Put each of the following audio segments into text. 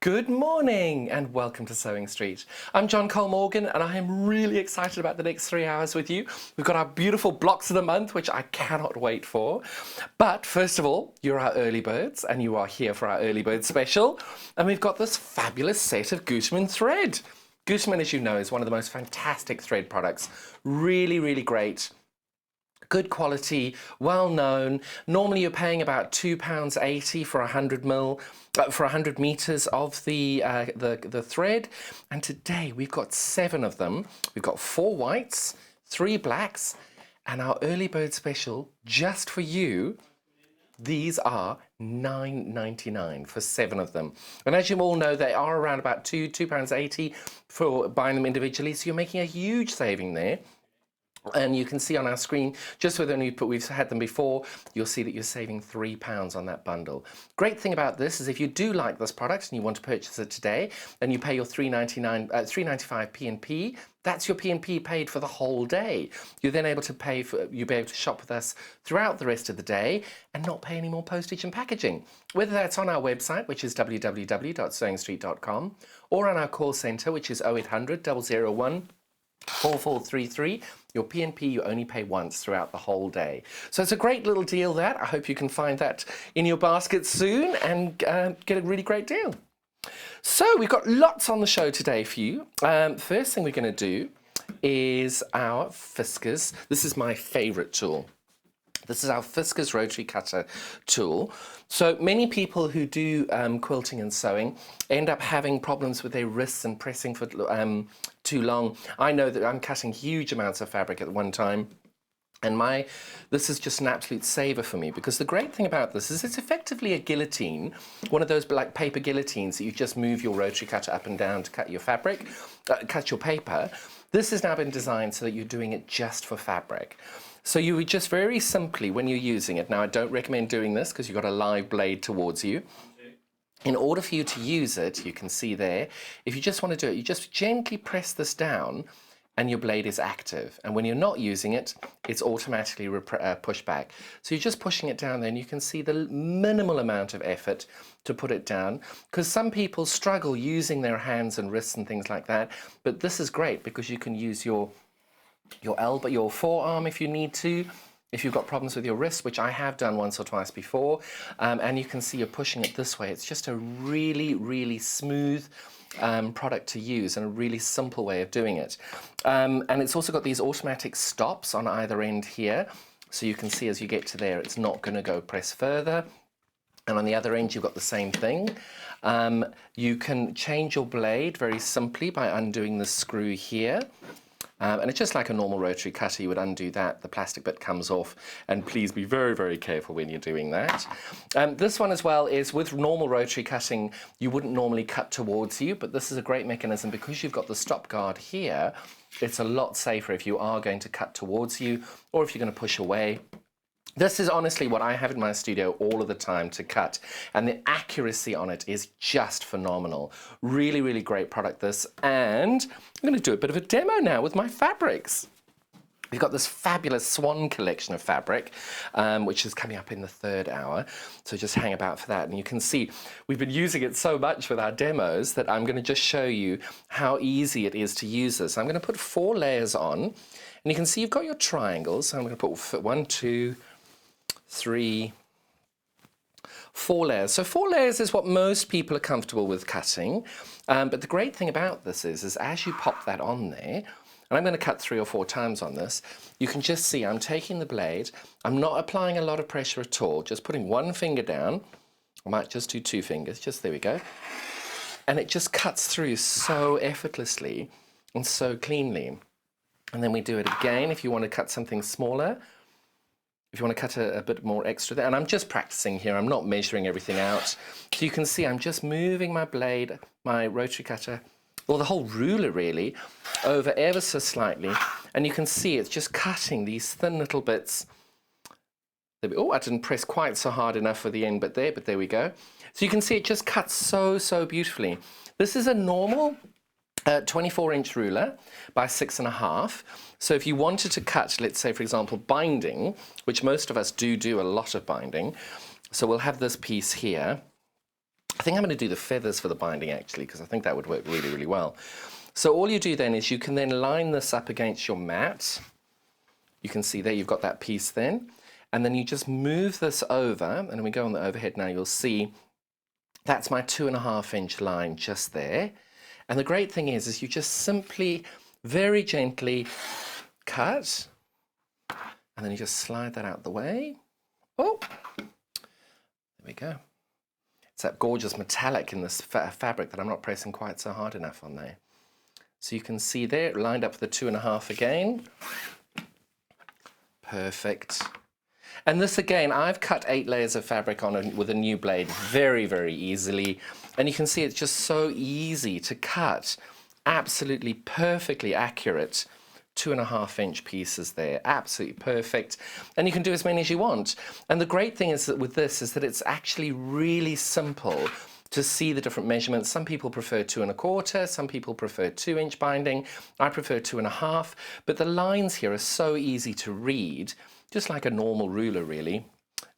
Good morning and welcome to Sewing Street. I'm John Cole Morgan and I am really excited about the next 3 hours with you. We've got our beautiful blocks of the month, which I cannot wait for. But first of all, you're our early birds and you are here for our early bird special. And we've got this fabulous set of Gooseman thread. Gooseman, as you know, is one of the most fantastic thread products. Really, really great. Good quality, well known. Normally you're paying about £2.80 for 100 meters of the thread. And today we've got 7 of them. We've got 4 whites, 3 blacks, and our early bird special just for you. These are £9.99 for 7 of them. And as you all know, they are around about £2.80 for buying them individually. So you're making a huge saving there. And you can see on our screen, just with we've had them before, you'll see that you're saving £3 on that bundle. Great thing about this is if you do like this product and you want to purchase it today, and you pay your £3.95 P&P, that's your P&P paid for the whole day. You're then able to you'll be able to shop with us throughout the rest of the day and not pay any more postage and packaging. Whether that's on our website, which is www.sewingstreet.com, or on our call centre, which is 0800 001 4433, your P&P you only pay once throughout the whole day. So it's a great little deal that. I hope you can find that in your basket soon and get a really great deal. So we've got lots on the show today for you. First thing we're going to do is our Fiskars. This is my favourite tool. This is our Fiskars rotary cutter tool. So many people who do quilting and sewing end up having problems with their wrists and pressing for too long. I know that I'm cutting huge amounts of fabric at one time. And this is just an absolute saver for me, because the great thing about this is it's effectively a guillotine, one of those like paper guillotines that you just move your rotary cutter up and down to cut your fabric, cut your paper. This has now been designed so that you're doing it just for fabric. So you would just very simply, when you're using it, now I don't recommend doing this because you've got a live blade towards you. In order for you to use it, you can see there, if you just want to do it, you just gently press this down and your blade is active. And when you're not using it, it's automatically pushed back. So you're just pushing it down there and you can see the minimal amount of effort to put it down, because some people struggle using their hands and wrists and things like that. But this is great because you can use your elbow, your forearm if you need to, if you've got problems with your wrist, which I have done once or twice before, and you can see you're pushing it this way. It's just a really, really smooth product to use and a really simple way of doing it. And it's also got these automatic stops on either end here, so you can see as you get to there, it's not going to go press further. And on the other end, you've got the same thing. You can change your blade very simply by undoing the screw here. And it's just like a normal rotary cutter. You would undo that, the plastic bit comes off, and please be very, very careful when you're doing that. This one as well is with normal rotary cutting, you wouldn't normally cut towards you, but this is a great mechanism because you've got the stop guard here. It's a lot safer if you are going to cut towards you or if you're going to push away. This is honestly what I have in my studio all of the time to cut, and the accuracy on it is just phenomenal. Really, really great product this, and I'm going to do a bit of a demo now with my fabrics. We've got this fabulous Swan collection of fabric, which is coming up in the 3rd hour, so just hang about for that. And you can see we've been using it so much with our demos that I'm going to just show you how easy it is to use this. I'm going to put 4 layers on, and you can see you've got your triangles. So I'm going to put 1, 2, 3, 4 layers. So 4 layers is what most people are comfortable with cutting. But the great thing about this is as you pop that on there, and I'm going to cut 3 or 4 times on this, you can just see I'm taking the blade. I'm not applying a lot of pressure at all, just putting 1 finger down. I might just do 2 fingers, just there we go. And it just cuts through so effortlessly and so cleanly. And then we do it again if you want to cut something smaller. If you want to cut a bit more extra there, and I'm just practicing here, I'm not measuring everything out. So you can see I'm just moving my blade, my rotary cutter, or the whole ruler really, over ever so slightly, and you can see it's just cutting these thin little bits. Oh, I didn't press quite so hard enough for the end but there we go. So you can see it just cuts so beautifully. This is a normal 24-inch ruler by 6.5. So if you wanted to cut, let's say, for example, binding, which most of us do a lot of binding, so we'll have this piece here, think I'm going to do the feathers for the binding actually, because I think that would work really, really well. So all you do then is you can then line this up against your mat. You can see there you've got that piece then. And then you just move this over, and when we go on the overhead now, you'll see that's my 2.5-inch line just there. And the great thing is you just simply, very gently cut, and then you just slide that out the way. Oh, there we go. It's that gorgeous metallic in this fabric that I'm not pressing quite so hard enough on there. So you can see there, lined up the 2.5 again. Perfect. And this again, I've cut 8 layers of fabric on with a new blade very, very easily. And you can see it's just so easy to cut. Absolutely perfectly accurate 2.5-inch pieces there, absolutely perfect. And you can do as many as you want. And the great thing is that with this is that it's actually really simple to see the different measurements. Some people prefer 2.25, some people prefer 2-inch binding. I prefer 2.5, but the lines here are so easy to read, just like a normal ruler really.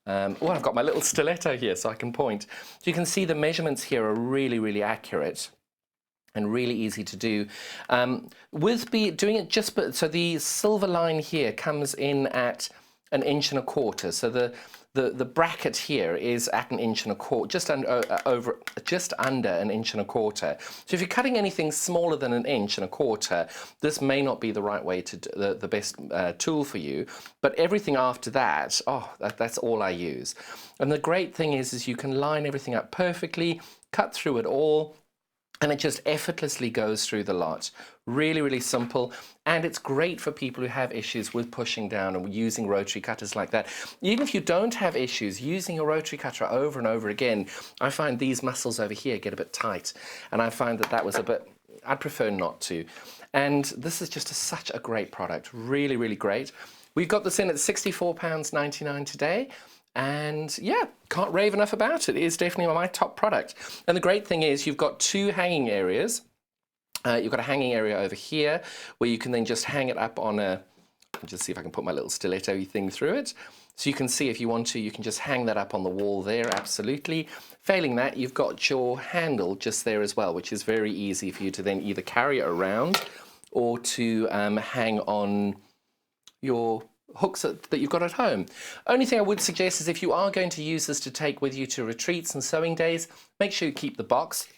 Oh, I've got my little stiletto here so I can point. So you can see the measurements here are really, really accurate and really easy to do. Doing it just, so the silver line here comes in at 1.25 inches. So the bracket here is at 1.25 inches, just under 1.25 inches. So if you're cutting anything smaller than 1.25 inches, this may not be the right way to do, the best tool for you. But everything after that, that's all I use. And the great thing is you can line everything up perfectly, cut through it all, and it just effortlessly goes through the lot. Really, really simple. And it's great for people who have issues with pushing down and using rotary cutters like that. Even if you don't have issues, using a rotary cutter over and over again, I find these muscles over here get a bit tight. And I find that was a bit, I'd prefer not to. And this is just such a great product. Really, really great. We've got this in at £64.99 today. And yeah, can't rave enough about it. It is definitely my top product. And the great thing is you've got 2 hanging areas. You've got a hanging area over here where you can then just hang it up on a, just see if I can put my little stiletto-y thing through it. So you can see if you want to, you can just hang that up on the wall there, absolutely. Failing that, you've got your handle just there as well, which is very easy for you to then either carry it around or to hang on your hooks that you've got at home. Only thing I would suggest is if you are going to use this to take with you to retreats and sewing days, make sure you keep the box,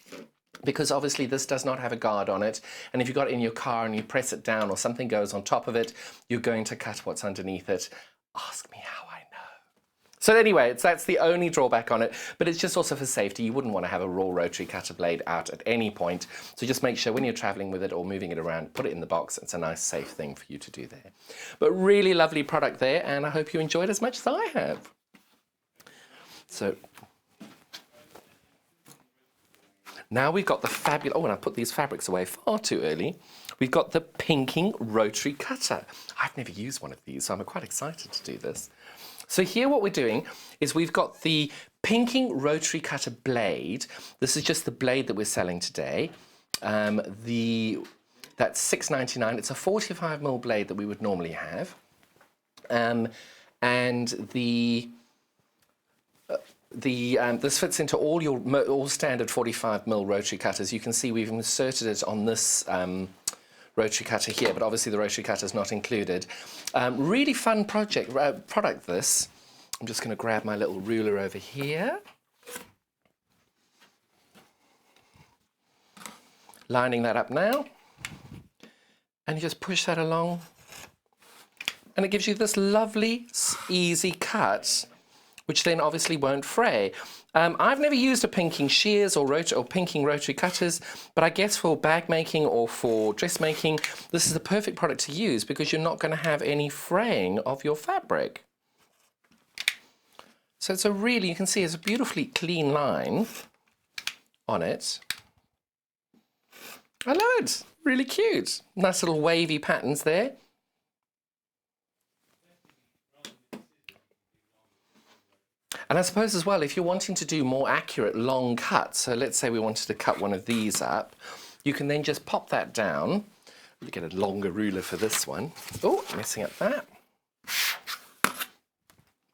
because obviously this does not have a guard on it, and if you've got it in your car and you press it down or something goes on top of it, you're going to cut what's underneath it. Ask me how I know. So anyway, that's the only drawback on it, but it's just also for safety. You wouldn't want to have a raw rotary cutter blade out at any point, so just make sure when you're traveling with it or moving it around, put it in the box. It's a nice safe thing for you to do there. But really lovely product there, and I hope you enjoyed as much as I have. So now we've got the fabulous, oh, and I put these fabrics away far too early. We've got the pinking rotary cutter. I've never used one of these, so I'm quite excited to do this. So here what we're doing is we've got the pinking rotary cutter blade. This is just the blade that we're selling today. That's $6.99. It's a 45mm blade that we would normally have. And this fits into all standard 45mm rotary cutters. You can see we've inserted it on this rotary cutter here, but obviously the rotary cutter is not included. Really fun product this. I'm just going to grab my little ruler over here. Lining that up now. And you just push that along. And it gives you this lovely, easy cut, which then obviously won't fray. I've never used a pinking shears or pinking rotary cutters, but I guess for bag making or for dressmaking, this is the perfect product to use because you're not going to have any fraying of your fabric. So it's you can see it's a beautifully clean line on it. I love it, really cute. Nice little wavy patterns there. And I suppose as well, if you're wanting to do more accurate long cuts, so let's say we wanted to cut one of these up, you can then just pop that down. You get a longer ruler for this one. Oh, messing up that.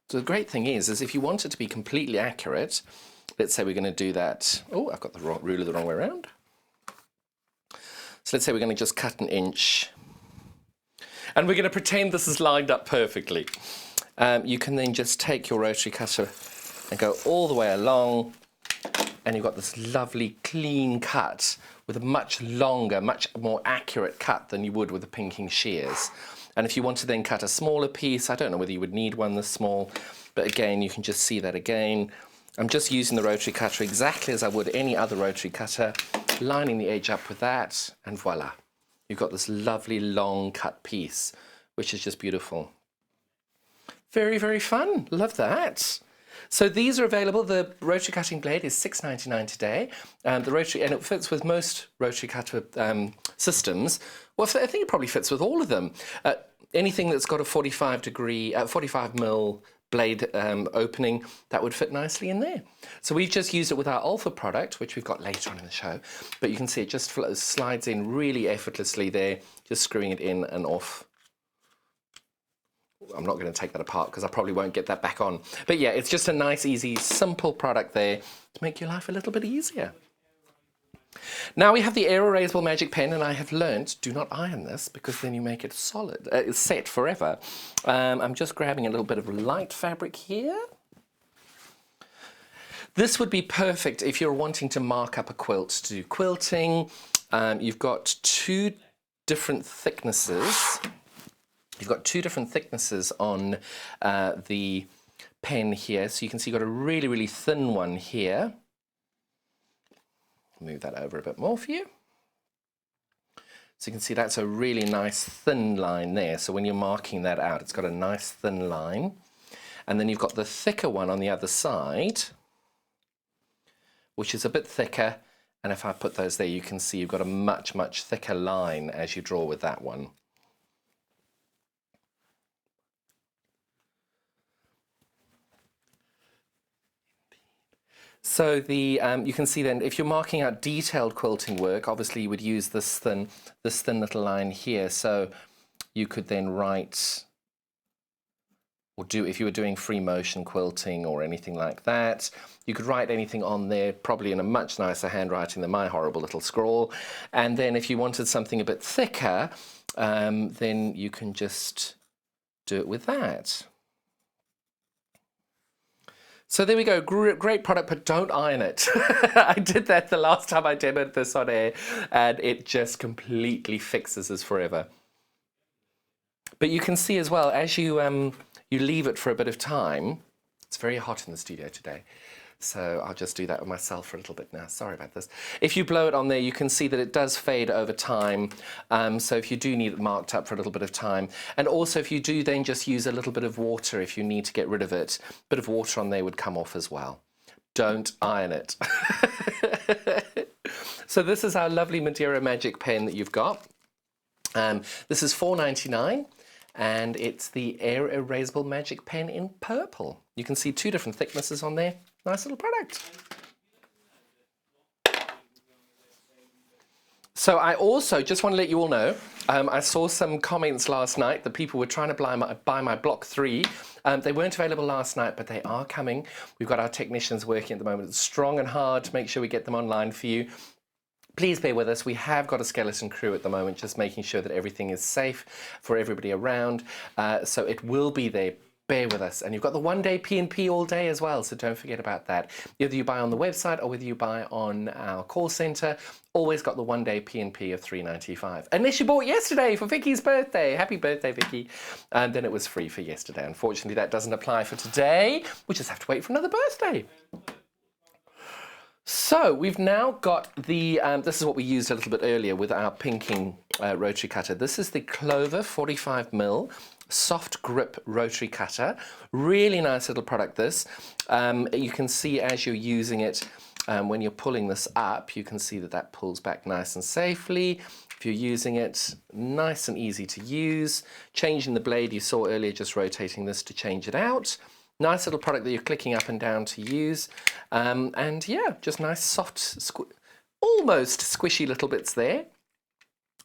So the great thing is if you want it to be completely accurate, let's say we're going to do that. Oh, I've got the ruler the wrong way around. So let's say we're going to just cut an inch. And we're going to pretend this is lined up perfectly. You can then just take your rotary cutter and go all the way along, and you've got this lovely clean cut with a much longer, much more accurate cut than you would with the pinking shears. And if you want to then cut a smaller piece, I don't know whether you would need one this small, but again, you can just see that again. I'm just using the rotary cutter exactly as I would any other rotary cutter, lining the edge up with that, and voila. You've got this lovely long cut piece, which is just beautiful. Very, very fun. Love that. So these are available. The rotary cutting blade is $6.99 today. The rotary, and it fits with most rotary cutter systems. Well, I think it probably fits with all of them. Anything that's got a 45 mil blade opening, that would fit nicely in there. So we've just used it with our Alpha product, which we've got later on in the show. But you can see it just slides in really effortlessly there, just screwing it in and off. I'm not going to take that apart because I probably won't get that back on. But yeah, it's just a nice, easy, simple product there to make your life a little bit easier. Now we have the erasable magic pen, and I have learnt, do not iron this because then you make it solid, it's set forever. I'm just grabbing a little bit of light fabric here. This would be perfect if you're wanting to mark up a quilt to do quilting. You've got two different thicknesses. You've got two different thicknesses on the pen here. So you can see you've got a really, really thin one here. Move that over a bit more for you. So you can see that's a really nice thin line there. So when you're marking that out, it's got a nice thin line. And then you've got the thicker one on the other side, which is a bit thicker. And if I put those there, you can see you've got a much, much thicker line as you draw with that one. So you can see then, if you're marking out detailed quilting work, obviously you would use this thin little line here. So you could then write, or do, if you were doing free motion quilting or anything like that, you could write anything on there, probably in a much nicer handwriting than my horrible little scrawl. And then if you wanted something a bit thicker, then you can just do it with that. So there we go, great product, but don't iron it. I did that the last time I demoed this on air, and it just completely fixes us forever. But you can see as well, as you leave it for a bit of time, it's very hot in the studio today, so I'll just do that with myself for a little bit now. Sorry about this. If you blow it on there, you can see that it does fade over time. So if you do need it marked up for a little bit of time, and also if you do then just use a little bit of water if you need to get rid of it, a bit of water on there would come off as well. Don't iron it. So this is our lovely Madeira Magic Pen that you've got. This is $4.99. And it's the Air Erasable Magic Pen in purple. You can see two different thicknesses on there. Nice little product. So I also just want to let you all know, I saw some comments last night that people were trying to buy my Block 3. They weren't available last night, but they are coming. We've got our technicians working at the moment. It's strong and hard to make sure we get them online for you. Please bear with us. We have got a skeleton crew at the moment, just making sure that everything is safe for everybody around. So it will be there. Bear with us. And you've got the one-day P&P all day as well, so don't forget about that. Whether you buy on the website or whether you buy on our call centre, always got the one-day P&P of $3.95. Unless you bought yesterday for Vicky's birthday. Happy birthday, Vicky. And then it was free for yesterday. Unfortunately, that doesn't apply for today. We just have to wait for another birthday. So we've now got the, this is what we used a little bit earlier with our pinking rotary cutter. This is the Clover 45 mil soft grip rotary cutter. Really nice little product this. You can see as you're using it, when you're pulling this up, you can see that that pulls back nice and safely. If you're using it, nice and easy to use. Changing the blade you saw earlier, just rotating this to change it out. Nice little product that you're clicking up and down to use. And yeah, just nice, soft, almost squishy little bits there.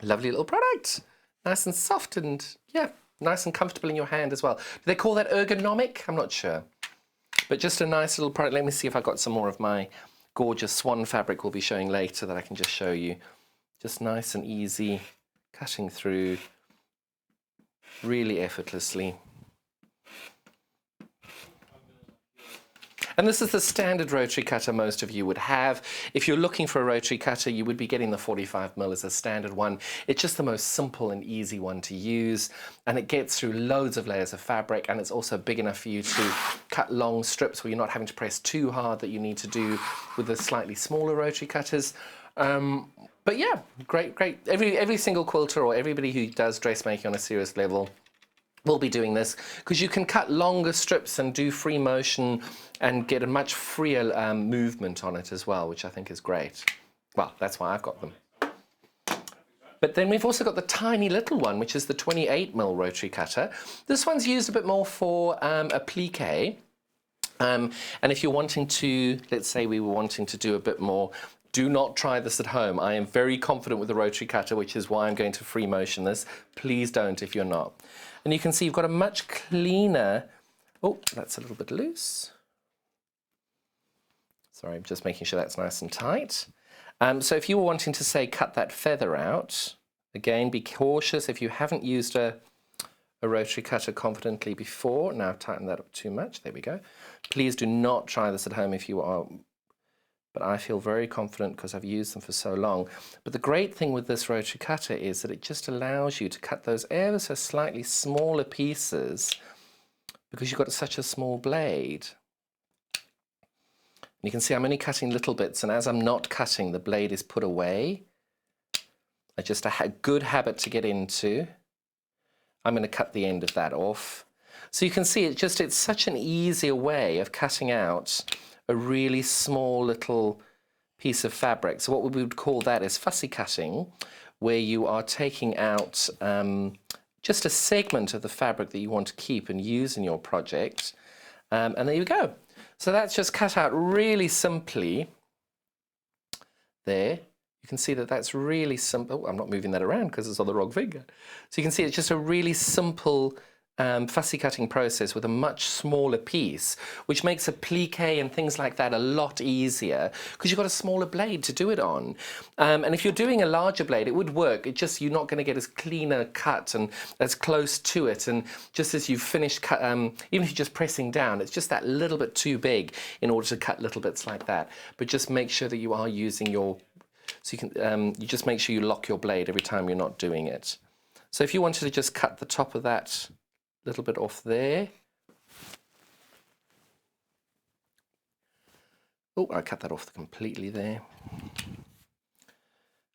Lovely little product. Nice and soft and, yeah, nice and comfortable in your hand as well. Do they call that ergonomic? I'm not sure. But just a nice little product. Let me see if I've got some more of my gorgeous swan fabric we'll be showing later that I can just show you. Just nice and easy, cutting through really effortlessly. And this is the standard rotary cutter most of you would have. If you're looking for a rotary cutter, you would be getting the 45mm as a standard one. It's just the most simple and easy one to use, and it gets through loads of layers of fabric, and it's also big enough for you to cut long strips where you're not having to press too hard that you need to do with the slightly smaller rotary cutters. But yeah, great. Every single quilter or everybody who does dressmaking on a serious level will be doing this, because you can cut longer strips and do free motion and get a much freer movement on it as well, which I think is great. Well, that's why I've got them. But then we've also got the tiny little one, which is the 28mm rotary cutter. This one's used a bit more for a plique. And if you're wanting to, let's say we were wanting to do a bit more, do not try this at home. I am very confident with the rotary cutter, which is why I'm going to free motion this. Please don't if you're not. And you can see you've got a much cleaner, oh, that's a little bit loose. Sorry, I'm just making sure that's nice and tight. So if you were wanting to, say, cut that feather out, again, be cautious if you haven't used a rotary cutter confidently before. Now I've tightened that up too much. There we go. Please do not try this at home if you are, but I feel very confident because I've used them for so long. But the great thing with this rotary cutter is that it just allows you to cut those ever so slightly smaller pieces because you've got such a small blade. And you can see I'm only cutting little bits, and as I'm not cutting, the blade is put away. It's just a good habit to get into. I'm going to cut the end of that off. So you can see it's such an easier way of cutting out a really small little piece of fabric. So what we would call that is fussy cutting, where you are taking out just a segment of the fabric that you want to keep and use in your project. And there you go. So that's just cut out really simply there. You can see that that's really simple. Oh, I'm not moving that around because it's on the wrong finger. So you can see it's just a really simple fussy cutting process with a much smaller piece, which makes a plique and things like that a lot easier because you've got a smaller blade to do it on. And if you're doing a larger blade, it would work. It just, you're not going to get as clean a cut and as close to it. And just as you've finished cut, even if you're just pressing down, it's just that little bit too big in order to cut little bits like that. But just make sure that you are using your, so you can, you just make sure you lock your blade every time you're not doing it. So if you wanted to just cut the top of that little bit off there. Oh, I cut that off completely there.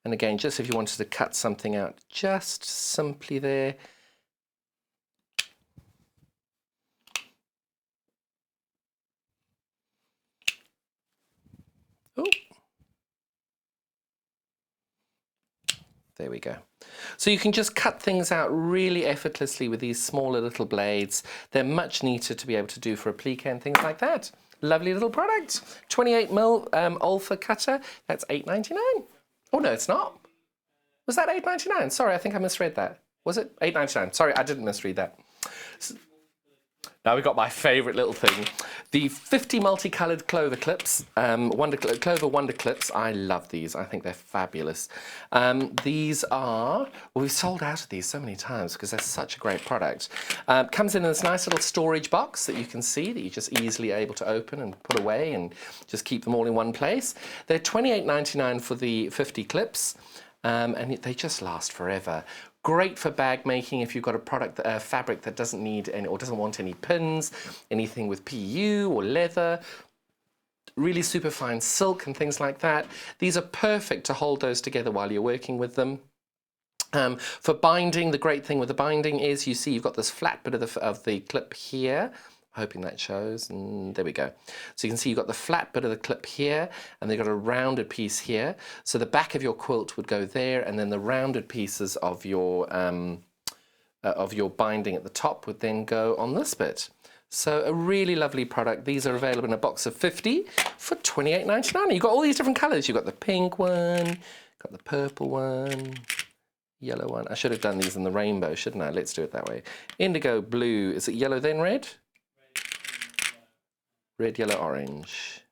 And again, just if you wanted to cut something out, just simply there. Oh. There we go. So you can just cut things out really effortlessly with these smaller little blades. They're much neater to be able to do for a plique and things like that. Lovely little product. 28mm Olfa cutter. That's $8.99. Oh no, it's not. Was that $8.99? Sorry, I think I misread that. Was it $8.99? Sorry, I didn't misread that. Now we've got my favourite little thing. The 50 multicoloured Clover clips, Clover Wonder clips. I love these. I think they're fabulous. These are, well, we've sold out of these so many times because they're such a great product. Comes in this nice little storage box that you can see that you're just easily able to open and put away and just keep them all in one place. They're $28.99 for the 50 clips. And they just last forever. Great for bag making if you've got a product, fabric that doesn't need any or doesn't want any pins, anything with PU or leather, really super fine silk and things like that. These are perfect to hold those together while you're working with them. For binding, the great thing with the binding is you see you've got this flat bit of the clip here. Hoping that shows, and there we go. So you can see you've got the flat bit of the clip here, and they've got a rounded piece here. So the back of your quilt would go there, and then the rounded pieces of your binding at the top would then go on this bit. So a really lovely product. These are available in a box of 50 for $28.99. You've got all these different colours. You've got the pink one, got the purple one, yellow one. I should have done these in the rainbow, shouldn't I? Let's do it that way. Indigo, blue. Is it yellow then red? Red, yellow, orange.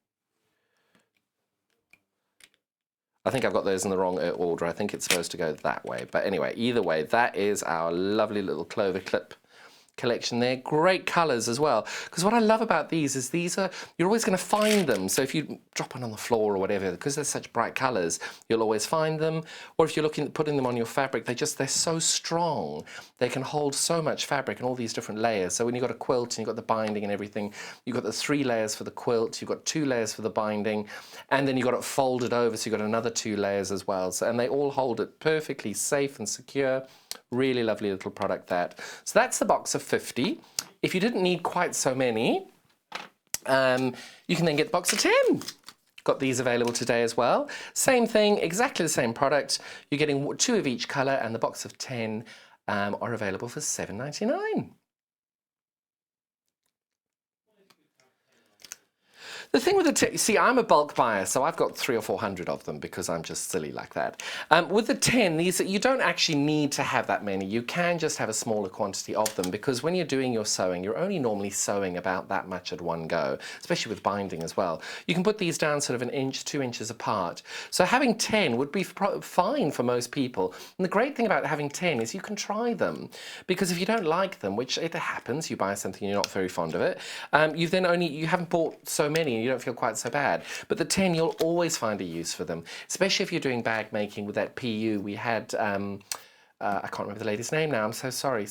I think I've got those in the wrong order. I think it's supposed to go that way. But anyway, either way, that is our lovely little Clover clip collection there. Great colours as well, because what I love about these is you're always going to find them. So if you drop one on the floor or whatever, because they're such bright colours, you'll always find them. Or if you're putting them on your fabric, they're so strong. They can hold so much fabric and all these different layers. So when you've got a quilt and you've got the binding and everything, you've got the 3 layers for the quilt, you've got 2 layers for the binding, and then you've got it folded over, so you've got another 2 layers as well. So, and they all hold it perfectly safe and secure. Really lovely little product that. So that's the box of 50. If you didn't need quite so many, you can then get the box of 10. Got these available today as well. Same thing, exactly the same product. You're getting 2 of each colour, and the box of 10 are available for $7.99. The thing with the see, I'm a bulk buyer, so I've got 300 or 400 of them because I'm just silly like that. With the 10, you don't actually need to have that many. You can just have a smaller quantity of them, because when you're doing your sewing, you're only normally sewing about that much at one go, especially with binding as well. You can put these down sort of 1 inch, 2 inches apart. So having 10 would be fine for most people. And the great thing about having 10 is you can try them, because if you don't like them, which it happens, you buy something and you're not very fond of it, you haven't bought so many. You don't feel quite so bad. But the 10, you'll always find a use for them, especially if you're doing bag making with that PU. We had, I can't remember the lady's name now, I'm so sorry.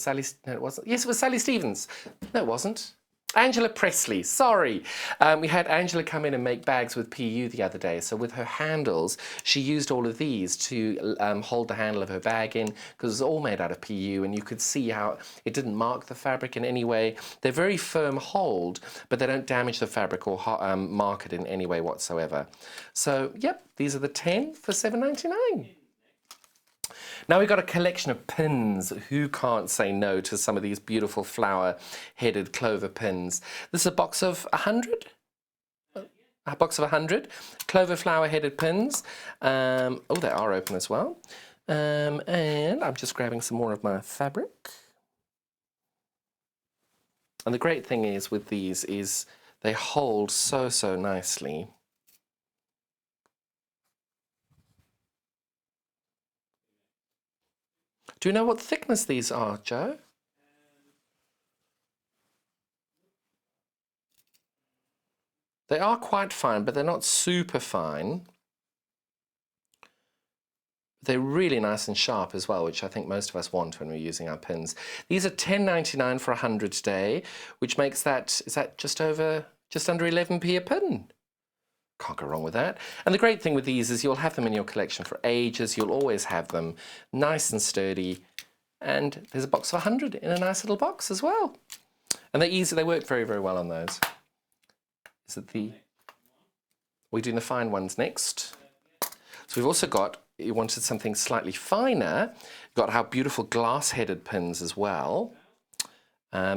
No, it wasn't. Yes, it was Sally Stevens. No, it wasn't. Angela Presley, sorry. We had Angela come in and make bags with PU the other day. So with her handles, she used all of these to hold the handle of her bag in, because it's all made out of PU, and you could see how it didn't mark the fabric in any way. They're very firm hold, but they don't damage the fabric or mark it in any way whatsoever. So, yep, these are the 10 for $7.99. Now we've got a collection of pins. Who can't say no to some of these beautiful flower-headed Clover pins? This is a box of 100? A box of 100 Clover flower-headed pins. Oh, they are open as well. And I'm just grabbing some more of my fabric. And the great thing is with these is they hold so nicely. Do you know what thickness these are, Joe? They are quite fine, but they're not super fine. They're really nice and sharp as well, which I think most of us want when we're using our pins. These are $10.99 for 100 today, which makes that, is that just under 11p a pin? Can't go wrong with that. And the great thing with these is you'll have them in your collection for ages. You'll always have them nice and sturdy. And there's a box of 100 in a nice little box as well. And they're easy. They work very well on those. Is it we're doing the fine ones next. So we've also got, you wanted something slightly finer. Got our beautiful glass-headed pins as well.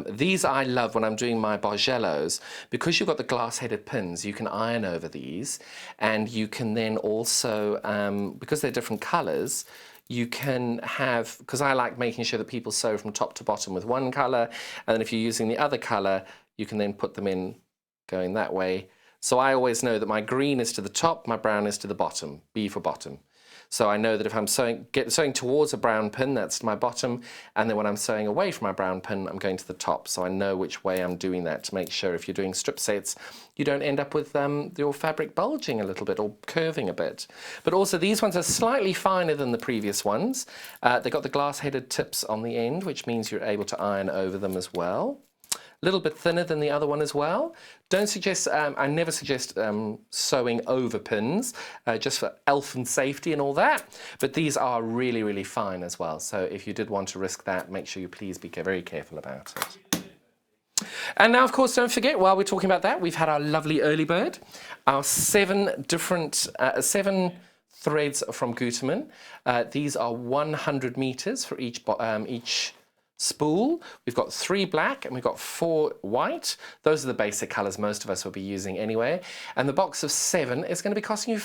These I love when I'm doing my Bargellos, because you've got the glass-headed pins, you can iron over these, and you can then also, because they're different colours, you can have, because I like making sure that people sew from top to bottom with one colour, and then if you're using the other colour, you can then put them in going that way. So I always know that my green is to the top, my brown is to the bottom, B for bottom. So I know that if I'm sewing towards a brown pin, that's my bottom, and then when I'm sewing away from my brown pin, I'm going to the top. So I know which way I'm doing that to make sure if you're doing strip sets, you don't end up with your fabric bulging a little bit or curving a bit. But also these ones are slightly finer than the previous ones. They've got the glass-headed tips on the end, which means you're able to iron over them as well. A little bit thinner than the other one as well. Don't suggest, I never suggest sewing over pins, just for elf and safety and all that. But these are really fine as well. So if you did want to risk that, make sure you please be very careful about it. And now, of course, don't forget, while we're talking about that, we've had our lovely early bird, our 7 threads from Gutermann. These are 100 meters for each spool. We've got 3 black and we've got 4 white. Those are the basic colours most of us will be using anyway. And the box of 7 is going to be costing you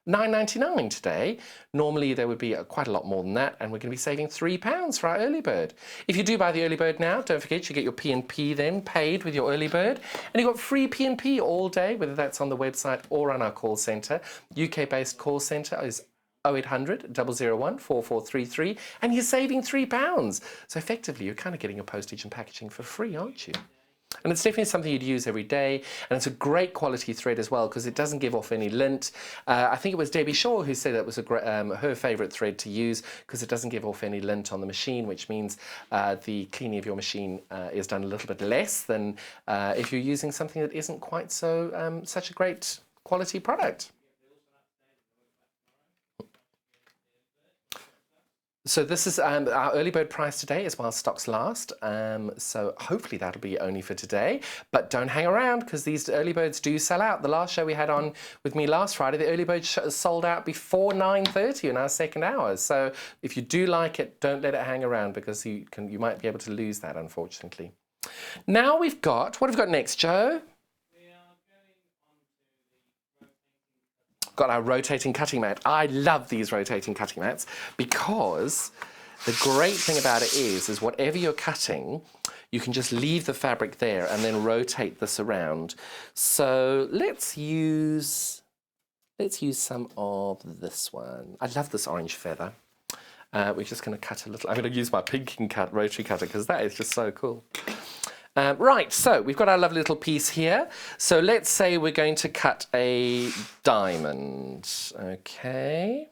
$9.99 today. Normally there would be quite a lot more than that, and we're going to be saving £3 for our early bird. If you do buy the early bird now, don't forget you get your P&P then paid with your early bird, and you've got free P&P all day, whether that's on the website or on our call centre. UK-based call centre is 0800 001 4433, and you're saving £3. So effectively you're kind of getting your postage and packaging for free, aren't you? And it's definitely something you'd use every day, and it's a great quality thread as well because it doesn't give off any lint. I think it was Debbie Shaw who said that was her favourite thread to use because it doesn't give off any lint on the machine, which means the cleaning of your machine is done a little bit less than if you're using something that isn't quite so such a great quality product. So this is our early bird price today is while stocks last. So hopefully that'll be only for today. But don't hang around because these early birds do sell out. The last show we had on with me last Friday, the early bird sold out before 9:30 in our second hour. So if you do like it, don't let it hang around because you might be able to lose that, unfortunately. Now what have we got next, Joe? Got our rotating cutting mat. I love these rotating cutting mats because the great thing about it is whatever you're cutting, you can just leave the fabric there and then rotate this around. So let's use some of this one. I love this orange feather. We're just going to cut a little. I'm going to use my pinking rotary cutter because that is just so cool. Right, so we've got our lovely little piece here. So let's say we're going to cut a diamond. Okay.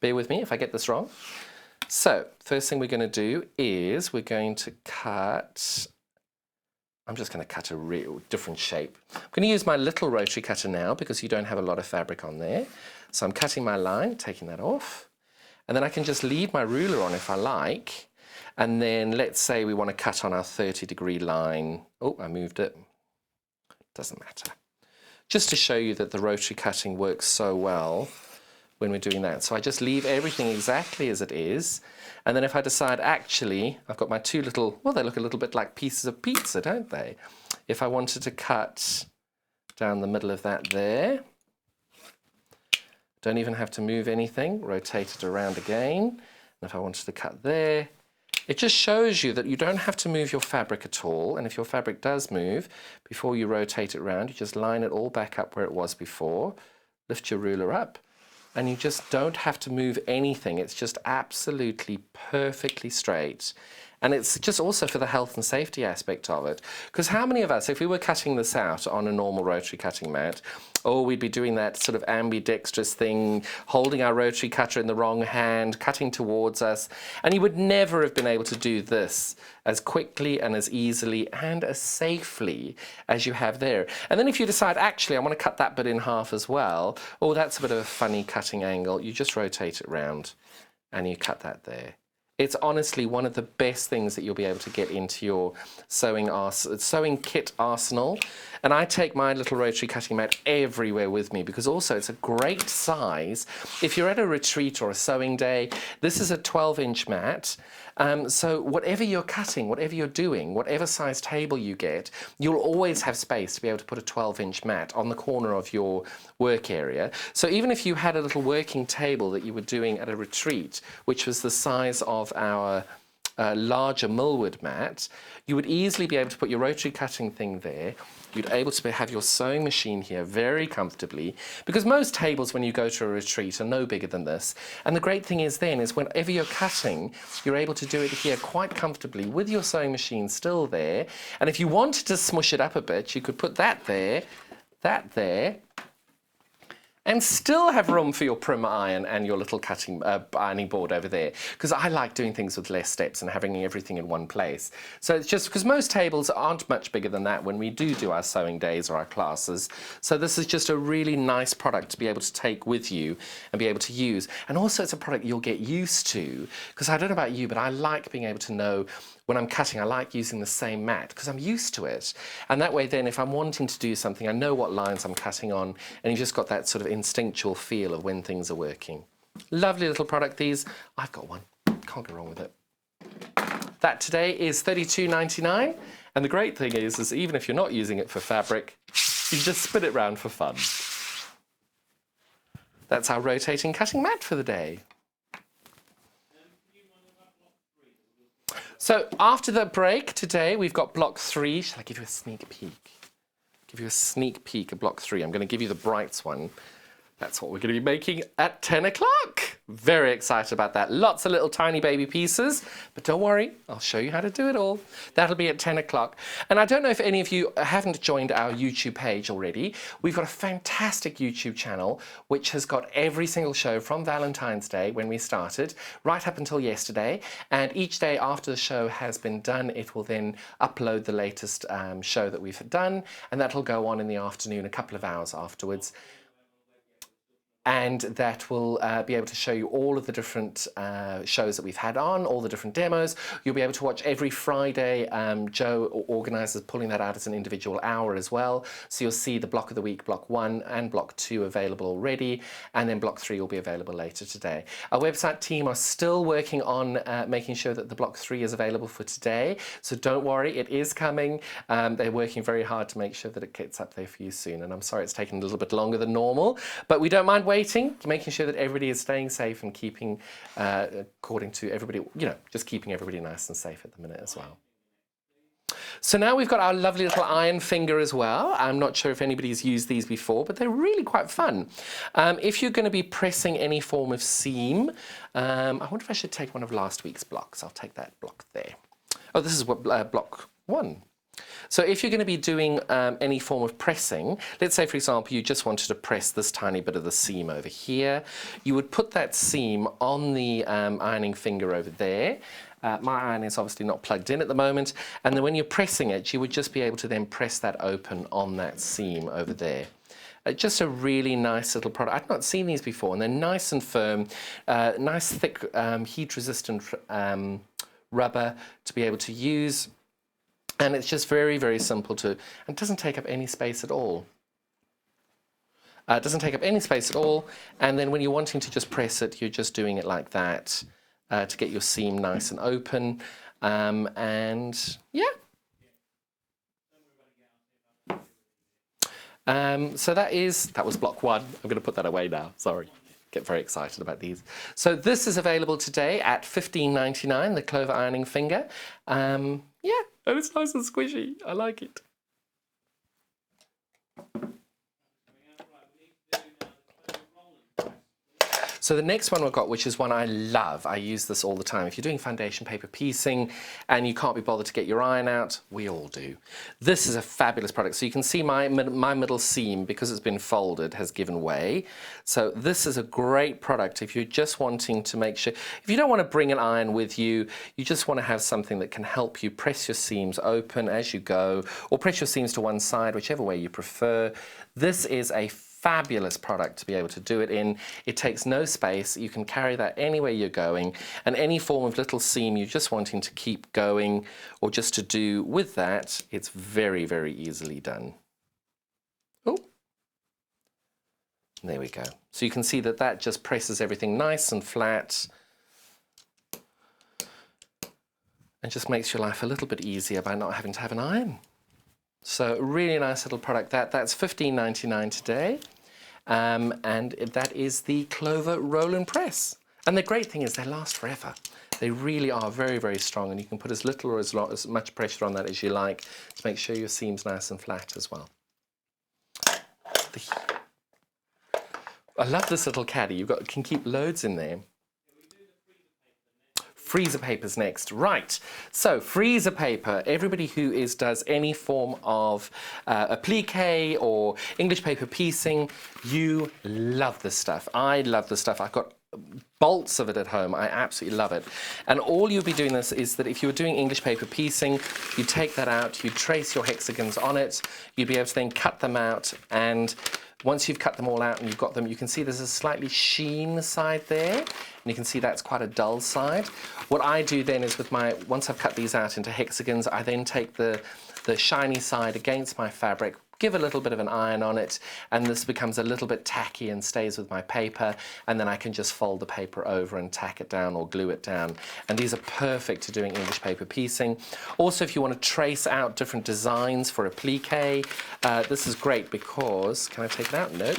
Bear with me if I get this wrong. So first thing we're going to do is we're going to cut, I'm just going to cut a real different shape. I'm going to use my little rotary cutter now because you don't have a lot of fabric on there. So I'm cutting my line, taking that off. And then I can just leave my ruler on if I like. And then let's say we want to cut on our 30-degree line. Oh, I moved it. Doesn't matter. Just to show you that the rotary cutting works so well when we're doing that. So I just leave everything exactly as it is. And then if I decide, actually, I've got my 2 little, well, they look a little bit like pieces of pizza, don't they? If I wanted to cut down the middle of that there, don't even have to move anything, rotate it around again. And if I wanted to cut there, it just shows you that you don't have to move your fabric at all, and if your fabric does move, before you rotate it around, you just line it all back up where it was before, lift your ruler up, and you just don't have to move anything. It's just absolutely perfectly straight. And it's just also for the health and safety aspect of it. Because how many of us, if we were cutting this out on a normal rotary cutting mat, or we'd be doing that sort of ambidextrous thing, holding our rotary cutter in the wrong hand, cutting towards us, and you would never have been able to do this as quickly and as easily and as safely as you have there. And then if you decide, actually, I want to cut that bit in half as well, oh, that's a bit of a funny cutting angle, you just rotate it round and you cut that there. It's honestly one of the best things that you'll be able to get into your sewing kit arsenal. And I take my little rotary cutting mat everywhere with me because also it's a great size. If you're at a retreat or a sewing day, this is a 12-inch mat. So whatever you're cutting, whatever you're doing, whatever size table you get, you'll always have space to be able to put a 12-inch mat on the corner of your work area. So even if you had a little working table that you were doing at a retreat, which was the size of our larger millwood mat, you would easily be able to put your rotary cutting thing there. You'd be able to have your sewing machine here very comfortably, because most tables when you go to a retreat are no bigger than this. And the great thing is then is whenever you're cutting, you're able to do it here quite comfortably with your sewing machine still there. And if you wanted to smush it up a bit, you could put that there, and still have room for your primer iron and your little cutting ironing board over there, because I like doing things with less steps and having everything in one place. So it's just because most tables aren't much bigger than that when we do our sewing days or our classes. So this is just a really nice product to be able to take with you and be able to use. And also it's a product you'll get used to, because I don't know about you, but I like being able to know when I'm cutting, I like using the same mat because I'm used to it. And that way then if I'm wanting to do something, I know what lines I'm cutting on, and you've just got that sort of instinctual feel of when things are working. Lovely little product, these. I've got one. Can't go wrong with it. That today is $32.99. And the great thing is even if you're not using it for fabric, you just spin it round for fun. That's our rotating cutting mat for the day. So after the break today, we've got block 3. Shall I give you a sneak peek? Give you a sneak peek of block 3. I'm going to give you the brights one. That's what we're going to be making at 10 o'clock. Very excited about that. Lots of little tiny baby pieces, but don't worry, I'll show you how to do it all. That'll be at 10 o'clock. And I don't know if any of you haven't joined our YouTube page already. We've got a fantastic YouTube channel, which has got every single show from Valentine's Day when we started, right up until yesterday. And each day after the show has been done, it will then upload the latest show that we've done, and that'll go on in the afternoon, a couple of hours afterwards. And that will be able to show you all of the different shows that we've had on, all the different demos. You'll be able to watch every Friday. Joe organises pulling that out as an individual hour as well. So you'll see the block of the week, block 1 and block 2 available already. And then block 3 will be available later today. Our website team are still working on making sure that the block 3 is available for today. So don't worry, it is coming. They're working very hard to make sure that it gets up there for you soon. And I'm sorry it's taken a little bit longer than normal, but we don't mind waiting, making sure that everybody is staying safe and keeping, according to everybody, just keeping everybody nice and safe at the minute as well. So now we've got our lovely little iron finger as well. I'm not sure if anybody's used these before, but they're really quite fun. If you're going to be pressing any form of seam, I wonder if I should take one of last week's blocks. I'll take that block there. Oh, this is what block 1. So if you're going to be doing any form of pressing, let's say, for example, you just wanted to press this tiny bit of the seam over here, you would put that seam on the ironing finger over there. My iron is obviously not plugged in at the moment, and then when you're pressing it, you would just be able to then press that open on that seam over there. Just a really nice little product. I've not seen these before, and they're nice and firm, nice thick heat-resistant rubber to be able to use. And it's just very, very simple to, and doesn't take up any space at all. It doesn't take up any space at all. And then when you're wanting to just press it, you're just doing it like that to get your seam nice and open. And yeah. So that was block 1. I'm going to put that away now. Sorry. Get very excited about these. So this is available today at $15.99, the Clover ironing finger. Yeah. And it's nice and squishy. I like it. So the next one we've got, which is one I love, I use this all the time. If you're doing foundation paper piecing and you can't be bothered to get your iron out, we all do. This is a fabulous product. So you can see my middle seam, because it's been folded, has given way. So this is a great product if you're just wanting to make sure, if you don't want to bring an iron with you, you just want to have something that can help you press your seams open as you go, or press your seams to one side, whichever way you prefer. This is a fabulous product to be able to do it in. It takes no space. You can carry that anywhere you're going, and any form of little seam you're just wanting to keep going or just to do with that, it's very, very easily done. Oh, there we go. So you can see that that just presses everything nice and flat and just makes your life a little bit easier by not having to have an iron. So really nice little product. That's $15.99 today. And that is the Clover Roll and Press. And the great thing is they last forever. They really are very, very strong, and you can put as little or as much pressure on that as you like to make sure your seam's nice and flat as well. I love this little caddy. You can keep loads in there. Freezer paper's next. Right, so freezer paper, everybody who does any form of applique or English paper piecing, you love this stuff. I love this stuff. I've got bolts of it at home. I absolutely love it. And all you'll be doing this is that if you were doing English paper piecing, you take that out, you trace your hexagons on it, you'd be able to then cut them out, and once you've cut them all out and you've got them, you can see there's a slightly sheen side there, and you can see that's quite a dull side. What I do then is once I've cut these out into hexagons, I then take the the shiny side against my fabric, give a little bit of an iron on it, and this becomes a little bit tacky and stays with my paper, and then I can just fold the paper over and tack it down or glue it down. And these are perfect to doing English paper piecing. Also, if you want to trace out different designs for applique, this is great because, can I take it out? No.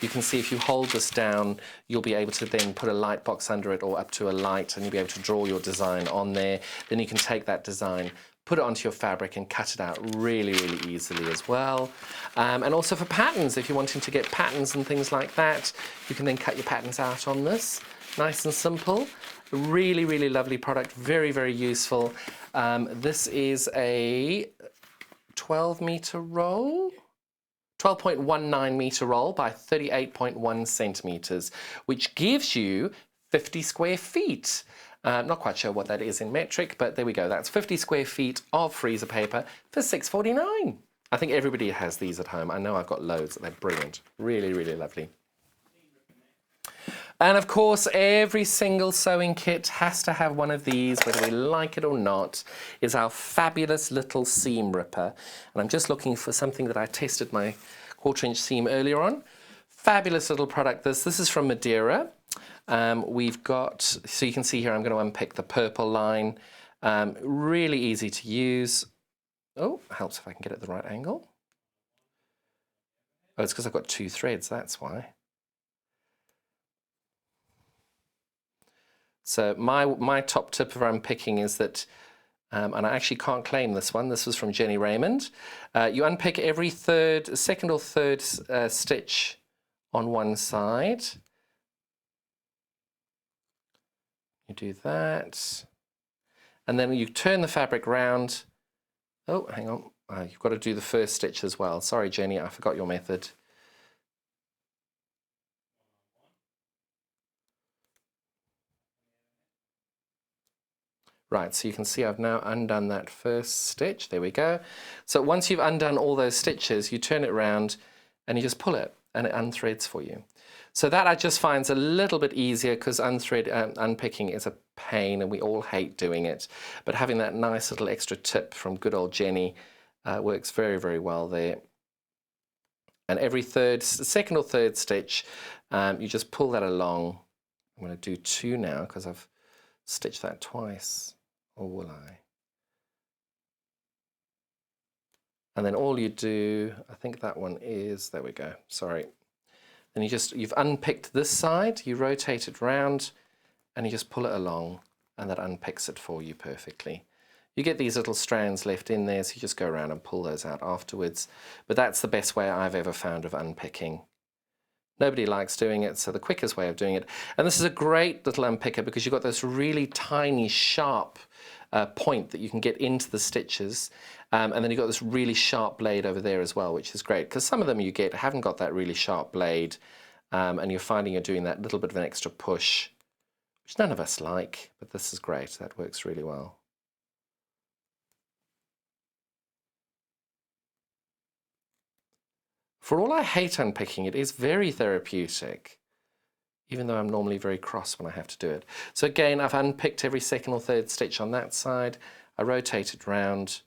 You can see if you hold this down, you'll be able to then put a light box under it or up to a light, and you'll be able to draw your design on there. Then you can take that design, put it onto your fabric and cut it out really, really easily as well. And also for patterns, if you're wanting to get patterns and things like that, you can then cut your patterns out on this. Nice and simple. Really, really lovely product. Very, very useful. This is a 12-meter roll. 12.19 meter roll by 38.1 centimeters, which gives you 50 square feet. Not quite sure what that is in metric, but there we go. That's 50 square feet of freezer paper for $6.49. I think everybody has these at home. I know I've got loads. They're brilliant. Really, really lovely. And of course, every single sewing kit has to have one of these, whether we like it or not, is our fabulous little seam ripper. And I'm just looking for something that I tested my 1/4-inch seam earlier on. Fabulous little product. This is from Madeira. We've got, so you can see here, I'm going to unpick the purple line. Really easy to use. Oh, helps if I can get it at the right angle. Oh, it's because I've got 2 threads, that's why. So my top tip for unpicking is that, and I actually can't claim this one, this was from Jenny Raymond, you unpick every second or third stitch on one side. You do that, and then you turn the fabric round. Oh, hang on, you've got to do the first stitch as well. Sorry, Jenny, I forgot your method. Right, so you can see I've now undone that first stitch. There we go. So once you've undone all those stitches, you turn it around and you just pull it and it unthreads for you. So that I just find a little bit easier because unpicking is a pain and we all hate doing it. But having that nice little extra tip from good old Jenny works very, very well there. And every second or third stitch, you just pull that along. I'm going to do 2 now because I've stitched that twice. Or will I? And then all you do, I think that one is, there we go, sorry. Then you've unpicked this side, you rotate it round, and you just pull it along, and that unpicks it for you perfectly. You get these little strands left in there, so you just go around and pull those out afterwards. But that's the best way I've ever found of unpicking. Nobody likes doing it, so the quickest way of doing it. And this is a great little unpicker because you've got this really tiny, sharp point that you can get into the stitches. And then you've got this really sharp blade over there as well, which is great. Because some of them you get haven't got that really sharp blade. And you're finding you're doing that little bit of an extra push, which none of us like. But this is great. That works really well. For all I hate unpicking, it is very therapeutic, even though I'm normally very cross when I have to do it. So again, I've unpicked every second or third stitch on that side. I rotate it round,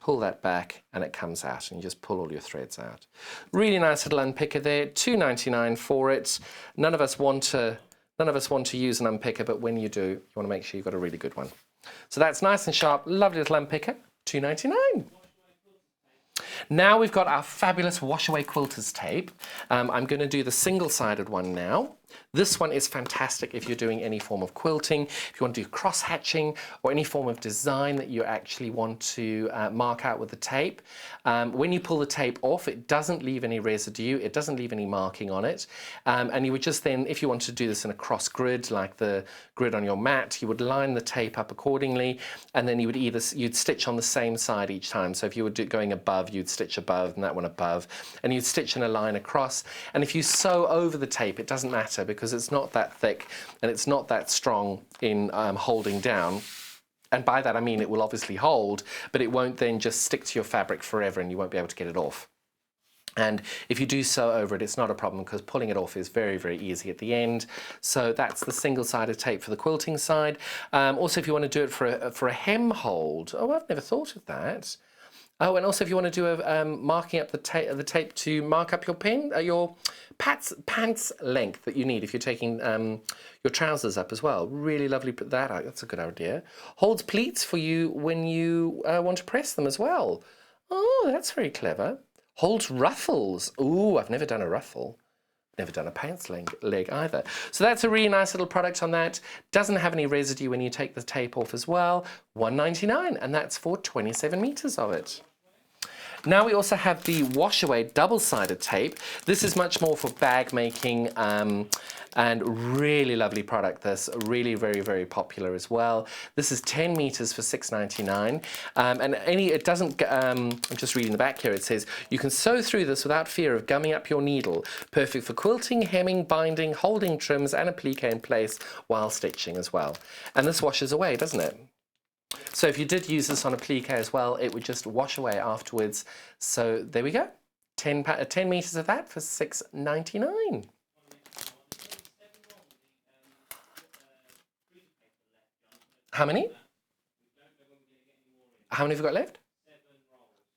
pull that back, and it comes out, and you just pull all your threads out. Really nice little unpicker there, $2.99 for it. None of us want to use an unpicker, but when you do, you want to make sure you've got a really good one. So that's nice and sharp, lovely little unpicker, $2.99. Now we've got our fabulous wash away quilters tape. I'm going to do the single-sided one now. This one is fantastic if you're doing any form of quilting, if you want to do cross-hatching or any form of design that you actually want to mark out with the tape. When you pull the tape off, it doesn't leave any residue, it doesn't leave any marking on it. And you would just then, if you want to do this in a cross grid, like the grid on your mat, you would line the tape up accordingly, and then you would you'd stitch on the same side each time. So if you were going above, you'd stitch above and that one above, and you'd stitch in a line across. And if you sew over the tape, it doesn't matter because it's not that thick and it's not that strong in holding down. And by that I mean it will obviously hold, but it won't then just stick to your fabric forever and you won't be able to get it off. And if you do sew over it, it's not a problem because pulling it off is very, very easy at the end. So that's the single-sided tape for the quilting side. Also, if you want to do it for a hem hold, oh, I've never thought of that. Oh, and also if you want to do a marking up the tape to mark up your your pants length that you need if you're taking your trousers up as well. Really lovely. Put that out. That's a good idea. Holds pleats for you when you want to press them as well. Oh, that's very clever. Holds ruffles. Ooh, I've never done a ruffle. Never done a pants leg either. So that's a really nice little product on that. Doesn't have any residue when you take the tape off as well. $1.99, and that's for 27 meters of it. Now we also have the wash away double-sided tape. This is much more for bag making and really lovely product. This really very popular as well. This is 10 meters for $6.99. And it doesn't, I'm just reading the back here, it says, you can sew through this without fear of gumming up your needle. Perfect for quilting, hemming, binding, holding trims and applique in place while stitching as well. And this washes away, doesn't it? So if you did use this on applique as well, it would just wash away afterwards. So there we go. 10 meters of that for $6.99. How many? How many have we got left?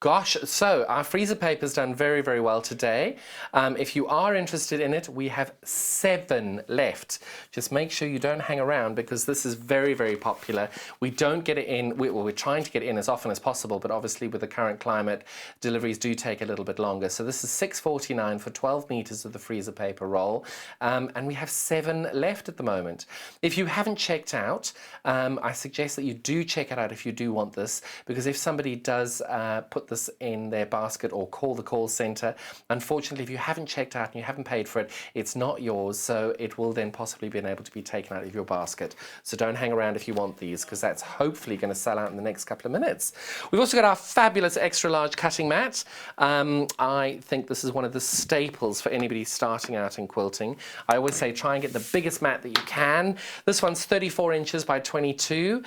Gosh, so our freezer paper's done very well today. If you are interested in it, we have 7 left. Just make sure you don't hang around because this is very popular. We don't get it in, we're trying to get it in as often as possible, but obviously with the current climate, deliveries do take a little bit longer. So this is $6.49 for 12 meters of the freezer paper roll, and we have 7 left at the moment. If you haven't checked out, I suggest that you do check it out if you do want this, because if somebody does put this in their basket or call the call center. Unfortunately, if you haven't checked out and you haven't paid for it, it's not yours, so it will then possibly be able to be taken out of your basket. So don't hang around if you want these, because that's hopefully going to sell out in the next couple of minutes. We've also got our fabulous extra large cutting mat. I think this is one of the staples for anybody starting out in quilting. I always say try and get the biggest mat that you can. This one's 34 inches by 22.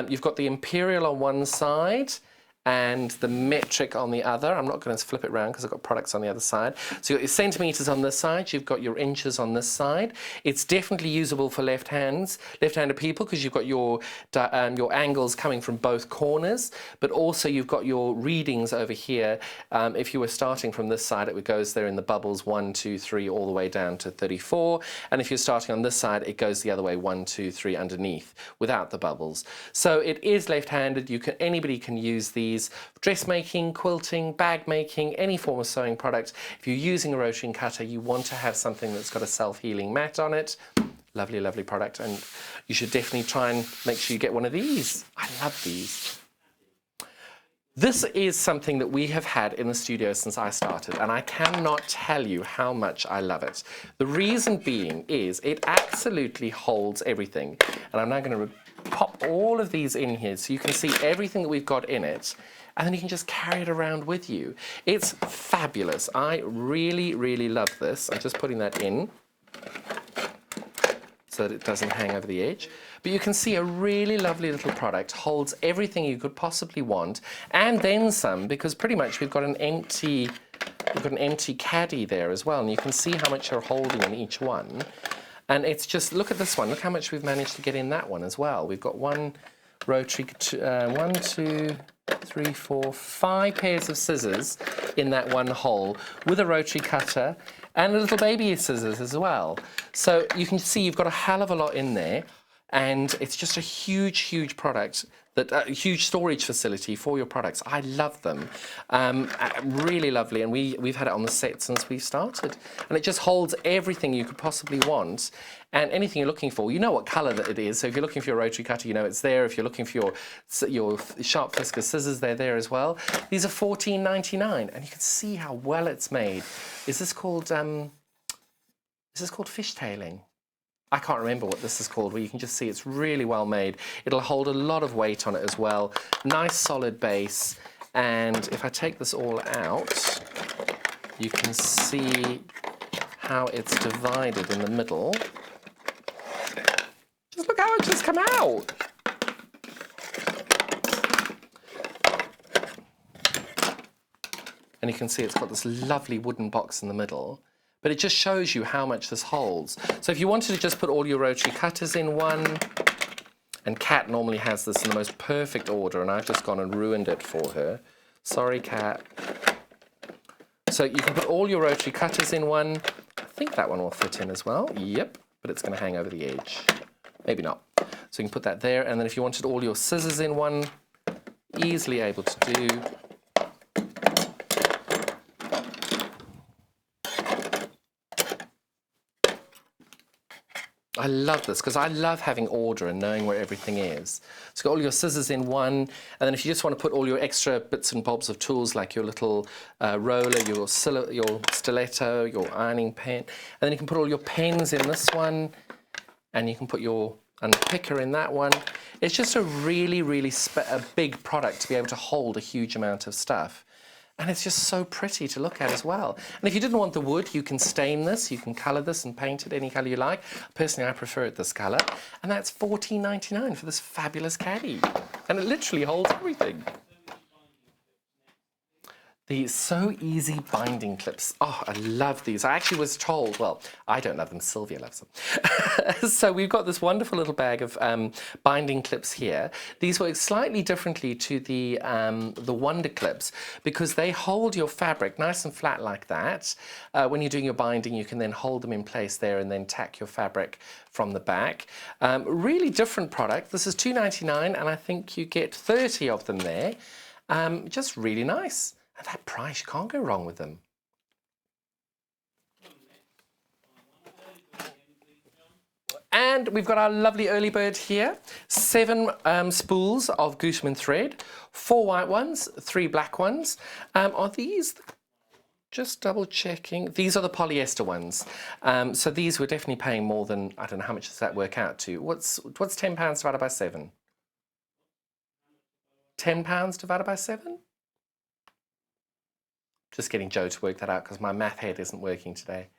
You've got the imperial on one side and the metric on the other. I'm not going to flip it around because I've got products on the other side. So you've got your centimeters on this side, you've got your inches on this side. It's definitely usable for left-handed people because you've got your angles coming from both corners, but also you've got your readings over here. If you were starting from this side, it goes there in the bubbles 1, 2, 3, all the way down to 34. And if you're starting on this side, it goes the other way 1, 2, 3 underneath without the bubbles. So it is left-handed. Anybody can use these. Dressmaking, quilting, bag making, any form of sewing product. If you're using a rotary cutter, you want to have something that's got a self-healing mat on it. Lovely product, and you should definitely try and make sure you get one of these. I love these. This is something that we have had in the studio since I started, and I cannot tell you how much I love it. The reason being is it absolutely holds everything. And I'm now going to pop all of these in here so you can see everything that we've got in it, and then you can just carry it around with you. It's fabulous. I really love this. I'm just putting that in so that it doesn't hang over the edge. But you can see a really lovely little product, holds everything you could possibly want, and then some, because pretty much we've got an empty caddy there as well, and you can see how much you're holding in each one. And it's just, look at this one, look how much we've managed to get in that one as well. We've got one rotary, 1, 2, 3, 4, 5 pairs of scissors in that one hole with a rotary cutter and a little baby scissors as well. So you can see you've got a hell of a lot in there, and it's just a huge product, a huge storage facility for your products. I love them. Really lovely, and we've had it on the set since we've started. And it just holds everything you could possibly want and anything you're looking for. You know what colour that it is, so if you're looking for your rotary cutter, you know it's there. If you're looking for your sharp Fisker scissors, they're there as well. These are $14.99, and you can see how well it's made. Is this called fishtailing? I can't remember what this is called, where you can just see it's really well made. It'll hold a lot of weight on it as well. Nice solid base. And if I take this all out, you can see how it's divided in the middle. Just look how it's just come out. And you can see it's got this lovely wooden box in the middle. But it just shows you how much this holds. So if you wanted to just put all your rotary cutters in one, and Kat normally has this in the most perfect order, and I've just gone and ruined it for her. Sorry, cat. So you can put all your rotary cutters in one. I think that one will fit in as well. Yep, but it's going to hang over the edge. Maybe not. So you can put that there, and then if you wanted all your scissors in one, easily able to do. I love this because I love having order and knowing where everything is. So got all your scissors in one, and then if you just want to put all your extra bits and bobs of tools like your little roller, your stiletto, your ironing pen, and then you can put all your pens in this one, and you can put your unpicker in that one. It's just a really, really a big product to be able to hold a huge amount of stuff. And it's just so pretty to look at as well. And if you didn't want the wood, you can stain this, you can colour this and paint it any colour you like. Personally, I prefer it this colour. And that's $14.99 for this fabulous caddy. And it literally holds everything. The So Easy binding clips. Oh, I love these. I actually was told, well, I don't love them, Sylvia loves them. So we've got this wonderful little bag of binding clips here. These work slightly differently to the Wonder clips because they hold your fabric nice and flat like that. When you're doing your binding, you can then hold them in place there and then tack your fabric from the back. Really different product. This is $2.99 and I think you get 30 of them there. Just really nice. At that price, you can't go wrong with them. And we've got our lovely early bird here. 7 spools of Gooseman thread, 4 white ones, 3 black ones. Are these, just double checking, these are the polyester ones. So these we're definitely paying more than, I don't know, how much does that work out to? What's £10 divided by 7? £10 divided by 7? Just getting Joe to work that out because my math head isn't working today.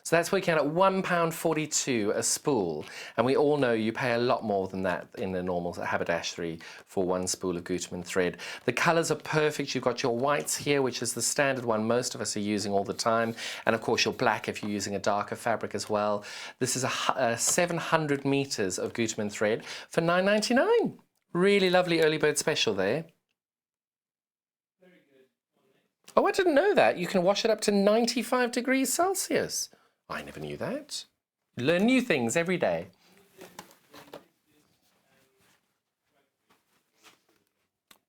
So that's working out at £1.42 a spool. And we all know you pay a lot more than that in the normal haberdashery for 1 spool of Gooseman thread. The colours are perfect. You've got your whites here, which is the standard one most of us are using all the time. And of course your black if you're using a darker fabric as well. This is a 700 metres of Gooseman thread for $9.99. Really lovely early bird special there. Oh, I didn't know that. You can wash it up to 95 degrees Celsius. I never knew that. Learn new things every day.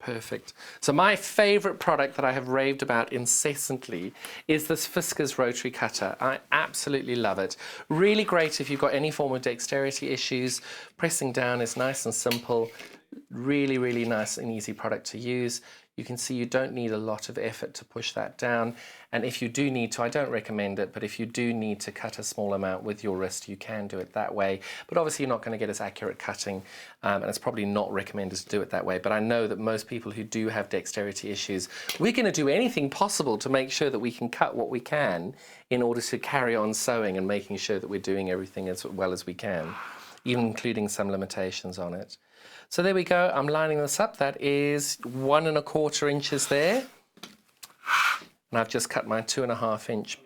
Perfect. So my favourite product that I have raved about incessantly is this Fiskars rotary cutter. I absolutely love it. Really great if you've got any form of dexterity issues. Pressing down is nice and simple. Really, really nice and easy product to use. You can see you don't need a lot of effort to push that down. And if you do need to, I don't recommend it, but if you do need to cut a small amount with your wrist, you can do it that way. But obviously you're not going to get as accurate cutting, and it's probably not recommended to do it that way. But I know that most people who do have dexterity issues, we're going to do anything possible to make sure that we can cut what we can in order to carry on sewing and making sure that we're doing everything as well as we can, even including some limitations on it. So there we go, I'm lining this up. That is 1 1/4 inches there. And I've just cut my 2.5 inch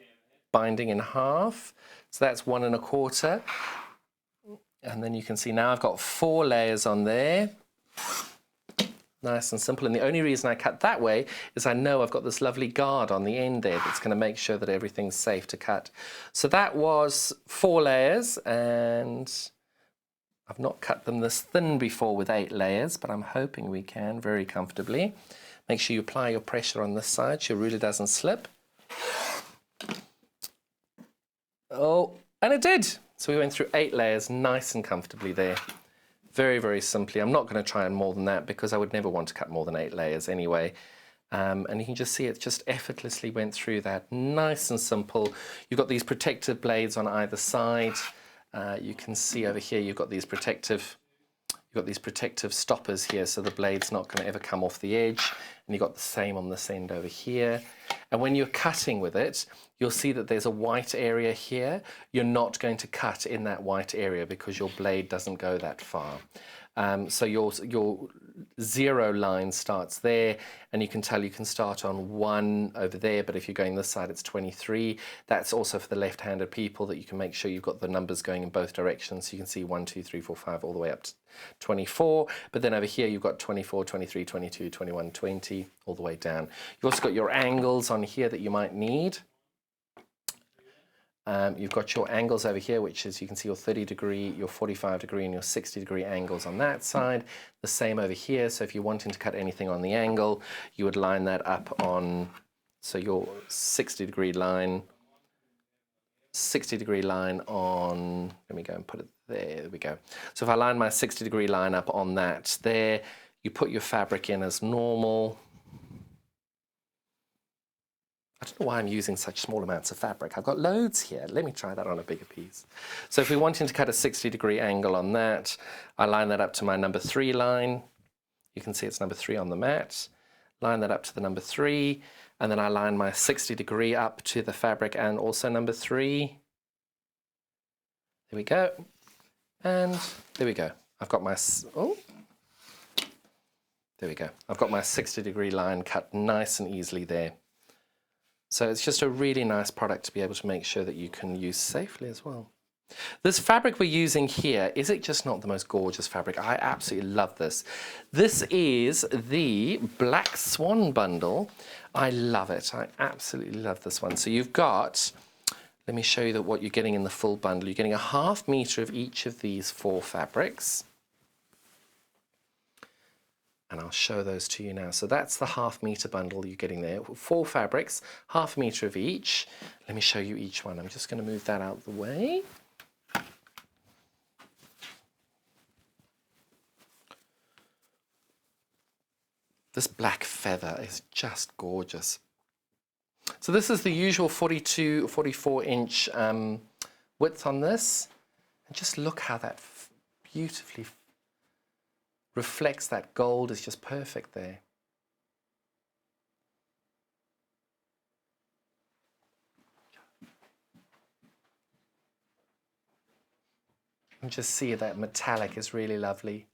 binding in half. So that's 1 1/4. And then you can see now I've got 4 layers on there. Nice and simple. And the only reason I cut that way is I know I've got this lovely guard on the end there that's going to make sure that everything's safe to cut. So that was 4 layers, and I've not cut them this thin before with 8 layers, but I'm hoping we can very comfortably. Make sure you apply your pressure on this side so your ruler doesn't slip. Oh, and it did. So we went through 8 layers nice and comfortably there. Very, very simply. I'm not going to try and more than that because I would never want to cut more than 8 layers anyway. And you can just see it just effortlessly went through that. Nice and simple. You've got these protective blades on either side. You can see over here you've got these protective stoppers here, so the blade's not going to ever come off the edge. And you've got the same on this end over here. And when you're cutting with it, you'll see that there's a white area here. You're not going to cut in that white area because your blade doesn't go that far. So your 0 line starts there, and you can tell you can start on 1 over there, but if you're going this side, it's 23. That's also for the left-handed people, that you can make sure you've got the numbers going in both directions. So you can see 1, 2, 3, 4, 5, all the way up to 24. But then over here, you've got 24, 23, 22, 21, 20, all the way down. You've also got your angles on here that you might need. You've got your angles over here, which is, you can see your 30-degree, your 45-degree, and your 60-degree angles on that side. The same over here. So if you're wanting to cut anything on the angle, you would line that up on, so your 60-degree line, 60-degree line on, let me go and put it there. There we go. So if I line my 60-degree line up on that there, you put your fabric in as normal. I don't know why I'm using such small amounts of fabric. I've got loads here. Let me try that on a bigger piece. So if we're wanting to cut a 60-degree angle on that, I line that up to my number 3 line. You can see it's number 3 on the mat. Line that up to the number 3, and then I line my 60-degree up to the fabric and also number 3. There we go. And there we go. I've got my, oh, there we go. I've got my 60-degree line cut nice and easily there. So it's just a really nice product to be able to make sure that you can use safely as well. This fabric we're using here, is it just not the most gorgeous fabric? I absolutely love this. This is the Black Swan bundle. I love it. I absolutely love this one. So you've got, let me show you what you're getting in the full bundle. You're getting a ½ meter of each of these 4 fabrics. And I'll show those to you now. So that's the ½ meter bundle you're getting there. 4 fabrics, ½ meter of each. Let me show you each one. I'm just going to move that out of the way. This black feather is just gorgeous. So this is the usual 42, 44-inch width on this. And just look how that beautifully reflects that gold. Is just perfect there. And just see that metallic is really lovely.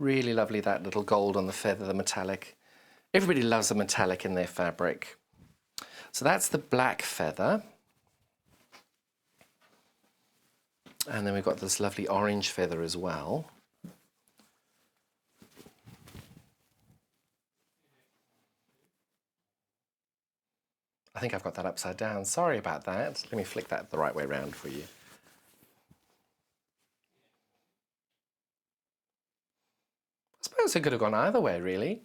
Really lovely, that little gold on the feather, the metallic. Everybody loves a metallic in their fabric. So that's the black feather. And then we've got this lovely orange feather as well. I think I've got that upside down. Sorry about that. Let me flick that the right way around for you. I suppose it could have gone either way, really.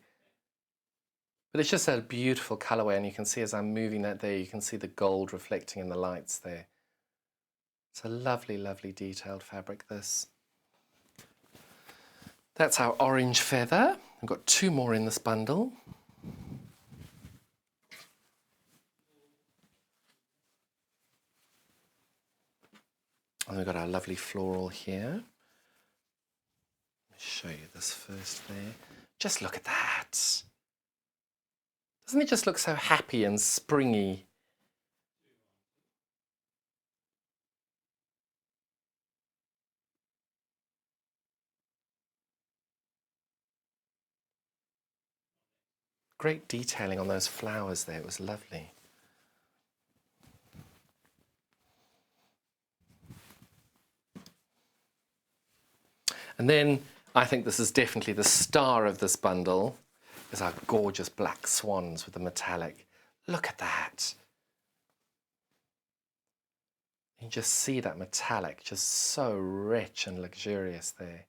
But it's just a beautiful colorway, and you can see as I'm moving that there, you can see the gold reflecting in the lights there. It's a lovely, lovely detailed fabric, this. That's our orange feather. I've got 2 more in this bundle. And we've got our lovely floral here. Let me show you this first there. Just look at that. Doesn't it just look so happy and springy? Great detailing on those flowers there. It was lovely. And then I think this is definitely the star of this bundle, is our gorgeous black swans with the metallic. Look at that. You just see that metallic, just so rich and luxurious there.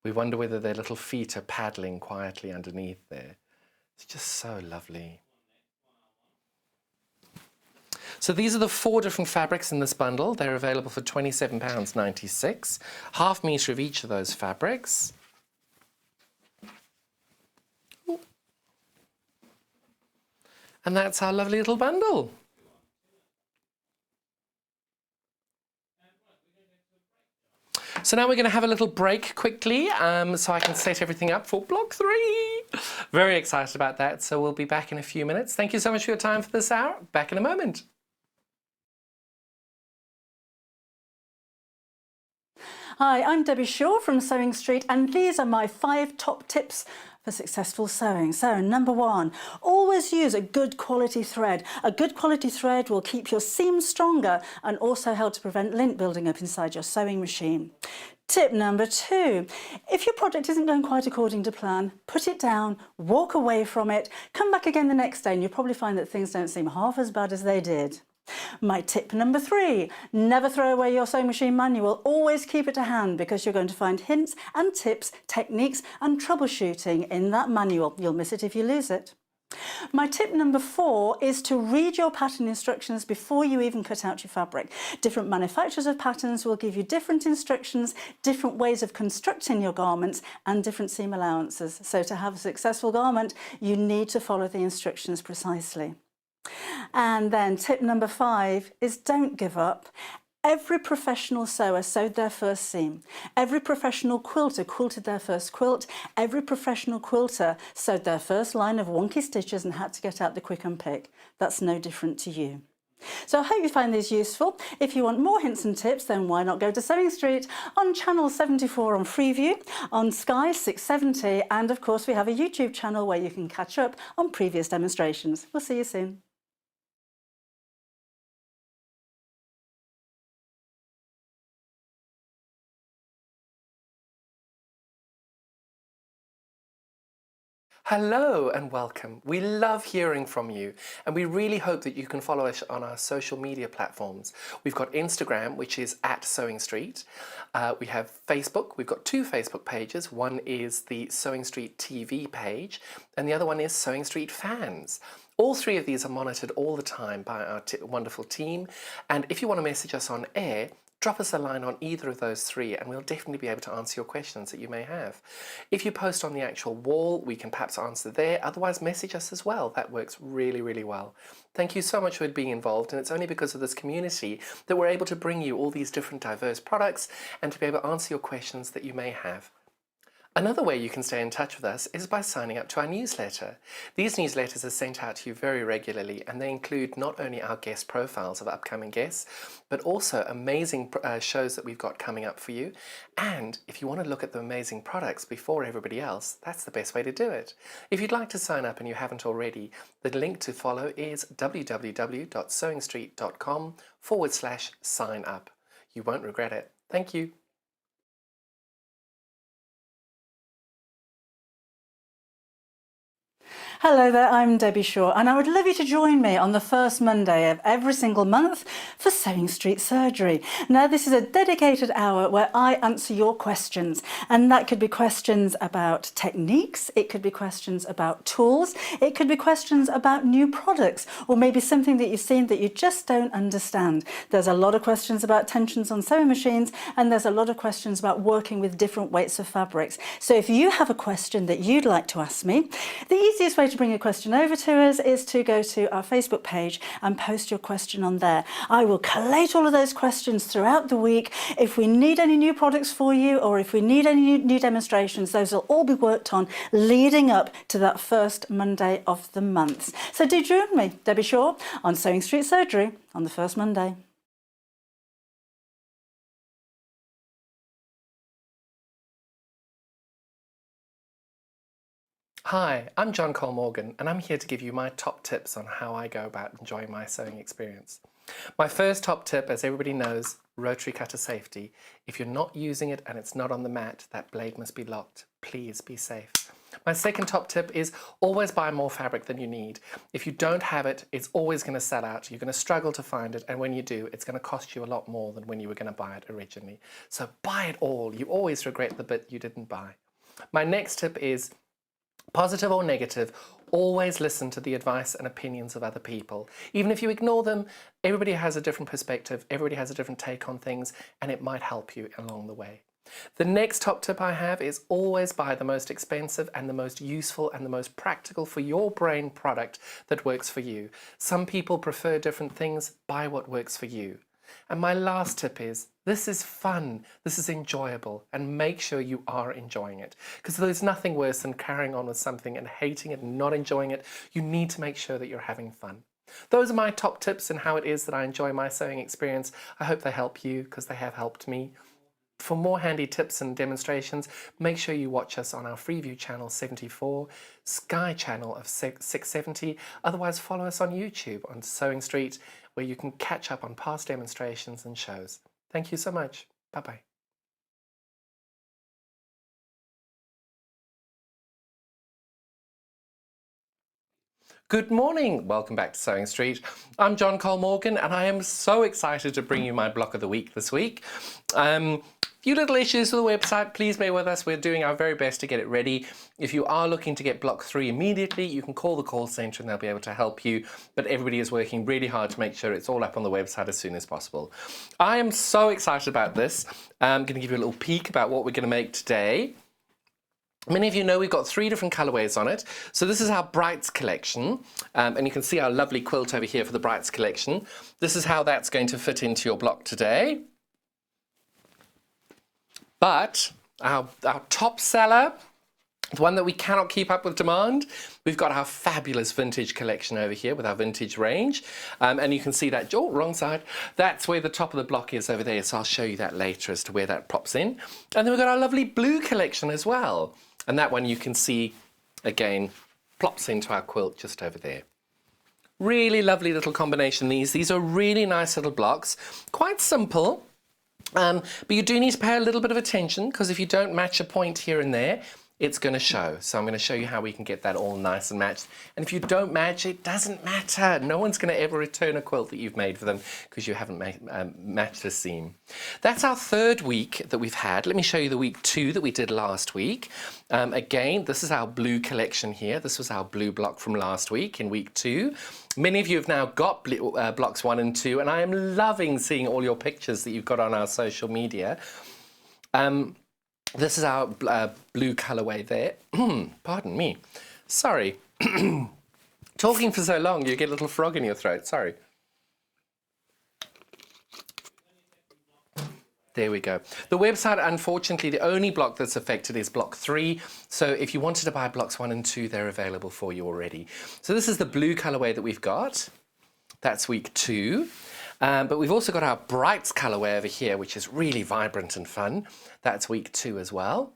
We wonder whether their little feet are paddling quietly underneath there. It's just so lovely. So these are the 4 different fabrics in this bundle. They're available for £27.96, ½ meter of each of those fabrics. Ooh. And that's our lovely little bundle. So now we're going to have a little break quickly, so I can set everything up for block 3. Very excited about that. So we'll be back in a few minutes. Thank you so much for your time for this hour. Back in a moment. Hi, I'm Debbie Shaw from Sewing Street, and these are my 5 top tips for successful sewing. So, number 1, always use a good quality thread. A good quality thread will keep your seams stronger and also help to prevent lint building up inside your sewing machine. Tip number 2, if your project isn't going quite according to plan, put it down, walk away from it, come back again the next day and you'll probably find that things don't seem half as bad as they did. My tip number 3, never throw away your sewing machine manual, always keep it to hand because you're going to find hints and tips, techniques and troubleshooting in that manual. You'll miss it if you lose it. My tip number 4 is to read your pattern instructions before you even cut out your fabric. Different manufacturers of patterns will give you different instructions, different ways of constructing your garments and different seam allowances. So to have a successful garment, you need to follow the instructions precisely. And then tip number 5 is don't give up. Every professional sewer sewed their first seam. Every professional quilter quilted their first quilt. Every professional quilter sewed their first line of wonky stitches and had to get out the quick and pick. That's no different to you. So I hope you find these useful. If you want more hints and tips, then why not go to Sewing Street on channel 74 on Freeview, on Sky 670, and of course we have a YouTube channel where you can catch up on previous demonstrations. We'll see you soon. Hello and welcome. We love hearing from you and we really hope that you can follow us on our social media platforms. We've got Instagram, which is @SewingStreet. We have Facebook. We've got 2 Facebook pages. One is the Sewing Street TV page and the other one is Sewing Street Fans. All 3 of these are monitored all the time by our wonderful team, and if you want to message us on air, drop us a line on either of those 3 and we'll definitely be able to answer your questions that you may have. If you post on the actual wall, we can perhaps answer there. Otherwise, message us as well. That works really, really well. Thank you so much for being involved, and it's only because of this community that we're able to bring you all these different diverse products and to be able to answer your questions that you may have. Another way you can stay in touch with us is by signing up to our newsletter. These newsletters are sent out to you very regularly and they include not only our guest profiles of upcoming guests, but also amazing shows that we've got coming up for you. And if you want to look at the amazing products before everybody else, that's the best way to do it. If you'd like to sign up and you haven't already, the link to follow is www.sewingstreet.com/sign up. You won't regret it. Thank you. Hello there, I'm Debbie Shaw and I would love you to join me on the first Monday of every single month for Sewing Street Surgery. Now this is a dedicated hour where I answer your questions, and that could be questions about techniques, it could be questions about tools, it could be questions about new products, or maybe something that you've seen that you just don't understand. There's a lot of questions about tensions on sewing machines and there's a lot of questions about working with different weights of fabrics. So if you have a question that you'd like to ask me, the easiest way to bring a question over to us is to go to our Facebook page and post your question on there. I will collate all of those questions throughout the week. If we need any new products for you or if we need any new demonstrations, those will all be worked on leading up to that first Monday of the month. So do join me, Debbie Shaw, on Sewing Street Surgery on the first Monday. Hi, I'm John Cole Morgan and I'm here to give you my top tips on how I go about enjoying my sewing experience. My first top tip, as everybody knows, rotary cutter safety. If you're not using it and it's not on the mat, that blade must be locked. Please be safe. My second top tip is always buy more fabric than you need. If you don't have it, it's always going to sell out. You're going to struggle to find it, and when you do, it's going to cost you a lot more than when you were going to buy it originally. So buy it all. You always regret the bit you didn't buy. My next tip is positive or negative, always listen to the advice and opinions of other people. Even if you ignore them, everybody has a different perspective, everybody has a different take on things, and it might help you along the way. The next top tip I have is always buy the most expensive and the most useful and the most practical for your brain product that works for you. Some people prefer different things, buy what works for you. And my last tip is, this is fun, this is enjoyable, and make sure you are enjoying it. Because there's nothing worse than carrying on with something and hating it and not enjoying it. You need to make sure that you're having fun. Those are my top tips and how it is that I enjoy my sewing experience. I hope they help you, because they have helped me. For more handy tips and demonstrations, make sure you watch us on our Freeview channel 74, Sky channel of 670. Otherwise, follow us on YouTube on Sewing Street, where you can catch up on past demonstrations and shows. Thank you so much. Bye-bye. Good morning. Welcome back to Sewing Street. I'm John Cole Morgan, and I am so excited to bring you my block of the week this week. Few little issues with the website. Please bear with us. We're doing our very best to get it ready. If you are looking to get block 3 immediately, you can call the call centre and they'll be able to help you. But everybody is working really hard to make sure it's all up on the website as soon as possible. I am so excited about this. I'm going to give you a little peek about what we're going to make today. Many of you know we've got 3 different colorways on it. So this is our Brights collection, and you can see our lovely quilt over here for the Brights collection. This is how that's going to fit into your block today. But our top seller, the one that we cannot keep up with demand, we've got our fabulous vintage collection over here with our vintage range. And you can see that, oh, wrong side. That's where the top of the block is over there. So I'll show you that later as to where that plops in. And then we've got our lovely blue collection as well. And that one you can see, again, plops into our quilt just over there. Really lovely little combination, these. These are really nice little blocks. Quite simple. But you do need to pay a little bit of attention, because if you don't match a point here and there, it's going to show. So I'm going to show you how we can get that all nice and matched. And if you don't match, it doesn't matter. No one's going to ever return a quilt that you've made for them because you haven't matched a seam. That's our 3rd week that we've had. Let me show you the week 2 that we did last week. Again, this is our blue collection here. This was our blue block from last week in week 2. Many of you have now got blocks 1 and 2, and I am loving seeing all your pictures that you've got on our social media. This is our blue colorway there. Pardon me. Sorry. Talking for so long, you get a little frog in your throat. Sorry. There we go. The website, unfortunately, the only block that's affected is block 3. So if you wanted to buy blocks 1 and 2, they're available for you already. So this is the blue colorway that we've got. That's week 2. But we've also got our Brights colorway over here, which is really vibrant and fun. That's week 2 as well.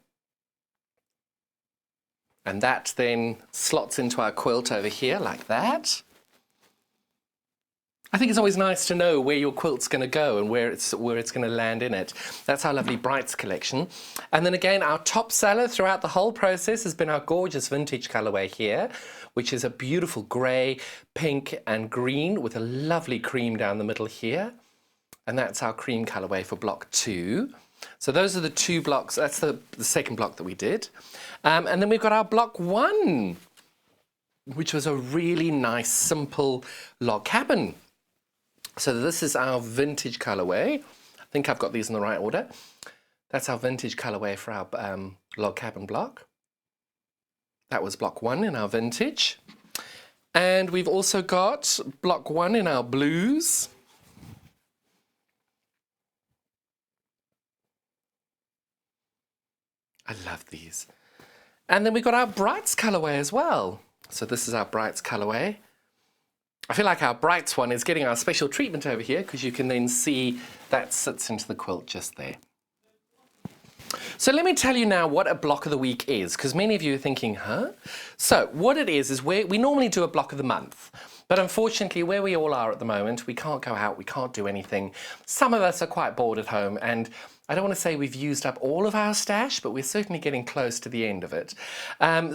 And that then slots into our quilt over here like that. I think it's always nice to know where your quilt's going to go and where it's going to land in it. That's our lovely Brights collection. And then again, our top seller throughout the whole process has been our gorgeous vintage colorway here, which is a beautiful grey, pink and green with a lovely cream down the middle here. And that's our cream colorway for block 2. So those are the 2 blocks. That's the second block that we did. And then we've got our block 1, which was a really nice, simple log cabin. So this is our vintage colorway. I think I've got these in the right order. That's our vintage colorway for our log cabin block. That was block 1 in our vintage. And we've also got block 1 in our blues. I love these. And then we've got our Brights colorway as well. So this is our Brights colorway. I feel like our Brights one is getting our special treatment over here, because you can then see that sits into the quilt just there. So let me tell you now what a block of the week is, because many of you are thinking, huh? So what it is we normally do a block of the month. But unfortunately, where we all are at the moment, we can't go out, we can't do anything. Some of us are quite bored at home, and I don't want to say we've used up all of our stash, but we're certainly getting close to the end of it.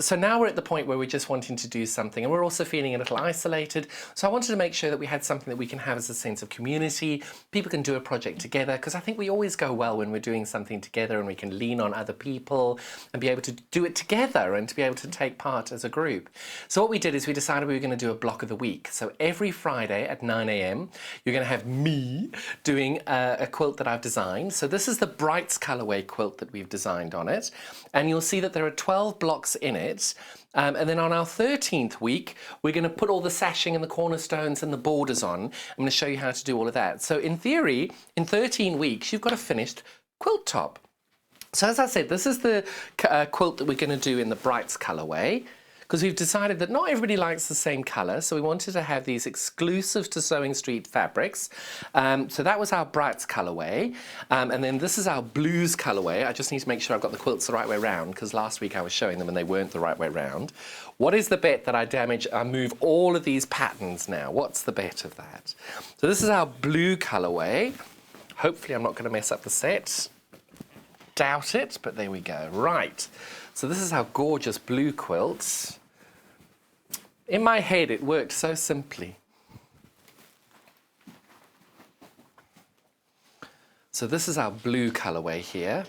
So now we're at the point where we're just wanting to do something, and we're also feeling a little isolated. So I wanted to make sure that we had something that we can have as a sense of community. People can do a project together, because I think we always go well when we're doing something together and we can lean on other people and be able to do it together and to be able to take part as a group. So what we did is we decided we were going to do a block of the week. So every Friday at 9 AM, you're going to have me doing a quilt that I've designed. So this is the Brights colorway quilt that we've designed on it. And you'll see that there are 12 blocks in it. And then on our 13th week, we're going to put all the sashing and the cornerstones and the borders on. I'm going to show you how to do all of that. So in theory, in 13 weeks, you've got a finished quilt top. So as I said, this is the quilt that we're going to do in the Brights colorway, because we've decided that not everybody likes the same color, so we wanted to have these exclusive to Sewing Street fabrics. So that was our Brights colorway, and then this is our Blues colorway. I just need to make sure I've got the quilts the right way around, because last week I was showing them and they weren't the right way around. What is the bet that I move all of these patterns now? What's the bet of that? So this is our Blue colorway. Hopefully I'm not going to mess up the set. Doubt it, but there we go. Right, so this is our gorgeous blue quilt. In my head, it worked so simply. So this is our blue colorway here.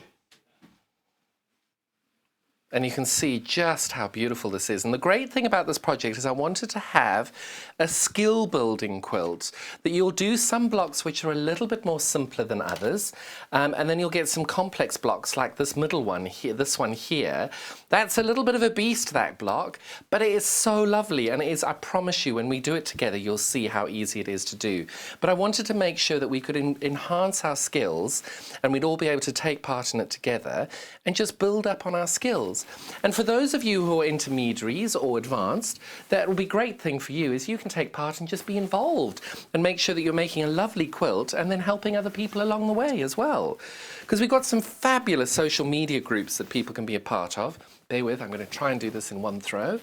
And you can see just how beautiful this is. And the great thing about this project is I wanted to have a skill building quilt, that you'll do some blocks which are a little bit more simpler than others, and then you'll get some complex blocks like this middle one here, this one here. That's a little bit of a beast, that block, but it is so lovely, and it is, I promise you, when we do it together, you'll see how easy it is to do. But I wanted to make sure that we could enhance our skills, and we'd all be able to take part in it together and just build up on our skills. And for those of you who are intermediaries or advanced, that will be a great thing for you, is you can take part and just be involved and make sure that you're making a lovely quilt and then helping other people along the way as well. Because we've got some fabulous social media groups that people can be a part of. Bear with, I'm going to try and do this in one throw.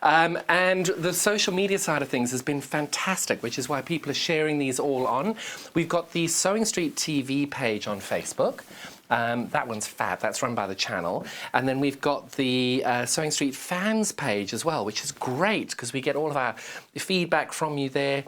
And the social media side of things has been fantastic, which is why people are sharing these all on. We've got the Sewing Street TV page on Facebook. That one's fab, that's run by the channel. And then we've got the Sewing Street fans page as well, which is great because we get all of our feedback from you there.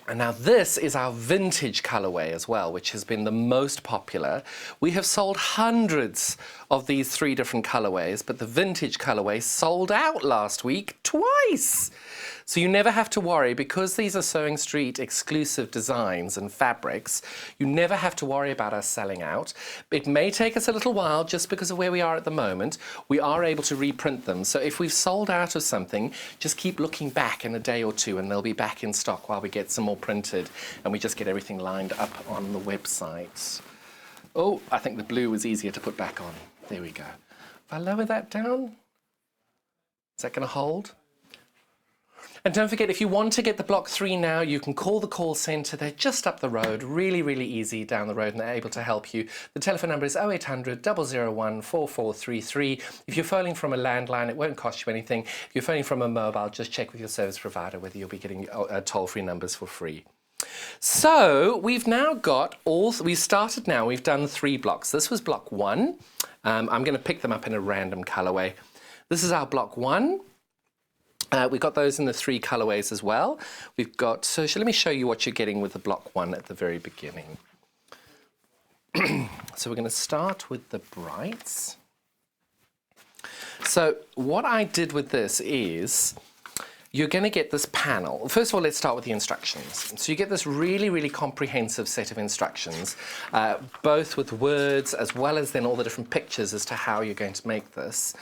And now this is our vintage colorway as well, which has been the most popular. We have sold hundreds of these 3 different colorways, but the vintage colorway sold out last week twice. So you never have to worry, because these are Sewing Street exclusive designs and fabrics, you never have to worry about us selling out. It may take us a little while just because of where we are at the moment. We are able to reprint them. So if we've sold out of something, just keep looking back in a day or two and they'll be back in stock while we get some more printed and we just get everything lined up on the website. Oh, I think the blue was easier to put back on. There we go. If I lower that down, is that going to hold? And don't forget, if you want to get the block 3 now, you can call the call centre. They're just up the road, really, really easy down the road, and they're able to help you. The telephone number is 0800 001 4433. If you're phoning from a landline, it won't cost you anything. If you're phoning from a mobile, just check with your service provider whether you'll be getting toll-free numbers for free. So we've now got we've started now, we've done 3 blocks. This was block 1. I'm going to pick them up in a random colourway. This is our block 1. We've got those in the 3 colorways as well. We've got, so let me show you what you're getting with the block 1 at the very beginning. So we're going to start with the Brights. So what I did with this is, you're going to get this panel. First of all, let's start with the instructions. So you get this really, really comprehensive set of instructions, both with words as well as then all the different pictures as to how you're going to make this.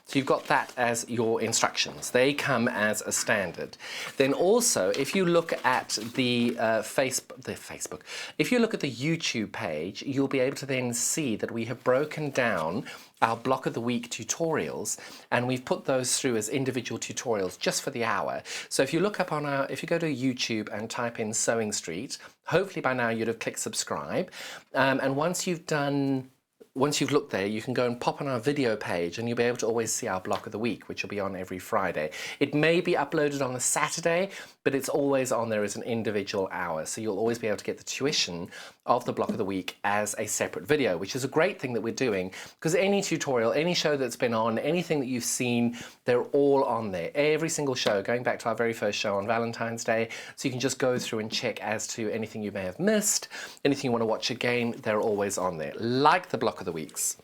So you've got that as your instructions. They come as a standard. Then also, if you look at the Facebook, if you look at the YouTube page, you'll be able to then see that we have broken down our block of the week tutorials, and we've put those through as individual tutorials just for the hour. So if you look up on if you go to YouTube and type in Sewing Street, hopefully by now you'd have clicked subscribe, and once you've looked there, you can go and pop on our video page and you'll be able to always see our block of the week, which will be on every Friday. It may be uploaded on a Saturday, but it's always on there as an individual hour. So you'll always be able to get the tuition of the block of the week as a separate video, which is a great thing that we're doing, because any tutorial, any show that's been on, anything that you've seen, they're all on there. Every single show, going back to our very first show on Valentine's Day. So you can just go through and check as to anything you may have missed, anything you want to watch again, they're always on there, like the block of the weeks.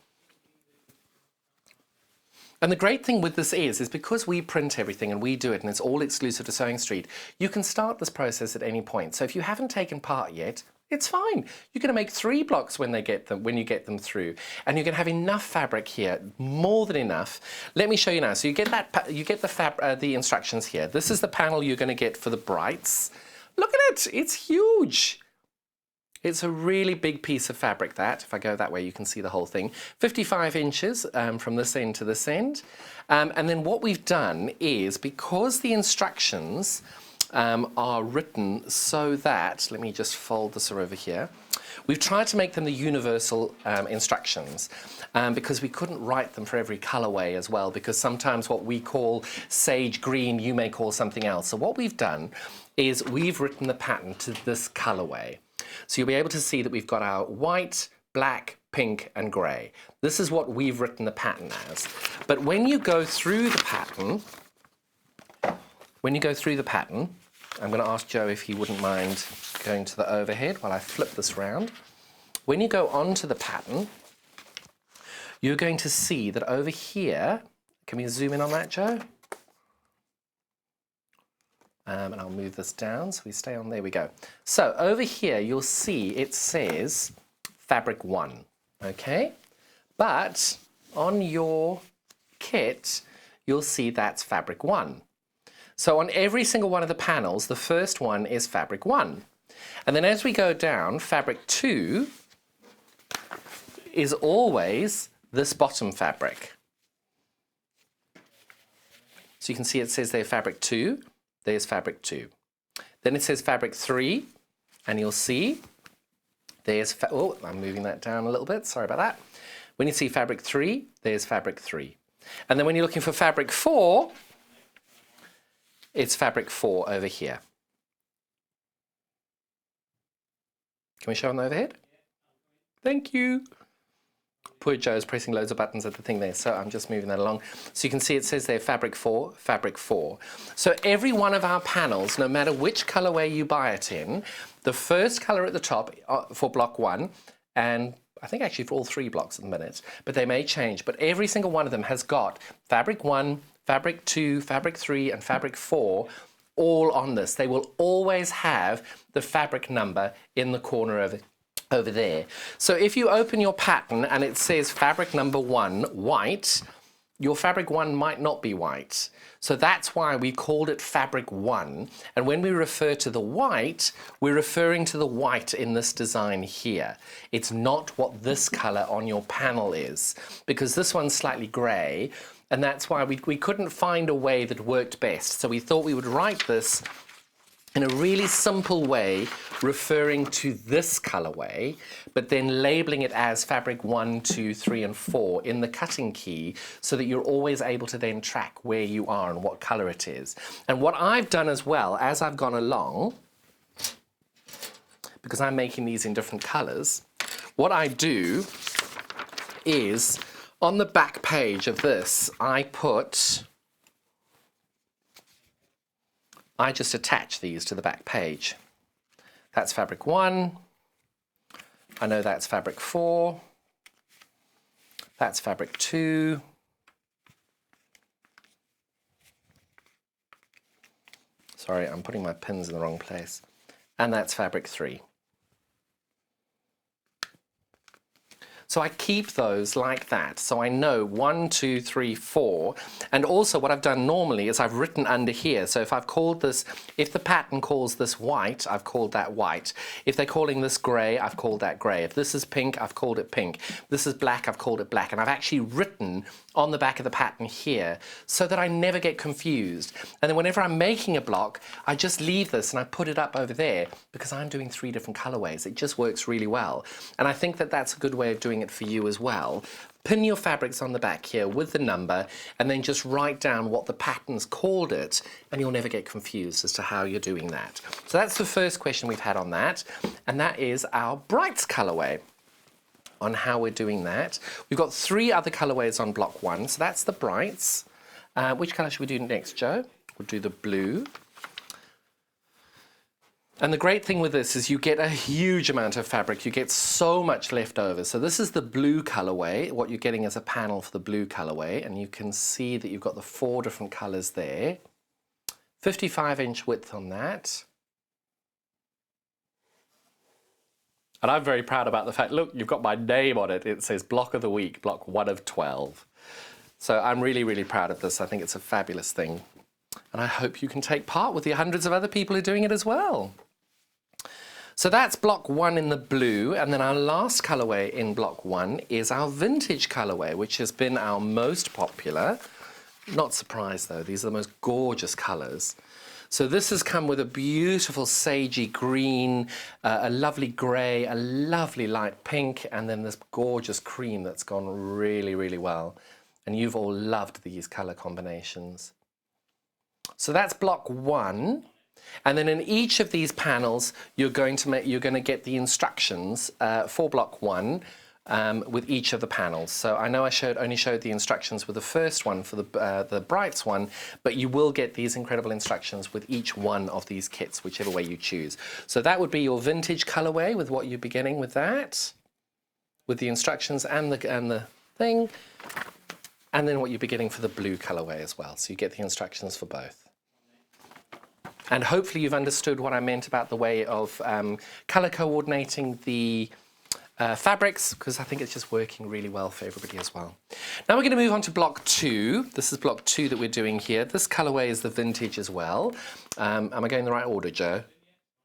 And the great thing with this is because we print everything and we do it and it's all exclusive to Sewing Street, you can start this process at any point. So if you haven't taken part yet, it's fine. You're going to make 3 blocks when you get them through, and you're going to have enough fabric here, more than enough. Let me show you now. So you get the instructions here. This is the panel you're going to get for the brights. Look at it. It's huge. It's a really big piece of fabric, that. If I go that way, you can see the whole thing. 55 inches from this end to this end. And then what we've done is, because the instructions are written so that, let me just fold this over here. We've tried to make them the universal instructions because we couldn't write them for every colorway as well, because sometimes what we call sage green, you may call something else. So what we've done is we've written the pattern to this colorway. So you'll be able to see that we've got our white, black, pink and grey. This is what we've written the pattern as. But when you go through the pattern, I'm going to ask Joe if he wouldn't mind going to the overhead while I flip this round. When you go onto the pattern, you're going to see that over here, can we zoom in on that, Joe? And I'll move this down so we stay on, there we go. So over here, you'll see it says fabric 1, okay? But on your kit, you'll see that's fabric 1. So on every single one of the panels, the first one is fabric 1. And then as we go down, fabric 2 is always this bottom fabric. So you can see it says there fabric 2, there's fabric 2. Then it says fabric 3, and you'll see there's, oh, I'm moving that down a little bit, sorry about that. When you see fabric 3, there's fabric 3. And then when you're looking for fabric 4, it's fabric 4 over here. Can we show on the overhead? Thank you. Poor Joe's pressing loads of buttons at the thing there, so I'm just moving that along. So you can see it says there fabric 4, fabric 4. So every one of our panels, no matter which colorway you buy it in, the first color at the top for block 1, and I think actually for all 3 blocks at the minute, but they may change, but every single one of them has got fabric 1, fabric 2, fabric 3 and fabric 4 all on this. They will always have the fabric number in the corner over there. So if you open your pattern and it says fabric number 1 white, your fabric 1 might not be white. So that's why we called it fabric 1. And when we refer to the white, we're referring to the white in this design here. It's not what this color on your panel is, because this one's slightly gray. And that's why we couldn't find a way that worked best. So we thought we would write this in a really simple way, referring to this colorway, but then labeling it as fabric 1, 2, 3, and 4 in the cutting key, so that you're always able to then track where you are and what color it is. And what I've done as well, as I've gone along, because I'm making these in different colors, what I do is, on the back page of this, I just attach these to the back page. That's fabric 1. I know that's fabric 4. That's fabric 2. Sorry, I'm putting my pins in the wrong place. And that's fabric 3. So I keep those like that, so I know 1, 2, 3, 4. And also what I've done normally is I've written under here. So if I've called this, if the pattern calls this white, I've called that white. If they're calling this grey, I've called that grey. If this is pink, I've called it pink. This is black, I've called it black. And I've actually written on the back of the pattern here so that I never get confused. And then whenever I'm making a block, I just leave this and I put it up over there because I'm doing 3 different colorways. It just works really well. And I think that that's a good way of doing it for you as well. Pin your fabrics on the back here with the number and then just write down what the pattern's called it, and you'll never get confused as to how you're doing that. So that's the first question we've had on that, and that is our brights colorway. On how we're doing that. We've got 3 other colorways on block 1, so that's the brights. Which color should we do next, Joe? We'll do the blue. And the great thing with this is you get a huge amount of fabric. You get so much left over. So this is the blue colorway. What you're getting is a panel for the blue colorway. And you can see that you've got the 4 different colors there. 55-inch width on that. And I'm very proud about the fact, look, you've got my name on it. It says block of the week, block 1 of 12. So I'm really, really proud of this. I think it's a fabulous thing. And I hope you can take part with the hundreds of other people who are doing it as well. So that's block 1 in the blue, and then our last colorway in block 1 is our vintage colorway, which has been our most popular. Not surprised though, these are the most gorgeous colors. So this has come with a beautiful sagey green, a lovely gray, a lovely light pink, and then this gorgeous cream that's gone really, really well. And you've all loved these color combinations. So that's block 1. And then in each of these panels, you're going to get the instructions for block 1 with each of the panels. So I know I only showed the instructions with the first one for the Brights one, but you will get these incredible instructions with each one of these kits, whichever way you choose. So that would be your vintage colorway with what you'd be getting with that, with the instructions and the thing, and then what you'd be getting for the blue colorway as well. So you get the instructions for both. And hopefully you've understood what I meant about the way of color coordinating the fabrics, because I think it's just working really well for everybody as well. Now we're going to move on to block 2. This is block 2 that we're doing here. This colorway is the vintage as well. Am I going in the right order, Joe?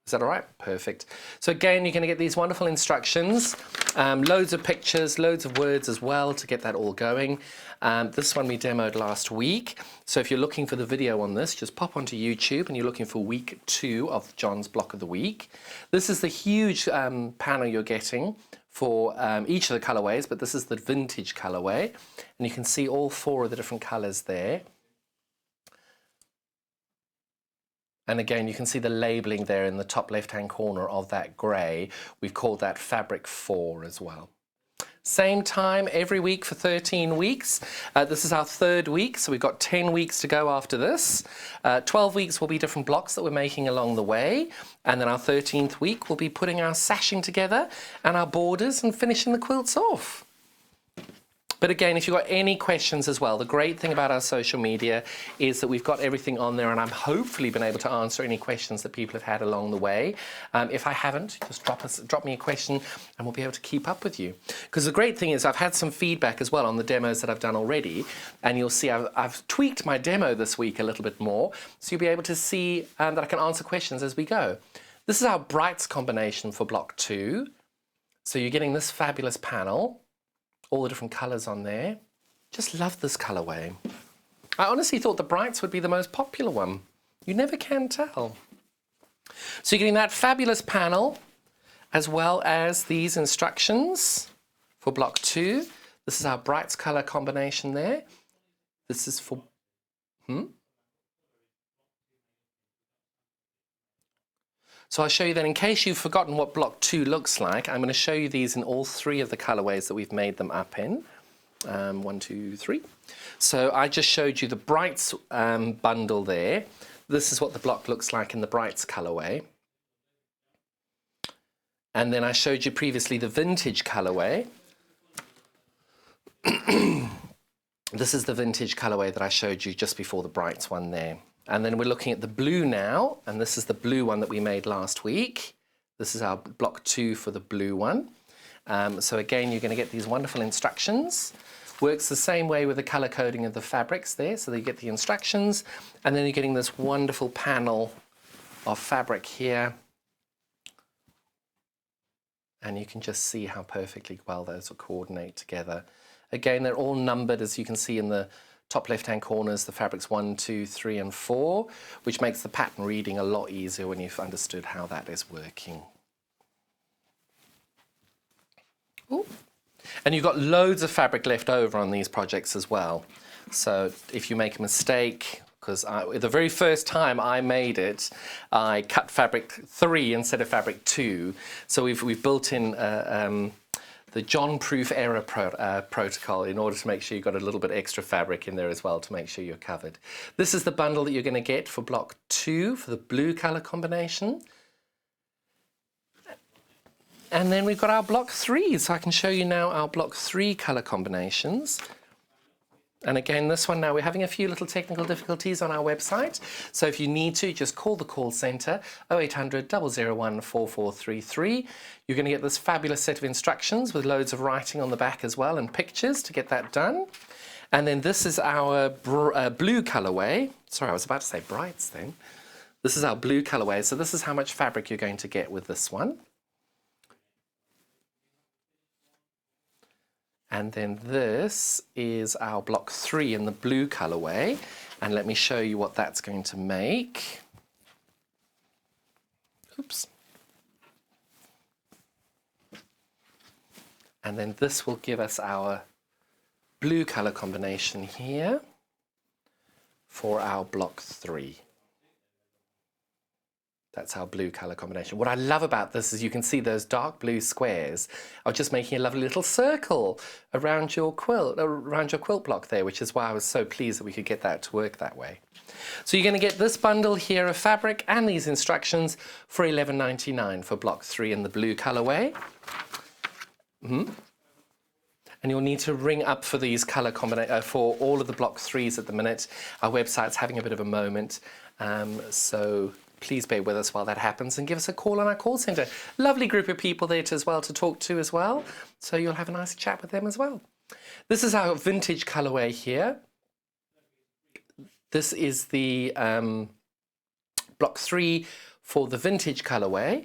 Is that all right? Perfect. So again, you're going to get these wonderful instructions, loads of pictures, loads of words as well to get that all going. This one we demoed last week. So if you're looking for the video on this, just pop onto YouTube and you're looking for week 2 of John's block of the week. This is the huge panel you're getting for each of the colorways, but this is the vintage colorway. And you can see all 4 of the different colors there. And again, you can see the labeling there in the top left-hand corner of that gray. We've called that fabric 4 as well. Same time every week for 13 weeks. This is our 3rd week, so we've got 10 weeks to go after this. 12 weeks will be different blocks that we're making along the way. And then our 13th week will be putting our sashing together and our borders and finishing the quilts off. But again, if you've got any questions as well, the great thing about our social media is that we've got everything on there, and I'm hopefully been able to answer any questions that people have had along the way. If I haven't, just drop me a question and we'll be able to keep up with you. Because the great thing is I've had some feedback as well on the demos that I've done already, and you'll see I've tweaked my demo this week a little bit more, so you'll be able to see that I can answer questions as we go. This is our Brights combination for block 2. So you're getting this fabulous panel. All the different colours on there. Just love this colourway. I honestly thought the Brights would be the most popular one. You never can tell. So you're getting that fabulous panel as well as these instructions for block 2. This is our Brights colour combination there. This is for... So I'll show you then, in case you've forgotten what block 2 looks like, I'm going to show you these in all 3 of the colorways that we've made them up in. 1, 2, 3. So I just showed you the Brights bundle there. This is what the block looks like in the Brights colorway. And then I showed you previously the vintage colorway. This is the vintage colorway that I showed you just before the Brights one there. And then we're looking at the blue now, and this is the blue one that we made last week. This is our block 2 for the blue one. So again, you're going to get these wonderful instructions. Works the same way with the color coding of the fabrics there, so you get the instructions, and then you're getting this wonderful panel of fabric here. And you can just see how perfectly well those will coordinate together. Again, they're all numbered, as you can see in the top left-hand corners, the fabrics 1, 2, 3, and 4, which makes the pattern reading a lot easier when you've understood how that is working. Ooh. And you've got loads of fabric left over on these projects as well. So if you make a mistake, because the very first time I made it, I cut fabric 3 instead of fabric 2. So we've built in the John-proof error protocol in order to make sure you've got a little bit extra fabric in there as well to make sure you're covered. This is the bundle that you're going to get for block 2 for the blue color combination. And then we've got our block 3. So I can show you now our block 3 colour combinations. And again, this one now, we're having a few little technical difficulties on our website. So if you need to, just call the call centre, 0800 001 4433. You're going to get this fabulous set of instructions with loads of writing on the back as well and pictures to get that done. And then this is our blue colourway. Sorry, I was about to say brights then. This is our blue colourway. So this is how much fabric you're going to get with this one. And then this is our block 3 in the blue colourway. And let me show you what that's going to make. Oops. And then this will give us our blue colour combination here for our block 3. That's our blue colour combination. What I love about this is you can see those dark blue squares are just making a lovely little circle around your quilt block there, which is why I was so pleased that we could get that to work that way. So you're going to get this bundle here of fabric and these instructions for $11.99 for block 3 in the blue colourway. And you'll need to ring up for these colour combinations for all of the block 3s at the minute. Our website's having a bit of a moment, so please bear with us while that happens and give us a call on our call centre. Lovely group of people there as well to talk to as well, so you'll have a nice chat with them as well. This is our vintage colourway here. This is the block 3 for the vintage colourway.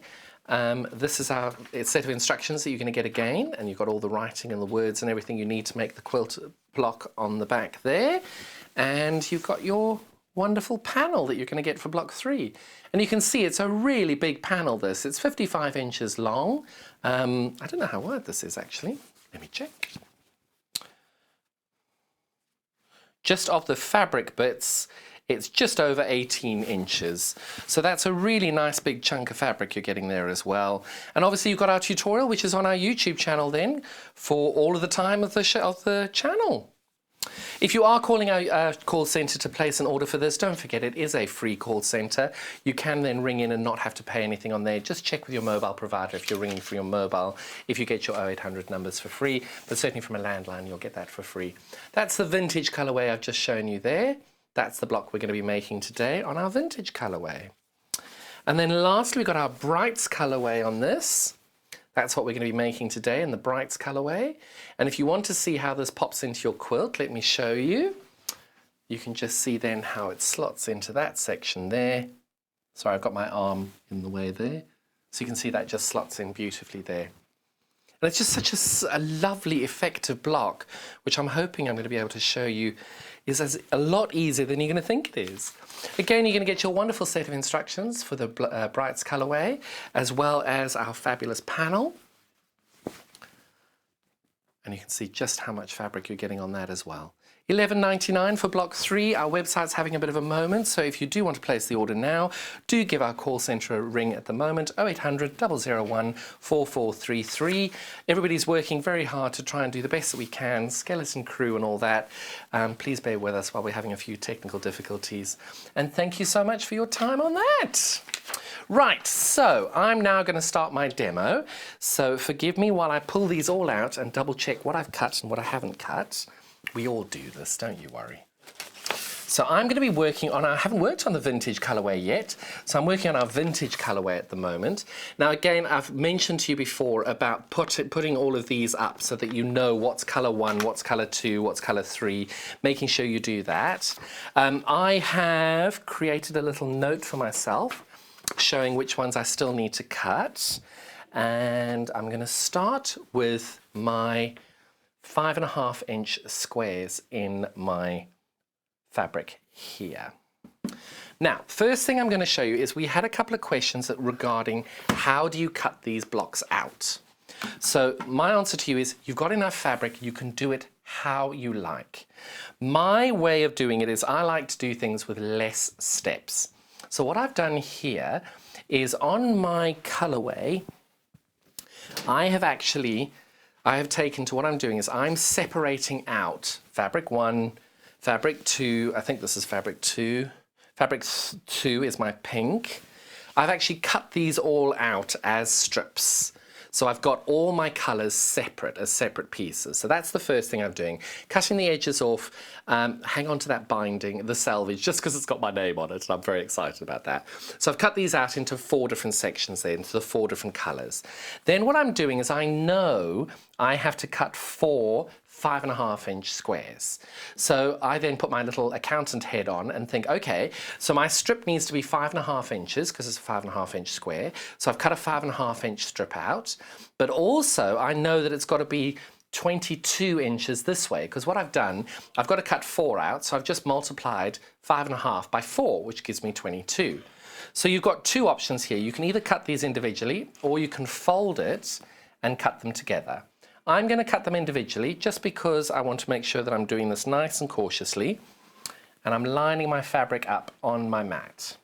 This is our set of instructions that you're going to get again, and you've got all the writing and the words and everything you need to make the quilt block on the back there. And you've got your wonderful panel that you're going to get for block 3. And you can see it's a really big panel, this. It's 55 inches long. I don't know how wide this is actually. Let me check. Just of the fabric bits, it's just over 18 inches. So that's a really nice big chunk of fabric you're getting there as well. And obviously you've got our tutorial, which is on our YouTube channel then, for all of the time of the channel. If you are calling our call centre to place an order for this, don't forget it is a free call centre. You can then ring in and not have to pay anything on there. Just check with your mobile provider if you're ringing for your mobile, if you get your 0800 numbers for free, but certainly from a landline you'll get that for free. That's the vintage colourway I've just shown you there. That's the block we're going to be making today on our vintage colourway. And then lastly we've got our brights colourway on this. That's what we're going to be making today in the brights colourway. And if you want to see how this pops into your quilt, let me show you. You can just see then how it slots into that section there. Sorry, I've got my arm in the way there. So you can see that just slots in beautifully there. And it's just such a lovely, effective block, which I'm hoping I'm going to be able to show you is a lot easier than you're going to think it is. Again, you're going to get your wonderful set of instructions for the Brights colourway, as well as our fabulous panel. And you can see just how much fabric you're getting on that as well. $11.99 for block 3. Our website's having a bit of a moment, so if you do want to place the order now, do give our call centre a ring at the moment, 0800 001 4433. Everybody's working very hard to try and do the best that we can, skeleton crew and all that. Please bear with us while we're having a few technical difficulties. And thank you so much for your time on that. Right, so I'm now going to start my demo. So forgive me while I pull these all out and double check what I've cut and what I haven't cut. We all do this, don't you worry. So I'm going to be working on, I haven't worked on the vintage colourway yet, so I'm working on our vintage colourway at the moment. Now again, I've mentioned to you before about putting all of these up so that you know what's colour 1, what's colour 2, what's colour 3, making sure you do that. I have created a little note for myself showing which ones I still need to cut. And I'm going to start with my 5.5 inch squares in my fabric here. Now, first thing I'm going to show you is we had a couple of questions regarding how do you cut these blocks out. So my answer to you is you've got enough fabric, you can do it how you like. My way of doing it is I like to do things with less steps. So what I've done here is on my colorway, I have taken to what I'm doing is I'm separating out fabric 1, fabric 2, I think this is fabric 2, fabric 2 is my pink. I've actually cut these all out as strips. So I've got all my colours separate as separate pieces. So that's the first thing I'm doing. Cutting the edges off, hang on to that binding, the selvage, just because it's got my name on it, and I'm very excited about that. So I've cut these out into 4 different sections there, into the 4 different colours. Then what I'm doing is I know I have to cut 4 5.5-inch squares. So I then put my little accountant head on and think, okay, so my strip needs to be 5.5 inches because it's a 5.5-inch square. So I've cut a 5.5-inch strip out, but also I know that it's got to be 22 inches this way, because what I've done, I've got to cut 4 out, so I've just multiplied 5.5 by 4, which gives me 22. So you've got 2 options here. You can either cut these individually, or you can fold it and cut them together. I'm going to cut them individually just because I want to make sure that I'm doing this nice and cautiously, and I'm lining my fabric up on my mat.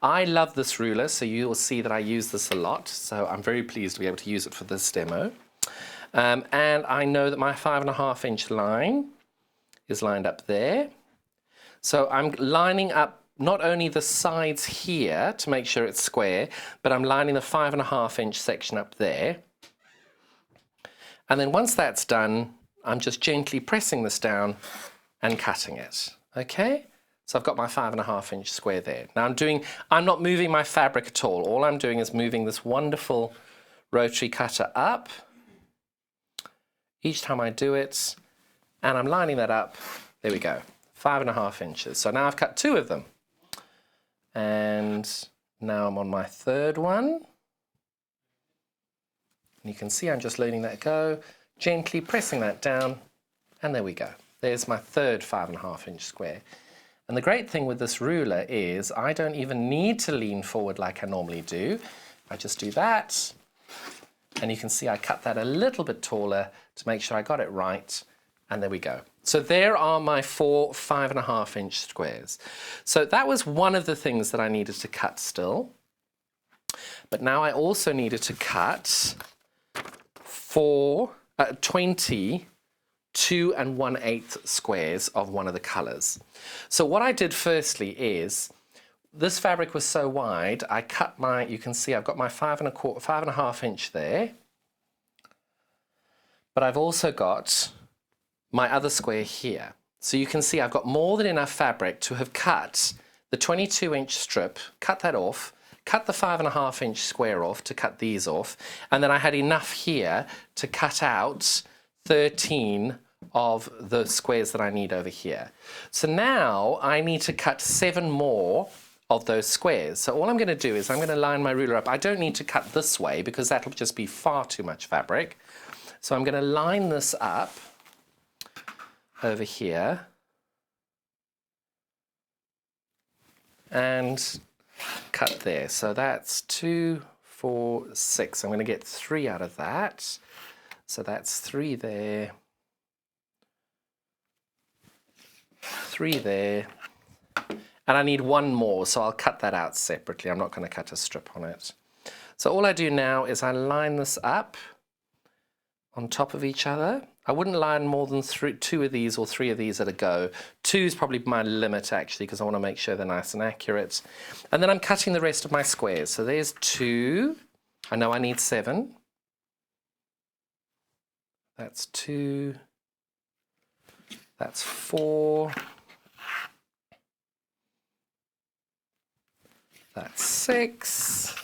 I love this ruler, so you will see that I use this a lot, so I'm very pleased to be able to use it for this demo. And I know that my 5.5-inch line is lined up there. So I'm lining up not only the sides here to make sure it's square, but I'm lining the 5.5-inch section up there. And then once that's done, I'm just gently pressing this down and cutting it, okay? So I've got my 5.5-inch square there. Now I'm not moving my fabric at all. All I'm doing is moving this wonderful rotary cutter up each time I do it, and I'm lining that up. There we go, 5.5 inches. So now I've cut 2 of them. And now I'm on my 3rd one. And you can see I'm just letting that go, gently pressing that down, and there we go. There's my 3rd 5.5-inch square. And the great thing with this ruler is I don't even need to lean forward like I normally do. I just do that, and you can see I cut that a little bit taller to make sure I got it right, and there we go. So there are my 4 5.5-inch squares. So that was one of the things that I needed to cut still. But now I also needed to cut 20 2 1/8 squares of one of the colors. So what I did firstly is, this fabric was so wide, I cut my, you can see I've got my 5.5 inch there, but I've also got my other square here. So you can see I've got more than enough fabric to have cut the 22-inch strip, cut that off, cut the 5.5-inch square off to cut these off, and then I had enough here to cut out 13 of the squares that I need over here. So now I need to cut 7 more of those squares. So all I'm going to do is I'm going to line my ruler up. I don't need to cut this way because that'll just be far too much fabric. So I'm going to line this up over here and cut there. So that's 2, 4, 6. I'm going to get 3 out of that. So that's 3 there, 3 there, and I need 1 more, so I'll cut that out separately. I'm not going to cut a strip on it. So all I do now is I line this up on top of each other. I wouldn't line more than 2 of these or 3 of these at a go. 2 is probably my limit actually, because I want to make sure they're nice and accurate. And then I'm cutting the rest of my squares. So there's 2. I know I need 7. That's 2. That's 4. That's 6.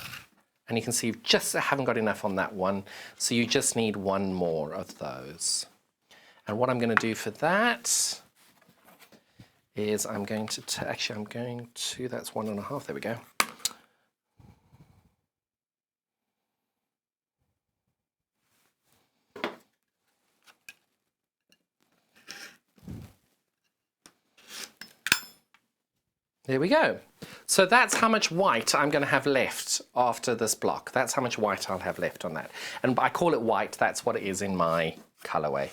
And you can see you just haven't got enough on that one, so you just need 1 more of those. And what I'm going to do for that is I'm going to, that's 1.5, there we go. There we go. So that's how much white I'm going to have left after this block. That's how much white I'll have left on that. And I call it white, that's what it is in my colorway.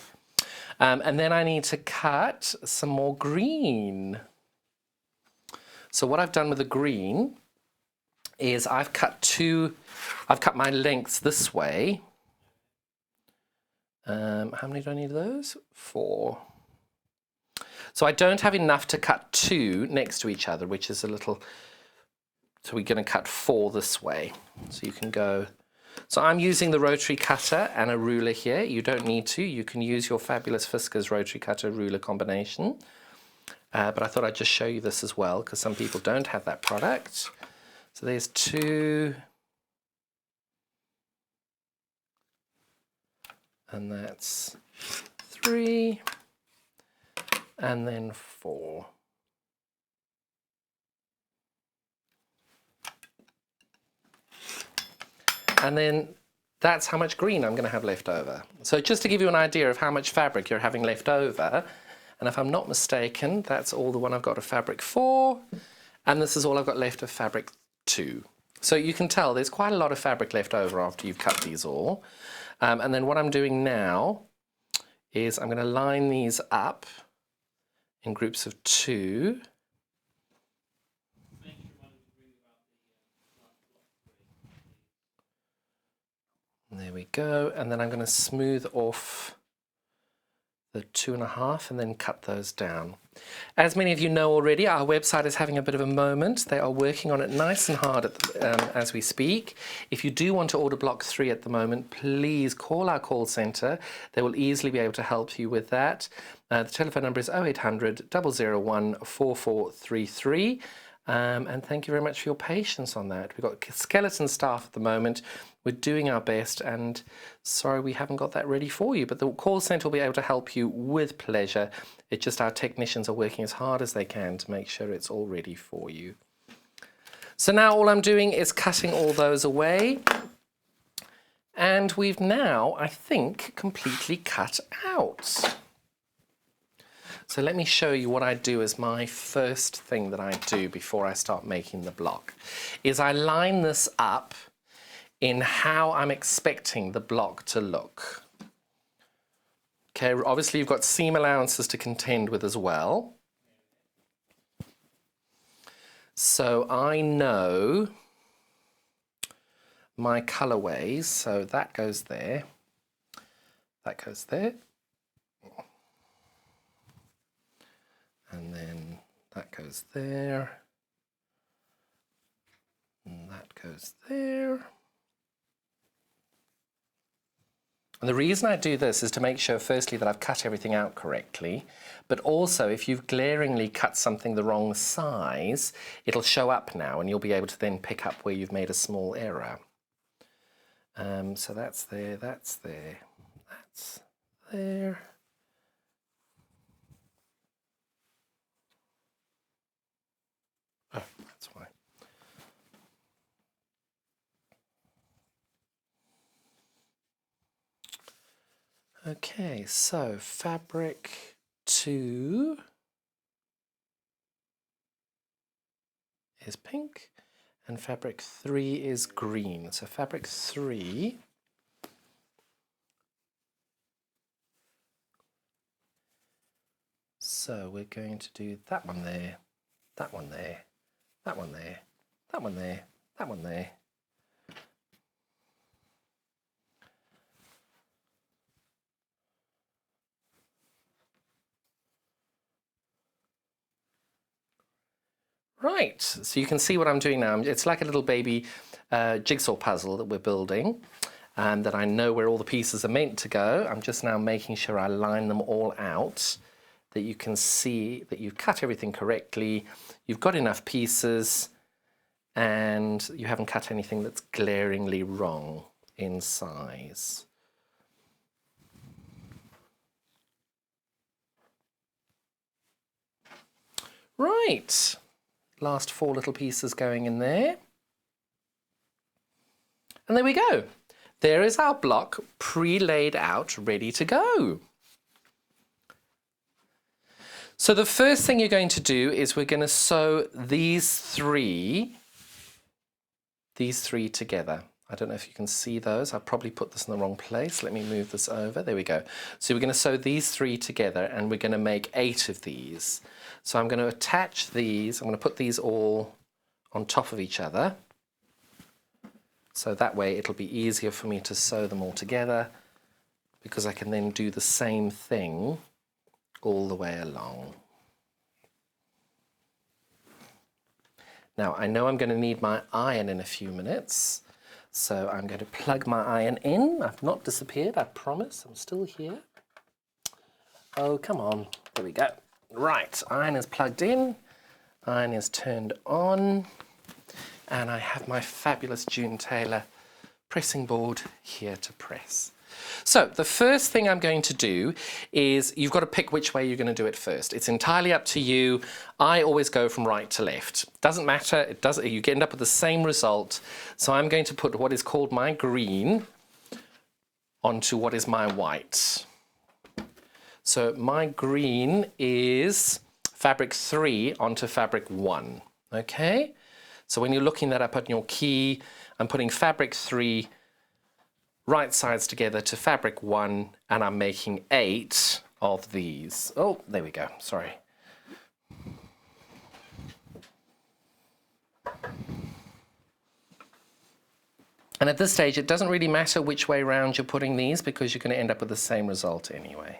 And then I need to cut some more green. So what I've done with the green is I've cut my lengths this way. How many do I need of those? 4. So I don't have enough to cut 2 next to each other, which is a little, so we're going to cut 4 this way. So you can go So I'm using the rotary cutter and a ruler here. You don't need to. You can use your fabulous Fiskars rotary cutter ruler combination. But I thought I'd just show you this as well because some people don't have that product. So there's 2. And that's 3. And then 4. And then that's how much green I'm going to have left over. So just to give you an idea of how much fabric you're having left over, and if I'm not mistaken, that's all the one I've got of fabric 4, and this is all I've got left of fabric 2. So you can tell there's quite a lot of fabric left over after you've cut these all. And then what I'm doing now is I'm going to line these up in groups of 2. And there we go, and then I'm going to smooth off the 2.5 and then cut those down. As many of you know already, our website is having a bit of a moment. They are working on it nice and hard as we speak. If you do want to order block 3 at the moment, please call our call centre. They will easily be able to help you with that. The telephone number is 0800 001 4433. And thank you very much for your patience on that. We've got skeleton staff at the moment. We're doing our best, and sorry we haven't got that ready for you, but the call centre will be able to help you with pleasure. It's just our technicians are working as hard as they can to make sure it's all ready for you. So now all I'm doing is cutting all those away, and we've now, I think, completely cut out. So let me show you what I do as my first thing that I do before I start making the block, is I line this up in how I'm expecting the block to look. Okay, obviously you've got seam allowances to contend with as well. So I know my colorways, so that goes there, that goes there. And then that goes there, and that goes there. And the reason I do this is to make sure, firstly, that I've cut everything out correctly, but also if you've glaringly cut something the wrong size, it'll show up now and you'll be able to then pick up where you've made a small error. So that's there, that's there, that's there. Oh, that's why. Okay, so fabric 2 is pink and fabric 3 is green. So fabric 3 so we're going to do that one there, that one there, that one there, that one there, that one there. Right, so you can see what I'm doing now. It's like a little baby jigsaw puzzle that we're building, and that I know where all the pieces are meant to go. I'm just now making sure I line them all out, that you can see that you've cut everything correctly, you've got enough pieces, and you haven't cut anything that's glaringly wrong in size. Right, last 4 little pieces going in there. And there we go. There is our block pre-laid out, ready to go. So the first thing you're going to do is we're going to sew these three together. I don't know if you can see those. I probably put this in the wrong place. Let me move this over. There we go. So we're going to sew these 3 together and we're going to make 8 of these. So I'm going to attach these. I'm going to put these all on top of each other. So that way it'll be easier for me to sew them all together, because I can then do the same thing all the way along. Now I know I'm going to need my iron in a few minutes, So I'm going to plug my iron in. I've not disappeared, I promise. I'm still here. Oh, come on. There we go. Right, iron is plugged in. Iron is turned on. And I have my fabulous June Taylor pressing board here to press. So the first thing I'm going to do is you've got to pick which way you're going to do it first. It's entirely up to you. I always go from right to left. Doesn't matter. It doesn't. You end up with the same result. So I'm going to put what is called my green onto what is my white. So my green is fabric 3 onto fabric 1. Okay. So when you're looking that up on your key, I'm putting fabric 3 right sides together to fabric 1, and I'm making 8 of these. Oh, there we go, sorry. And at this stage, it doesn't really matter which way round you're putting these because you're going to end up with the same result anyway.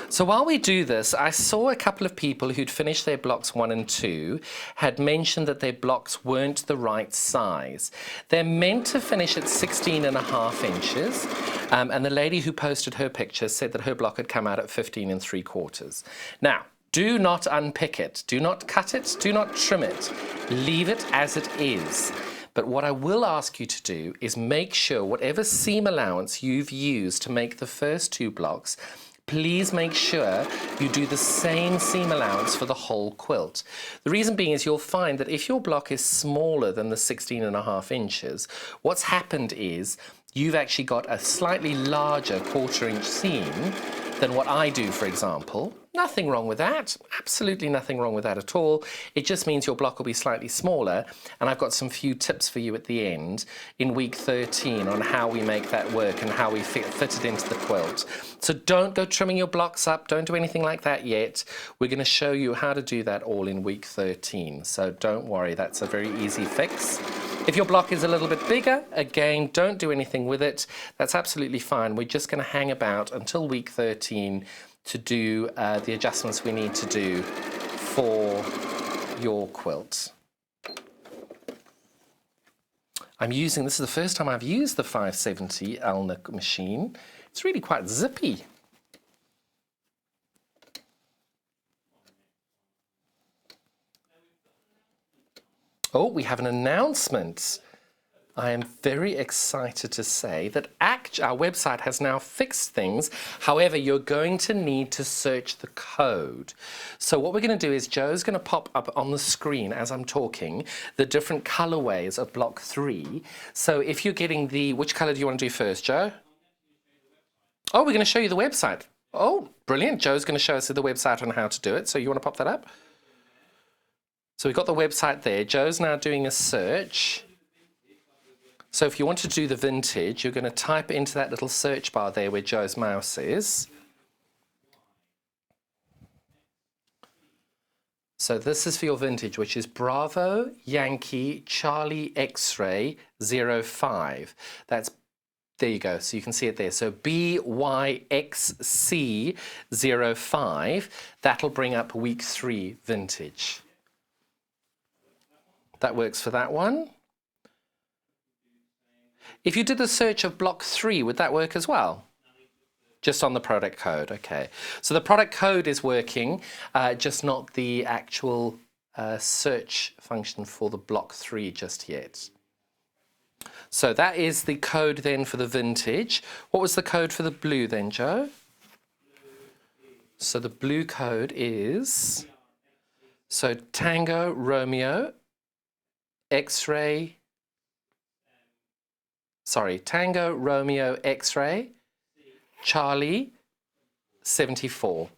So while we do this, I saw a couple of people who'd finished their blocks 1 and 2 had mentioned that their blocks weren't the right size. They're meant to finish at 16.5 inches, and the lady who posted her picture said that her block had come out at 15 3/4. Now, do not unpick it, do not cut it, do not trim it, leave it as it is. But what I will ask you to do is make sure whatever seam allowance you've used to make the first 2 blocks, please make sure you do the same seam allowance for the whole quilt. The reason being is you'll find that if your block is smaller than the 16.5 inches, what's happened is you've actually got a slightly larger 1/4 inch seam than what I do, for example. Nothing wrong with that, absolutely nothing wrong with that at all. It just means your block will be slightly smaller, and I've got some few tips for you at the end in week 13 on how we make that work and how we fit it into the quilt. So don't go trimming your blocks up, don't do anything like that yet. We're going to show you how to do that all in week 13, so don't worry, that's a very easy fix. If your block is a little bit bigger, again, don't do anything with it. That's absolutely fine. We're just going to hang about until week 13 to do the adjustments we need to do for your quilt. This is the first time I've used the 570 Alnick machine. It's really quite zippy. Oh, we have an announcement. I am very excited to say that our website has now fixed things. However, you're going to need to search the code. So what we're going to do is Joe's going to pop up on the screen as I'm talking the different colorways of block 3. So if you're getting which color do you want to do first, Joe? Oh, we're going to show you the website. Oh, brilliant. Joe's going to show us the website on how to do it. So you want to pop that up? So we've got the website there. Joe's now doing a search. So if you want to do the vintage, you're going to type into that little search bar there where Joe's mouse is. So this is for your vintage, which is Bravo Yankee Charlie X-Ray 05. There you go, so you can see it there. So BYXC 05, that'll bring up week 3 vintage. That works for that one. If you did the search of block 3, would that work as well? Just on the product code, okay. So the product code is working, just not the actual search function for the block 3 just yet. So that is the code then for the vintage. What was the code for the blue then, Joe? So the blue code is, so Tango Romeo X-ray, Tango Romeo X-ray Charlie 74.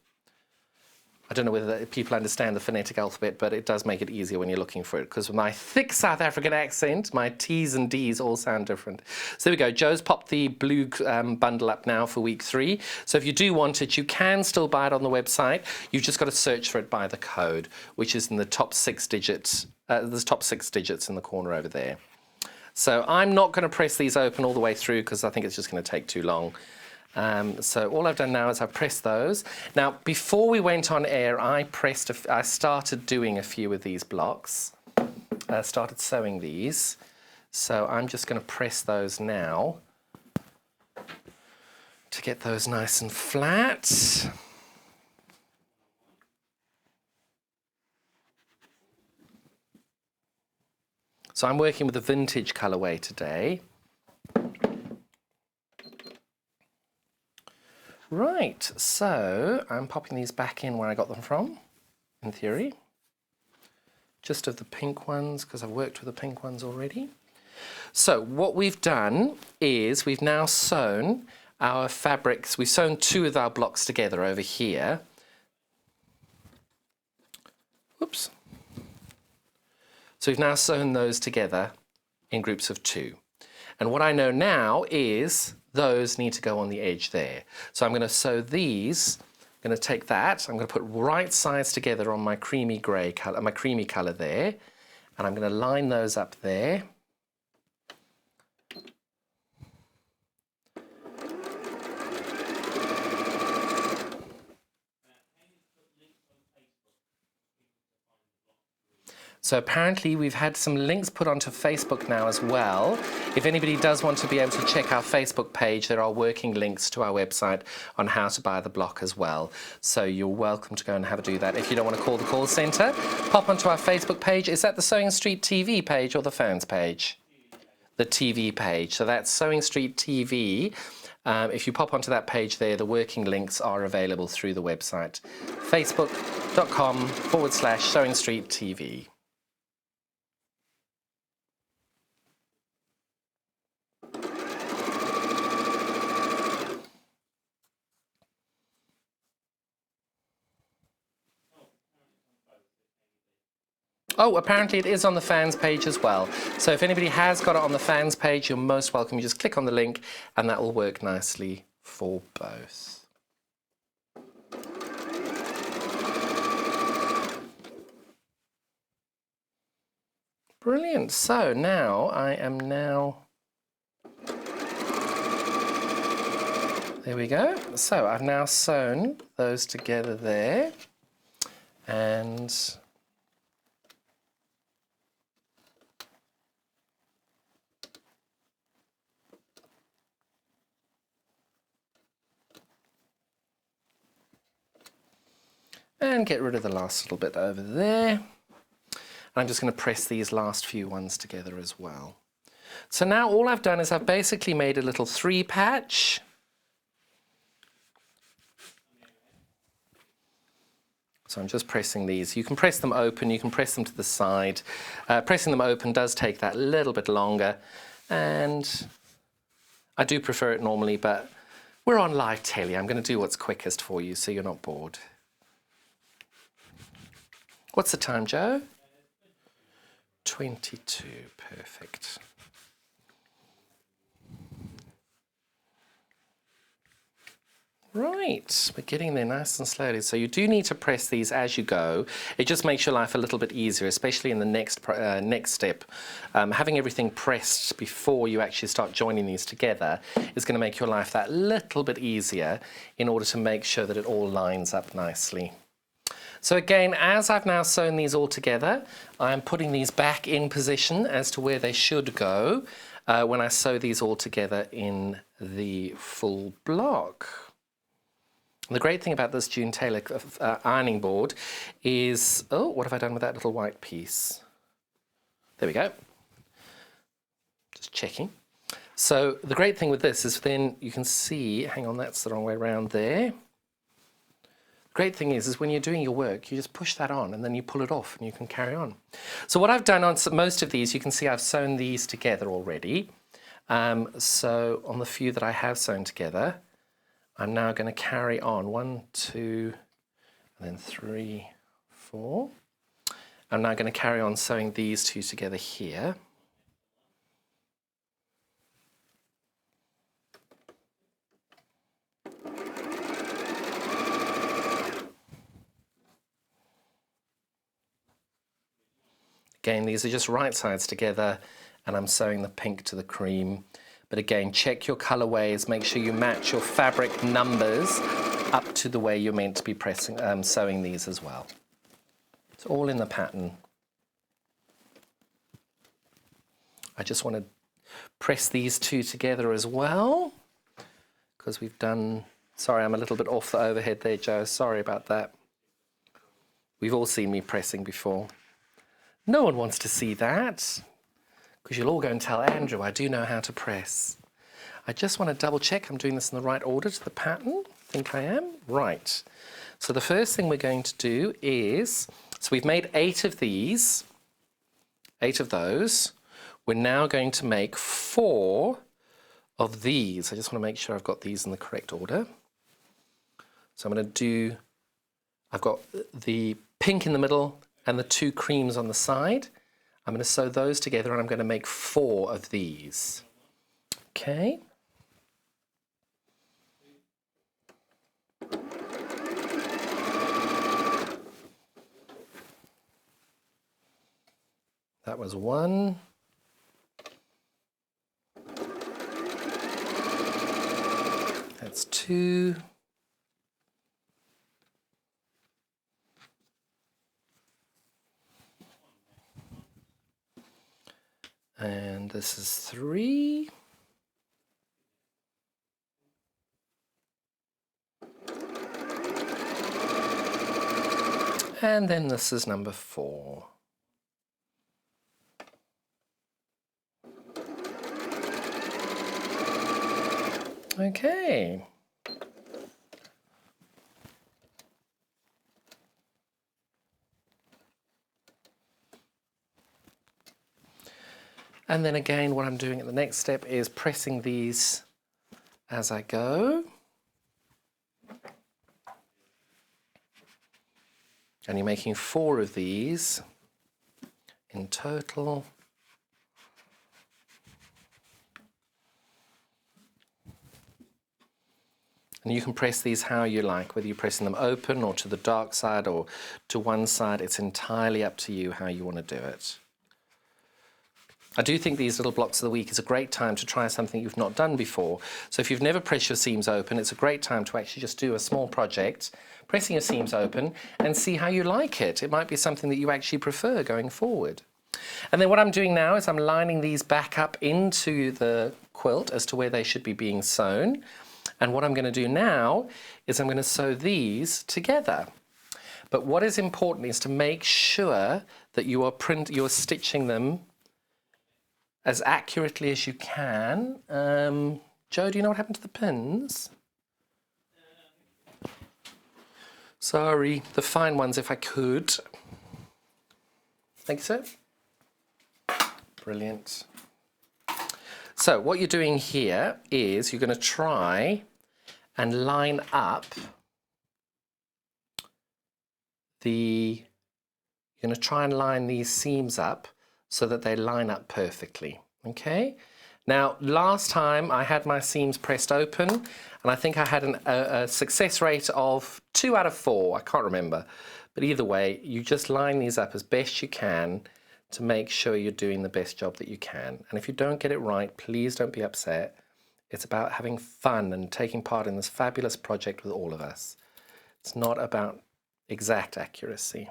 I don't know whether people understand the phonetic alphabet, but it does make it easier when you're looking for it, because with my thick South African accent, my T's and D's all sound different. So there we go. Joe's popped the blue bundle up now for week 3. So if you do want it, you can still buy it on the website. You've just got to search for it by the code, which is in the top 6 digits. There's top 6 digits in the corner over there. So I'm not going to press these open all the way through because I think it's just going to take too long. So all I've done now is I've pressed those. Now, before we went on air, I started doing a few of these blocks. started sewing these. So I'm just going to press those now to get those nice and flat. So I'm working with a vintage colourway today. Right, so I'm popping these back in where I got them from, in theory. Just of the pink ones, because I've worked with the pink ones already. So what we've done is we've now sewn our fabrics. We've sewn 2 of our blocks together over here. Whoops. So we've now sewn those together in groups of 2. And what I know now is those need to go on the edge there. So I'm going to sew these. I'm going to take that. I'm going to put right sides together on my creamy grey colour, my creamy colour there, and I'm going to line those up there. So apparently we've had some links put onto Facebook now as well. If anybody does want to be able to check our Facebook page, there are working links to our website on how to buy the block as well. So you're welcome to go and have a do that. If you don't want to call the call centre, pop onto our Facebook page. Is that the Sewing Street TV page or the fans page? The TV page. So that's Sewing Street TV. If you pop onto that page there, the working links are available through the website. Facebook.com/Sewing Street TV. Oh, apparently it is on the fans page as well. So if anybody has got it on the fans page, you're most welcome. You just click on the link and that will work nicely for both. Brilliant. So now there we go. So I've now sewn those together there, and get rid of the last little bit over there. And I'm just going to press these last few ones together as well. So now all I've done is I've basically made a little 3 patch. So I'm just pressing these. You can press them open, you can press them to the side. Pressing them open does take that little bit longer, and I do prefer it normally, but we're on live telly. I'm going to do what's quickest for you so you're not bored. What's the time, Joe? 22, perfect. Right, we're getting there nice and slowly. So you do need to press these as you go. It just makes your life a little bit easier, especially in the next step. Having everything pressed before you actually start joining these together is going to make your life that little bit easier in order to make sure that it all lines up nicely. So again, as I've now sewn these all together, I'm putting these back in position as to where they should go when I sew these all together in the full block. The great thing about this June Taylor ironing board is, oh, what have I done with that little white piece? There we go. Just checking. So the great thing with this is then you can see, hang on, that's the wrong way around there. Great thing is when you're doing your work, you just push that on and then you pull it off and you can carry on. So what I've done on most of these, you can see I've sewn these together already. So on the few that I have sewn together, I'm now going to carry on 1, 2, and then 3, 4. I'm now going to carry on sewing these 2 together here. Again, these are just right sides together, and I'm sewing the pink to the cream. But again, check your colorways, make sure you match your fabric numbers up to the way you're meant to be sewing these as well. It's all in the pattern. I just want to press these two together as well, because we've done, sorry, I'm a little bit off the overhead there, Joe, sorry about that. We've all seen me pressing before. No one wants to see that, because you'll all go and tell Andrew I do know how to press. I just want to double check I'm doing this in the right order to the pattern. I think I am. Right. So the first thing we're going to do is, so we've made 8 of these, 8 of those. We're now going to make 4 of these. I just want to make sure I've got these in the correct order. So I'm going to do, I've got the pink in the middle and the 2 creams on the side. I'm going to sew those together and I'm going to make 4 of these. Okay. That was 1. That's 2. And this is 3. And then this is number 4. Okay. And then again, what I'm doing at the next step is pressing these as I go. And you're making 4 of these in total. And you can press these how you like, whether you're pressing them open or to the dark side or to one side. It's entirely up to you how you want to do it. I do think these little blocks of the week is a great time to try something you've not done before. So if you've never pressed your seams open, it's a great time to actually just do a small project, pressing your seams open, and see how you like it. It might be something that you actually prefer going forward. And then what I'm doing now is I'm lining these back up into the quilt as to where they should be being sewn. And what I'm going to do now is I'm going to sew these together. But what is important is to make sure that you're stitching them as accurately as you can. Joe, do you know what happened to the pins? Sorry, the fine ones if I could. Thank you, sir. Brilliant. So what you're doing here is you're going to try and line up you're going to try and line these seams up so that they line up perfectly, okay? Now, last time I had my seams pressed open, and I think I had a success rate of 2 out of 4, I can't remember. But either way, you just line these up as best you can to make sure you're doing the best job that you can. And if you don't get it right, please don't be upset. It's about having fun and taking part in this fabulous project with all of us. It's not about exact accuracy.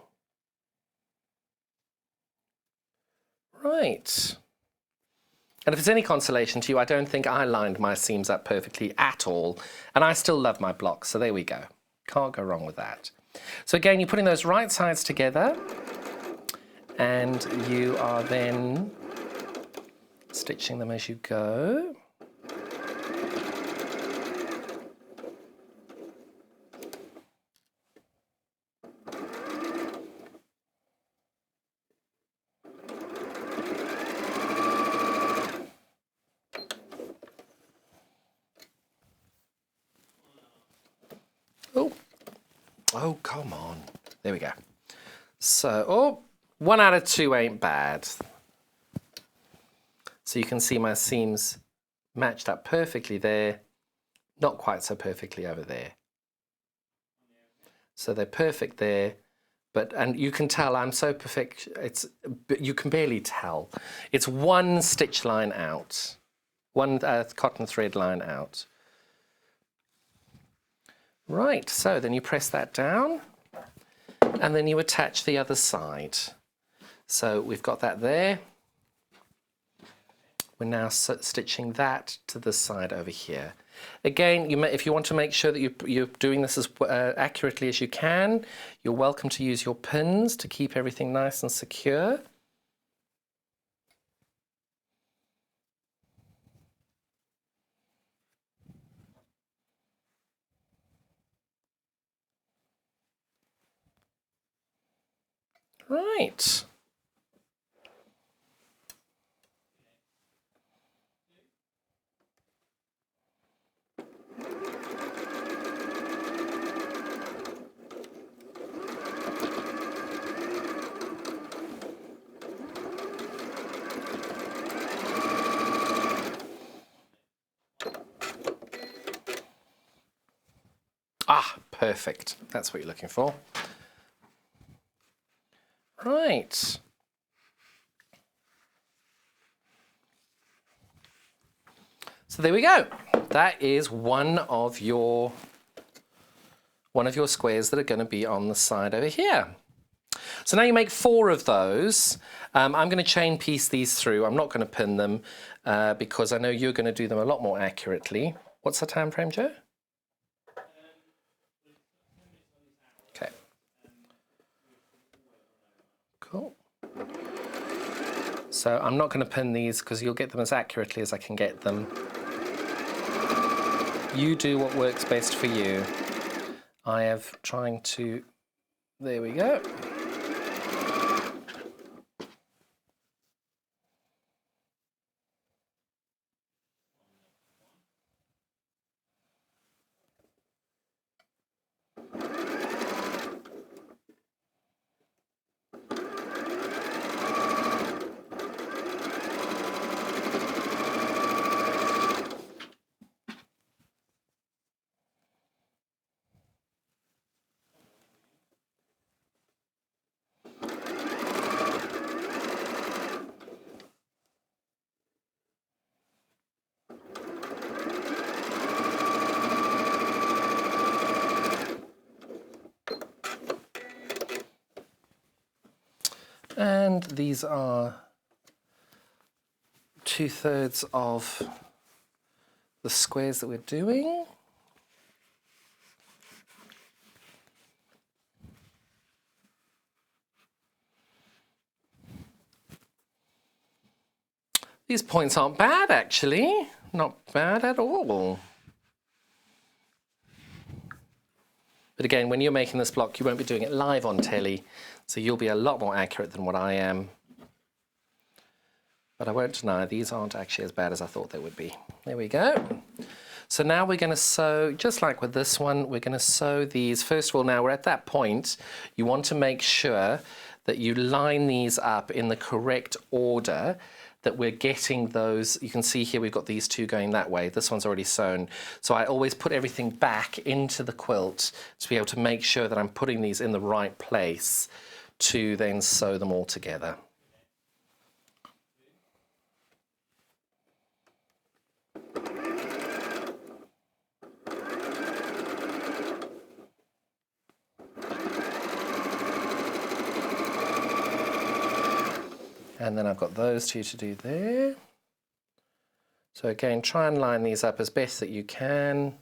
Right. And if it's any consolation to you, I don't think I lined my seams up perfectly at all. And I still love my blocks, so there we go. Can't go wrong with that. So again, you're putting those right sides together, and you are then stitching them as you go. Oh, come on. There we go. So, 1 out of 2 ain't bad. So you can see my seams matched up perfectly there, not quite so perfectly over there. So they're perfect there, and you can tell I'm so perfect, you can barely tell. It's 1 stitch line out, 1 cotton thread line out. Right, so then you press that down and then you attach the other side. So we've got that there. we're now stitching that to this side over here. Again, if you want to make sure that you're doing this as accurately as you can, you're welcome to use your pins to keep everything nice and secure. Right. Ah, perfect. That's what you're looking for. Right. So there we go. That is one of your squares that are going to be on the side over here. So now you make 4 of those. I'm going to chain piece these through. I'm not going to pin them because I know you're going to do them a lot more accurately. What's the time frame, Joe? Okay. Cool. So I'm not going to pin these because you'll get them as accurately as I can get them. You do what works best for you. I am trying to, there we go. And these are 2/3 of the squares that we're doing. These points aren't bad, actually. Not bad at all. But again, when you're making this block, you won't be doing it live on telly, so you'll be a lot more accurate than what I am. But I won't deny, these aren't actually as bad as I thought they would be. There we go. So now we're going to sew, just like with this one, we're going to sew these. First of all, now we're at that point, you want to make sure that you line these up in the correct order, that we're getting those. You can see here we've got these 2 going that way. This one's already sewn. So I always put everything back into the quilt to be able to make sure that I'm putting these in the right place to then sew them all together. And then I've got those 2 to do there. So again, try and line these up as best that you can.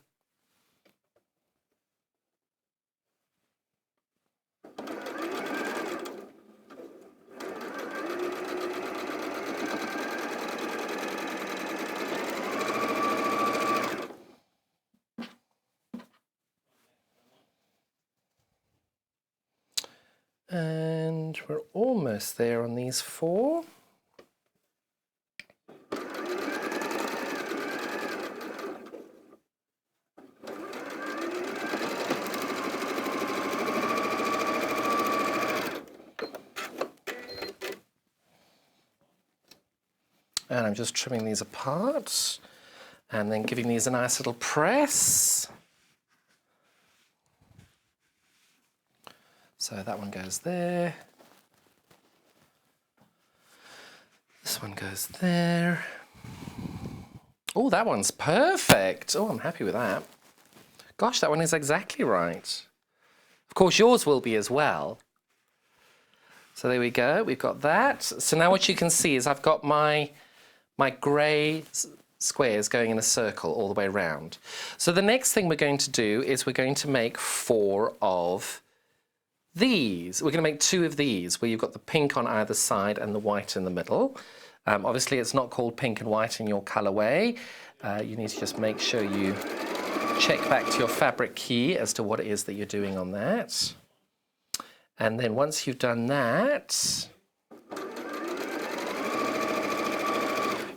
And we're almost there on these 4. And I'm just trimming these apart and then giving these a nice little press. So that one goes there. This one goes there. Oh, that one's perfect. Oh, I'm happy with that. Gosh, that one is exactly right. Of course, yours will be as well. So there we go, we've got that. So now what you can see is I've got my my grey squares going in a circle all the way around. So the next thing we're going to do is we're going to make 4 of these. We're going to make 2 of these, where you've got the pink on either side and the white in the middle. Obviously it's not called pink and white in your colorway. You need to just make sure you check back to your fabric key as to what it is that you're doing on that. And then once you've done that,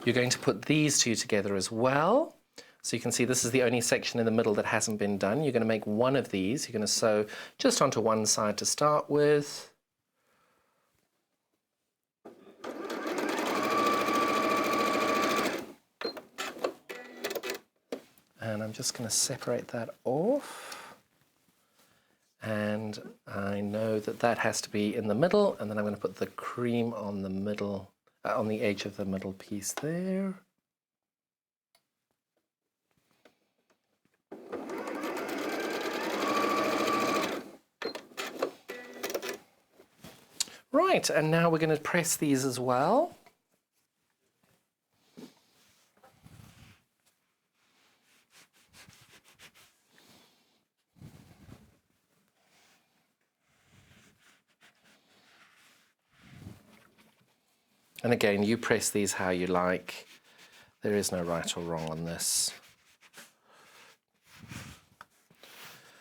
you're going to put these 2 together as well. So you can see this is the only section in the middle that hasn't been done. You're going to make 1 of these. You're going to sew just onto one side to start with. And I'm just going to separate that off. And I know that that has to be in the middle, and then I'm going to put the cream on the middle, on the edge of the middle piece there. Right, and now we're going to press these as well. And again, you press these how you like. There is no right or wrong on this.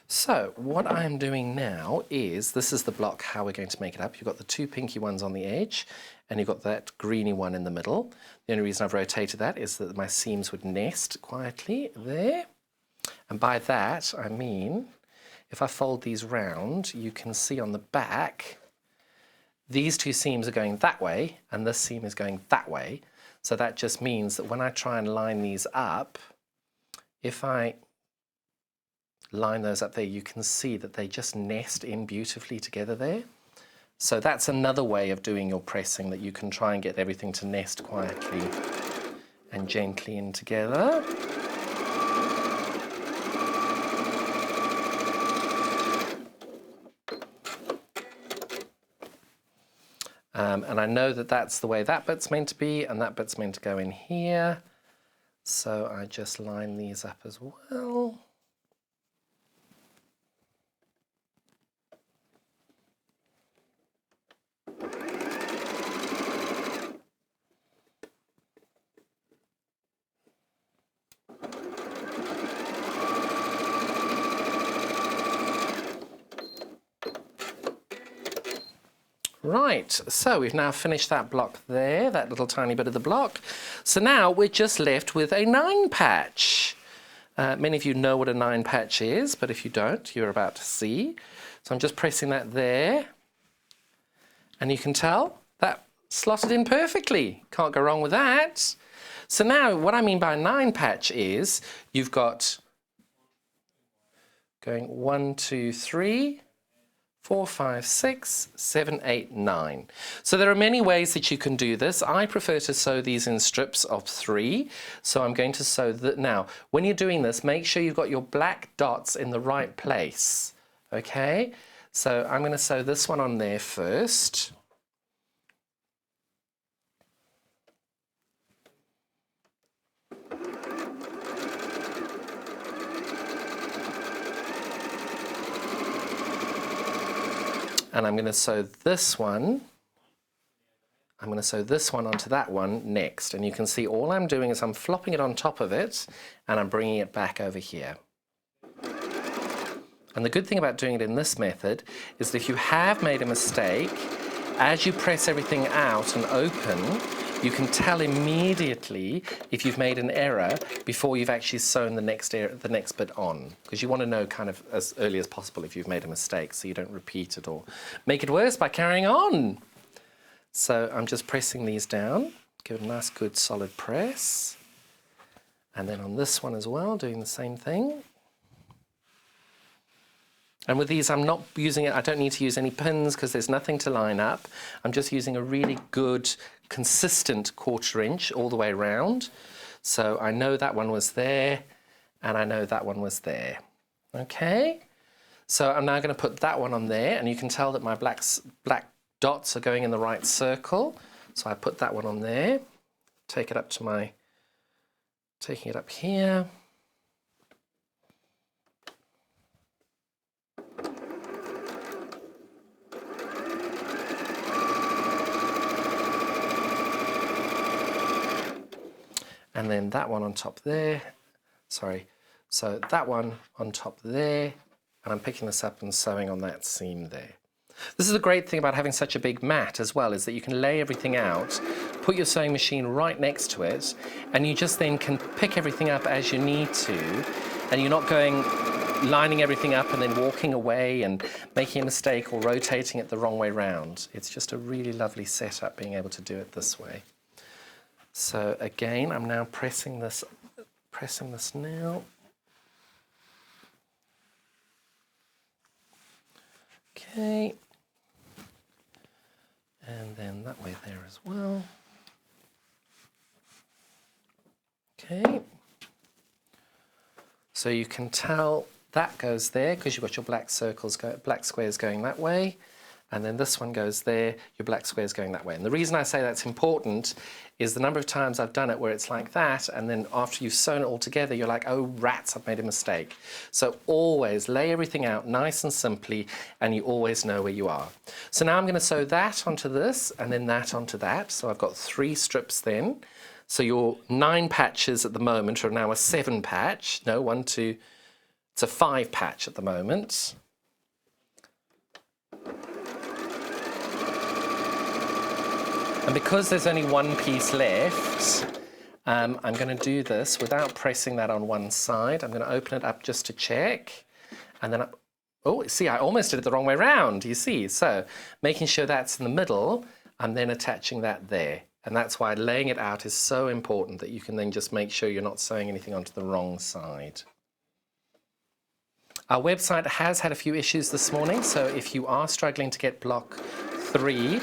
So what I'm doing now is, this is the block how we're going to make it up. You've got the 2 pinky ones on the edge, and you've got that greeny one in the middle. The only reason I've rotated that is that my seams would nest quietly there. And by that, I mean, if I fold these round, you can see on the back, these 2 seams are going that way, and this seam is going that way. So that just means that when I try and line these up, if I line those up there, you can see that they just nest in beautifully together there. So that's another way of doing your pressing, that you can try and get everything to nest quietly and gently in together. And I know that that's the way that bit's meant to be, and that bit's meant to go in here. So I just line these up as well. Right, so we've now finished that block there, that little tiny bit of the block. So now we're just left with a 9 patch. Many of you know what a 9 patch is, but if you don't, you're about to see. So I'm just pressing that there, and you can tell that slotted in perfectly. Can't go wrong with that. So now what I mean by a 9 patch is you've got going 1, 2, 3, 4, 5, 6, 7, 8, 9. So there are many ways that you can do this. I prefer to sew these in strips of 3. So I'm going to sew that. Now, when you're doing this, make sure you've got your black dots in the right place. Okay? So I'm going to sew this one on there first. And I'm going to sew this one. I'm going to sew this one onto that one next. And you can see all I'm doing is I'm flopping it on top of it, and I'm bringing it back over here. And the good thing about doing it in this method is that if you have made a mistake, as you press everything out and open, you can tell immediately if you've made an error before you've actually sewn the next bit on, because you want to know kind of as early as possible if you've made a mistake, so you don't repeat it or make it worse by carrying on. So I'm just pressing these down, give it a nice good solid press, and then on this one as well, doing the same thing. And with these, I'm not using it, I don't need to use any pins because there's nothing to line up. I'm just using a really good, consistent 1/4 inch all the way around. So I know that one was there, and I know that one was there. Okay? So I'm now going to put that one on there, and you can tell that my black dots are going in the right circle. So I put that one on there, take it up to my, taking it up here. And then that one on top there, sorry, so that one on top there, and I'm picking this up and sewing on that seam there. This is the great thing about having such a big mat as well, is that you can lay everything out, put your sewing machine right next to it, and you just then can pick everything up as you need to, and you're not going, lining everything up and then walking away and making a mistake or rotating it the wrong way round. It's just a really lovely setup being able to do it this way. So again, I'm now pressing this now. Okay. And then that way there as well. Okay. So you can tell that goes there because you've got your black circles, black squares going that way. And then this one goes there, your black square's going that way. And the reason I say that's important is the number of times I've done it where it's like that, and then after you've sewn it all together, you're like, oh rats, I've made a mistake. So always lay everything out nice and simply, and you always know where you are. So now I'm going to sew that onto this, and then that onto that. So I've got 3 strips then. So your 9 patches at the moment are now a 7 patch. No, 1, 2, it's a 5 patch at the moment. And because there's only 1 piece left, I'm going to do this without pressing that on one side. I'm going to open it up just to check. And then, oh, see, I almost did it the wrong way round, you see. So making sure that's in the middle, I'm then attaching that there. And that's why laying it out is so important, that you can then just make sure you're not sewing anything onto the wrong side. Our website has had a few issues this morning, so if you are struggling to get block 3,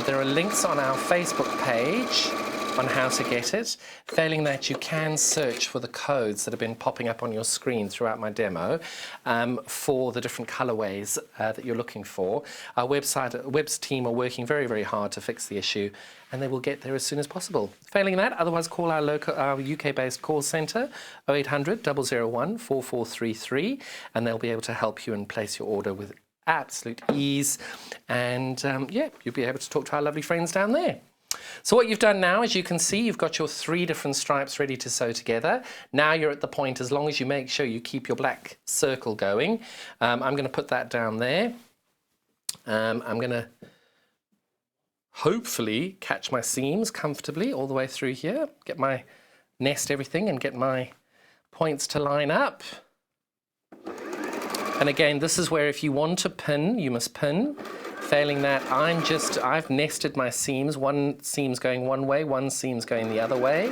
there are links on our Facebook page on how to get it. Failing that, you can search for the codes that have been popping up on your screen throughout my demo for the different colorways that you're looking for. Our web's team are working very, very hard to fix the issue, and they will get there as soon as possible. Failing that, otherwise call our UK-based call centre, 0800 001 4433, and they'll be able to help you and place your order with absolute ease. And yeah, you'll be able to talk to our lovely friends down there. So what you've done now, as you can see, you've got your 3 different stripes ready to sew together. Now you're at the point, as long as you make sure you keep your black circle going. I'm going to put that down there. I'm going to hopefully catch my seams comfortably all the way through here, get my nest everything and get my points to line up. And again, this is where if you want to pin, you must pin. Failing that, I've nested my seams. One seam's going one way, one seam's going the other way.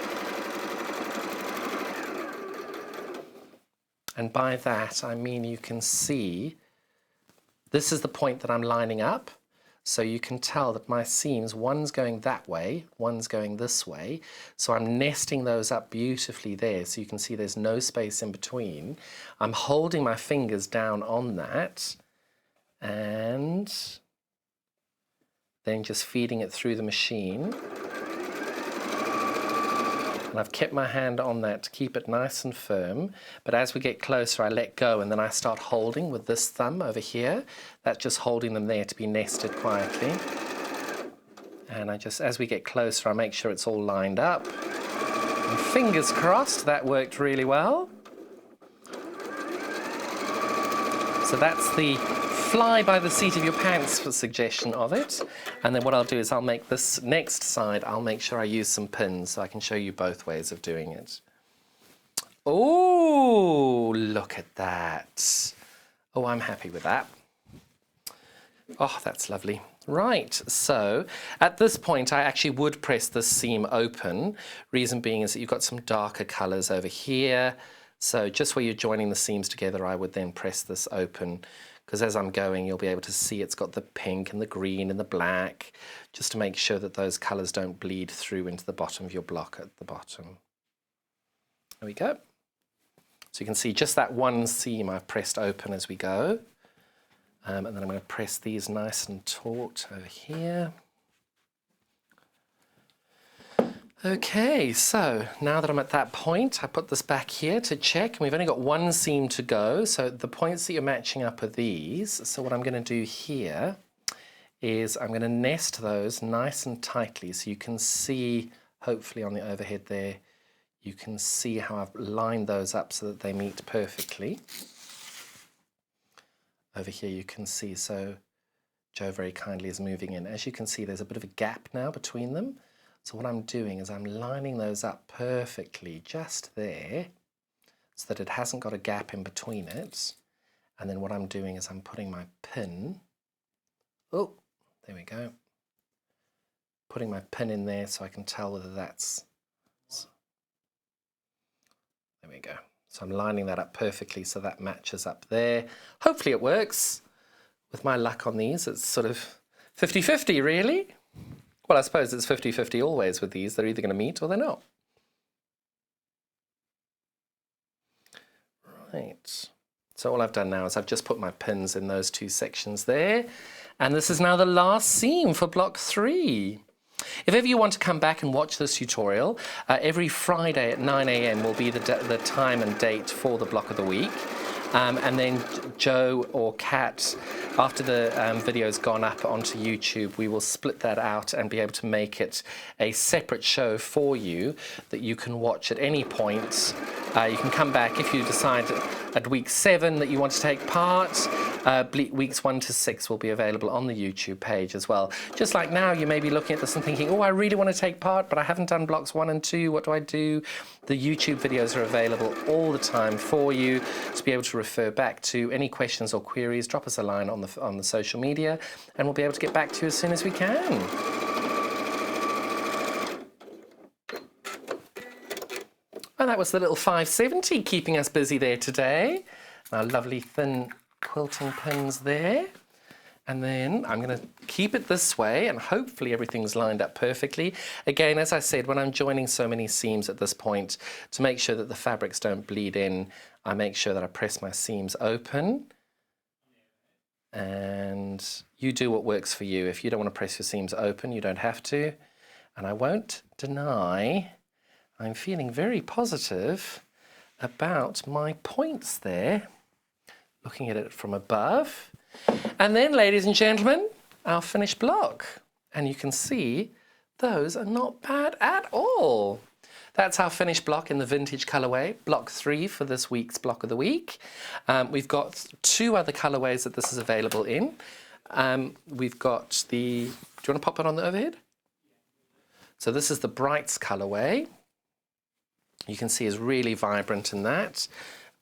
And by that, I mean you can see, this is the point that I'm lining up. So you can tell that my seams, one's going that way, one's going this way. So I'm nesting those up beautifully there. So you can see there's no space in between. I'm holding my fingers down on that and then just feeding it through the machine. And I've kept my hand on that to keep it nice and firm. But as we get closer, I let go, and then I start holding with this thumb over here. That's just holding them there to be nested quietly. And as we get closer, I make sure it's all lined up. And fingers crossed, that worked really well. So that's the fly by the seat of your pants for suggestion of it. And then what I'll do is I'll make this next side, I'll make sure I use some pins so I can show you both ways of doing it. Oh, look at that. Oh, I'm happy with that. Oh, that's lovely. Right, so at this point I actually would press this seam open. Reason being is that you've got some darker colours over here. So just where you're joining the seams together, I would then press this open, because as I'm going, you'll be able to see it's got the pink and the green and the black, just to make sure that those colours don't bleed through into the bottom of your block at the bottom. There we go. So you can see just that one seam I've pressed open as we go. And then I'm going to press these nice and taut over here. Okay, so now that I'm at that point, I put this back here to check, and we've only got one seam to go, so the points that you're matching up are these. So what I'm going to do here is I'm going to nest those nice and tightly, so you can see, hopefully on the overhead there, you can see how I've lined those up so that they meet perfectly. Over here you can see, so Joe very kindly is moving in. As you can see, there's a bit of a gap now between them. So what I'm doing is I'm lining those up perfectly just there so that it hasn't got a gap in between it. And then what I'm doing is I'm putting my pin, oh, there we go, putting my pin in there so I can tell whether that's, there we go. So I'm lining that up perfectly so that matches up there. Hopefully it works. With my luck on these, it's sort of 50-50 really. Well, I suppose it's 50-50 always with these. They're either going to meet or they're not. Right. So all I've done now is I've just put my pins in those two sections there. And this is now the last seam for block 3. If ever you want to come back and watch this tutorial, every Friday at 9 AM will be the time and date for the block of the week. And then Joe or Kat, after the video's gone up onto YouTube, we will split that out and be able to make it a separate show for you that you can watch at any point. You can come back if you decide at week 7 that you want to take part. Weeks 1 to 6 will be available on the YouTube page as well. Just like now, you may be looking at this and thinking, oh, I really want to take part, but I haven't done blocks 1 and 2. What do I do? The YouTube videos are available all the time for you to be able to refer back to. Any questions or queries, drop us a line on the social media, and we'll be able to get back to you as soon as we can. And that was the little 570 keeping us busy there today. Our lovely thin quilting pins there. And then I'm going to keep it this way, and hopefully everything's lined up perfectly. Again, as I said, when I'm joining so many seams at this point, to make sure that the fabrics don't bleed in, I make sure that I press my seams open. And you do what works for you. If you don't want to press your seams open, you don't have to. And I won't deny, I'm feeling very positive about my points there, looking at it from above. And then, ladies and gentlemen, our finished block. And you can see those are not bad at all. That's our finished block in the vintage colourway, block 3 for this week's block of the week. We've got 2 other colourways that this is available in. We've got the, do you want to pop it on the overhead? So this is the Brights colourway. You can see is really vibrant in that.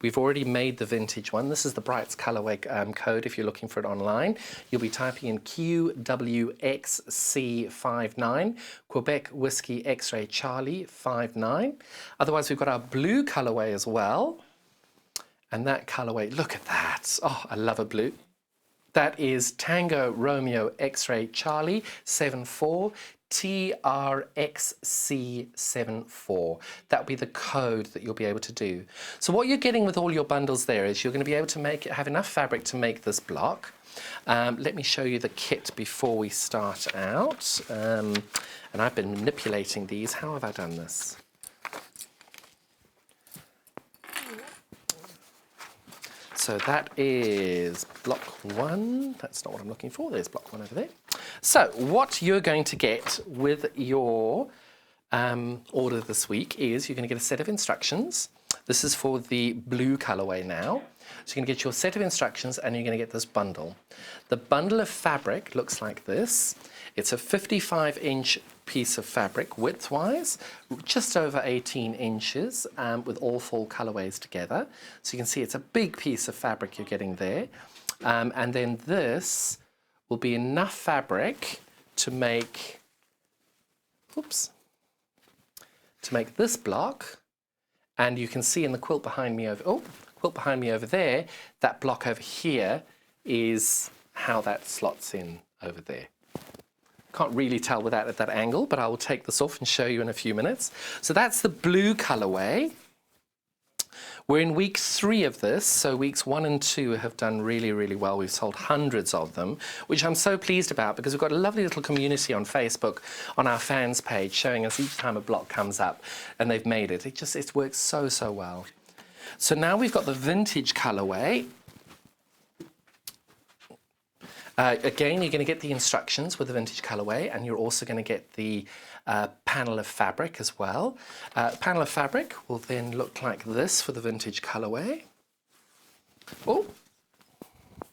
We've already made the vintage one. This is the Brights colourway code if you're looking for it online. You'll be typing in QWXC59, Quebec Whiskey X-Ray Charlie 59. Otherwise, we've got our blue colourway as well. And that colourway, look at that. Oh, I love a blue. That is Tango Romeo X-Ray Charlie 74. TRXC74. That'll be the code that you'll be able to do. So what you're getting with all your bundles there is you're going to be able to have enough fabric to make this block. Let me show you the kit before we start out. And I've been manipulating these. How have I done this? So that is block 1. That's not what I'm looking for. There's block 1 over there. So what you're going to get with your order this week is you're going to get a set of instructions. This is for the blue colourway now. So you're going to get your set of instructions and you're going to get this bundle. The bundle of fabric looks like this. It's a 55-inch piece of fabric width-wise, just over 18 inches with all 4 colourways together. So you can see it's a big piece of fabric you're getting there. And then this will be enough fabric to make, to make this block. And you can see in the quilt behind me over, there, that block over here is how that slots in over there. Can't really tell with that at that angle, but I will take this off and show you in a few minutes. So that's the blue colourway. We're in week 3 of this, so weeks 1 and 2 have done really, really well. We've sold hundreds of them, which I'm so pleased about because we've got a lovely little community on Facebook on our fans page showing us each time a block comes up and they've made it. It works so, so well. So now we've got the vintage colourway. Again, you're going to get the instructions with the vintage colourway, and you're also going to get the panel of fabric as well. Panel of fabric will then look like this for the vintage colourway. Oh,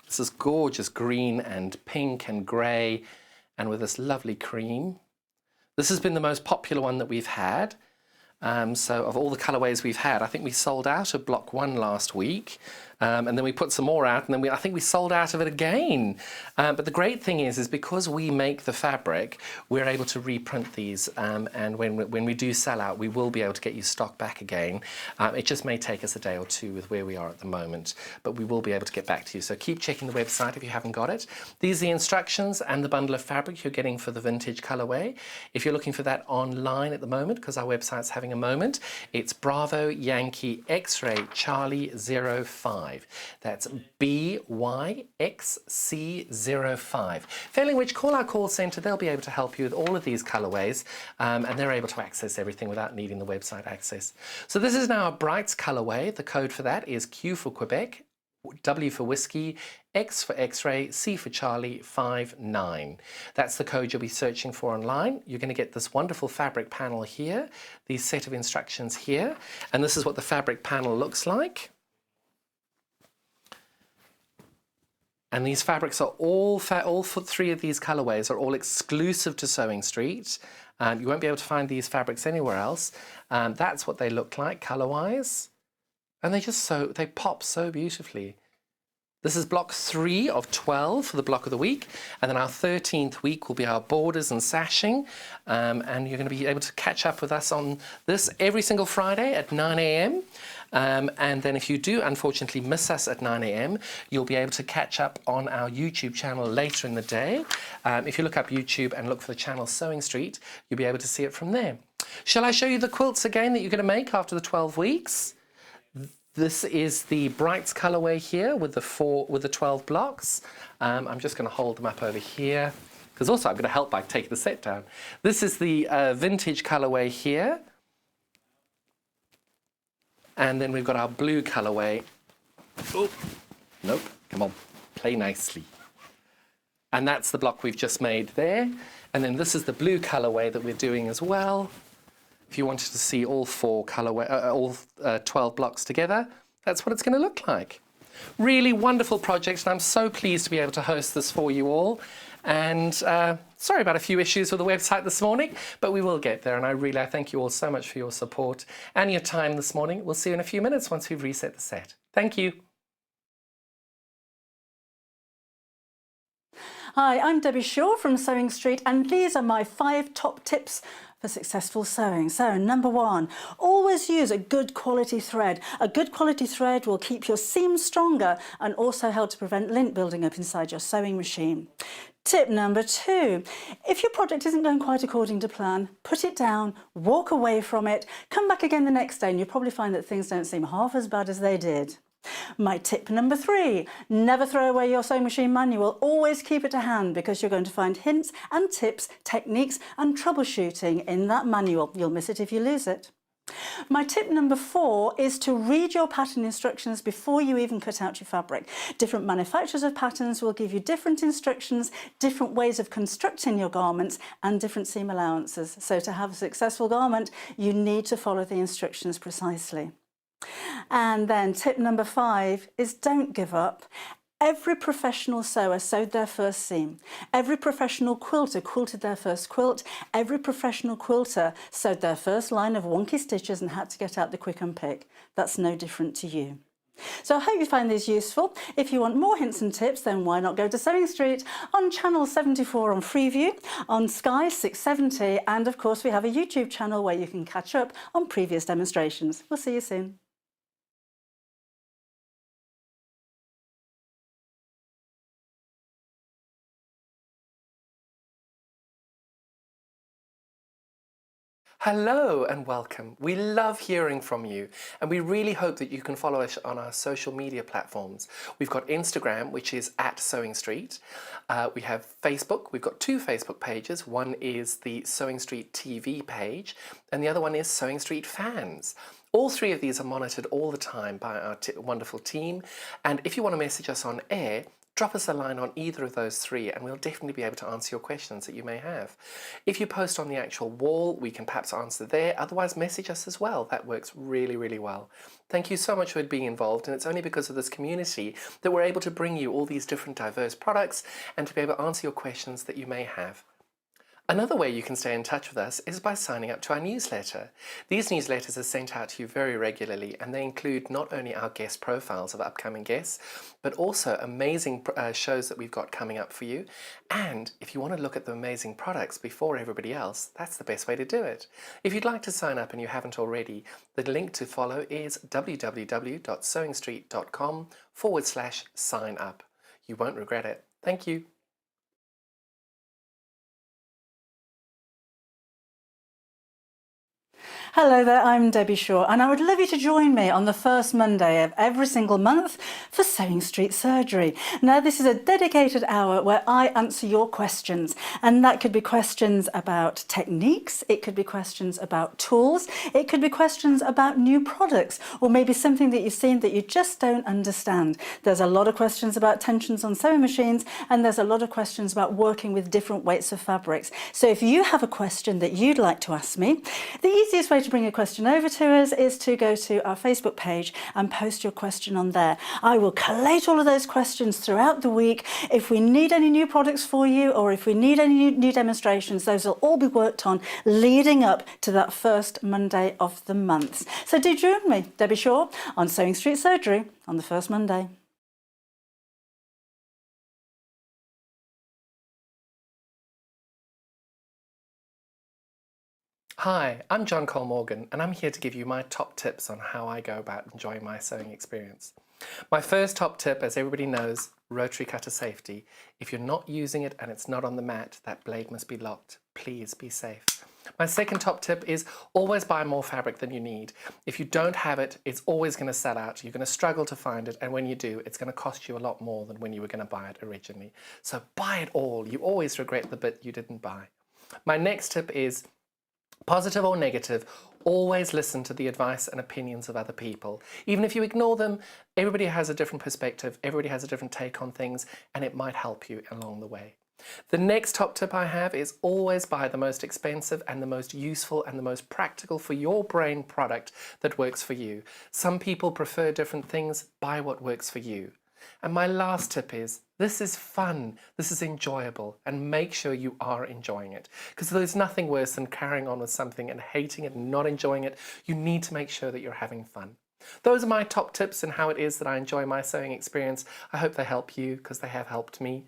this is gorgeous green and pink and grey, and with this lovely cream. This has been the most popular one that we've had. So of all the colourways we've had, I think we sold out of block 1 last week. And then we put some more out, and then I think we sold out of it again. But the great thing is because we make the fabric, we're able to reprint these, and when we do sell out, we will be able to get you stock back again. It just may take us a day or two with where we are at the moment, but we will be able to get back to you. So keep checking the website if you haven't got it. These are the instructions and the bundle of fabric you're getting for the vintage colourway. If you're looking for that online at the moment, because our website's having a moment, it's Bravo Yankee X-Ray Charlie 05. That's BYXC05. Failing which, call our call centre. They'll be able to help you with all of these colourways, and they're able to access everything without needing the website access. So this is now a Brights colourway. The code for that is Q for Quebec, W for Whiskey, X for X-ray, C for Charlie, 59. That's the code you'll be searching for online. You're going to get this wonderful fabric panel here, these set of instructions here, and this is what the fabric panel looks like. And these fabrics are all 3 of these colourways are all exclusive to Sewing Street. You won't be able to find these fabrics anywhere else. That's what they look like colour-wise. And they pop so beautifully. This is block 3 of 12 for the block of the week. And then our 13th week will be our borders and sashing. And you're going to be able to catch up with us on this every single Friday at 9 a.m. And then if you do unfortunately miss us at 9 a.m, you'll be able to catch up on our YouTube channel later in the day. If you look up YouTube and look for the channel Sewing Street, you'll be able to see it from there. Shall I show you the quilts again that you're going to make after the 12 weeks? This is the Brights colourway here with the 12 blocks. I'm just going to hold them up over here because also I'm going to help by taking the set down. This is the vintage colourway here. And then we've got our blue colourway. Oh, nope, come on, play nicely. And that's the block we've just made there. And then this is the blue colourway that we're doing as well. If you wanted to see all 12 blocks together, that's what it's going to look like. Really wonderful project, and I'm so pleased to be able to host this for you all. And sorry about a few issues with the website this morning, but we will get there. And I thank you all so much for your support and your time this morning. We'll see you in a few minutes once we've reset the set. Thank you. Hi, I'm Debbie Shaw from Sewing Street, and these are my 5 top tips for successful sewing. So, number 1, always use a good quality thread. A good quality thread will keep your seams stronger and also help to prevent lint building up inside your sewing machine. Tip number 2, if your project isn't going quite according to plan, put it down, walk away from it, come back again the next day, and you'll probably find that things don't seem half as bad as they did. My tip number 3, never throw away your sewing machine manual. Always keep it to hand because you're going to find hints and tips, techniques and troubleshooting in that manual. You'll miss it if you lose it. My tip number 4 is to read your pattern instructions before you even cut out your fabric. Different manufacturers of patterns will give you different instructions, different ways of constructing your garments and different seam allowances. So to have a successful garment, you need to follow the instructions precisely. And then tip number 5 is don't give up. Every professional sewer sewed their first seam. Every professional quilter quilted their first quilt. Every professional quilter sewed their first line of wonky stitches and had to get out the quick and pick. That's no different to you. So I hope you find these useful. If you want more hints and tips, then why not go to Sewing Street on channel 74 on Freeview, on Sky 670, and of course we have a YouTube channel where you can catch up on previous demonstrations. We'll see you soon. Hello and welcome. We love hearing from you, and we really hope that you can follow us on our social media platforms. We've got Instagram, which is at Sewing Street. We have Facebook. We've got two Facebook pages. One is the Sewing Street TV page, and the other one is Sewing Street Fans. All three of these are monitored all the time by our wonderful team, and if you want to message us on air, drop us a line on either of those three and we'll definitely be able to answer your questions that you may have. If you post on the actual wall, we can perhaps answer there. Otherwise, message us as well. That works really, really well. Thank you so much for being involved, and it's only because of this community that we're able to bring you all these different diverse products and to be able to answer your questions that you may have. Another way you can stay in touch with us is by signing up to our newsletter. These newsletters are sent out to you very regularly, and they include not only our guest profiles of upcoming guests, but also amazing shows that we've got coming up for you. And if you want to look at the amazing products before everybody else, that's the best way to do it. If you'd like to sign up and you haven't already, the link to follow is www.sewingstreet.com/sign up. You won't regret it. Thank you. Hello there, I'm Debbie Shaw, and I would love you to join me on the first Monday of every single month for Sewing Street Surgery. Now, this is a dedicated hour where I answer your questions, and that could be questions about techniques, it could be questions about tools, it could be questions about new products, or maybe something that you've seen that you just don't understand. There's a lot of questions about tensions on sewing machines, and there's a lot of questions about working with different weights of fabrics. So if you have a question that you'd like to ask me, the easiest way to bring a question over to us is to go to our Facebook page and post your question on there. I will collate all of those questions throughout the week. If we need any new products for you, or if we need any new demonstrations, those will all be worked on leading up to that first Monday of the month. So do join me, Debbie Shaw, on Sewing Street Surgery on the first Monday. Hi, I'm John Cole Morgan, and I'm here to give you my top tips on how I go about enjoying my sewing experience. My first top tip, as everybody knows, rotary cutter safety. If you're not using it and it's not on the mat, that blade must be locked. Please be safe. My second top tip is always buy more fabric than you need. If you don't have it, it's always going to sell out. You're going to struggle to find it, and when you do, it's going to cost you a lot more than when you were going to buy it originally. So buy it all. You always regret the bit you didn't buy. My next tip is, positive or negative, always listen to the advice and opinions of other people. Even if you ignore them, everybody has a different perspective, everybody has a different take on things, and it might help you along the way. The next top tip I have is always buy the most expensive and the most useful and the most practical for your brain product that works for you. Some people prefer different things. Buy what works for you. And my last tip is, this is fun, this is enjoyable, and make sure you are enjoying it. Because there's nothing worse than carrying on with something and hating it and not enjoying it. You need to make sure that you're having fun. Those are my top tips and how it is that I enjoy my sewing experience. I hope they help you, because they have helped me.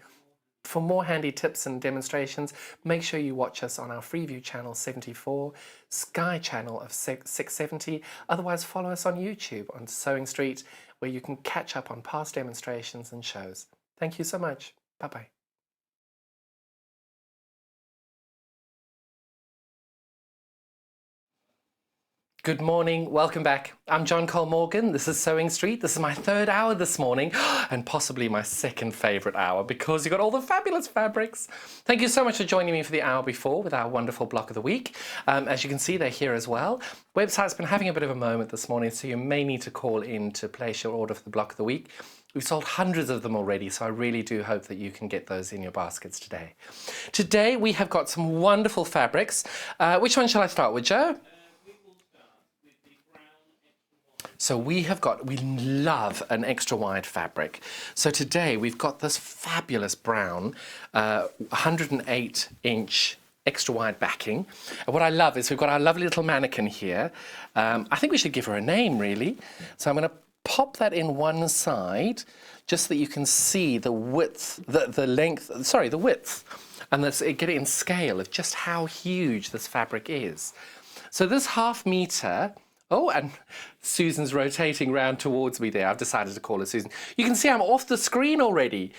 For more handy tips and demonstrations, make sure you watch us on our Freeview channel 74, Sky channel of 670. Otherwise, follow us on YouTube on Sewing Street, where you can catch up on past demonstrations and shows. Thank you so much. Bye-bye. Good morning, welcome back. I'm John Cole Morgan, this is Sewing Street. This is my third hour this morning, and possibly my second favourite hour, because you got all the fabulous fabrics. Thank you so much for joining me for the hour before with our wonderful block of the week. As you can see, they're here as well. Website's been having a bit of a moment this morning, so you may need to call in to place your order for the block of the week. We've sold hundreds of them already, so I really do hope that you can get those in your baskets today. Today we have got some wonderful fabrics. Which one shall I start with, Joe? So we love an extra wide fabric. So today we've got this fabulous brown 108-inch extra wide backing. And what I love is we've got our lovely little mannequin here. I think we should give her a name, really. So I'm going to pop that in one side just so that you can see the width, the width, and get it in scale of just how huge this fabric is. So this ½ meter. Oh, and Susan's rotating round towards me there. I've decided to call her Susan. You can see I'm off the screen already.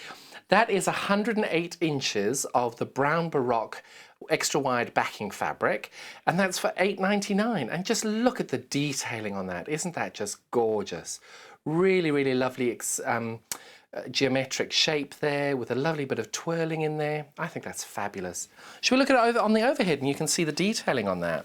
That is 108 inches of the brown baroque extra wide backing fabric, and that's for $8.99. And just look at the detailing on that. Isn't that just gorgeous? Really, really lovely geometric shape there with a lovely bit of twirling in there. I think that's fabulous. Should we look at it on the overhead and you can see the detailing on that?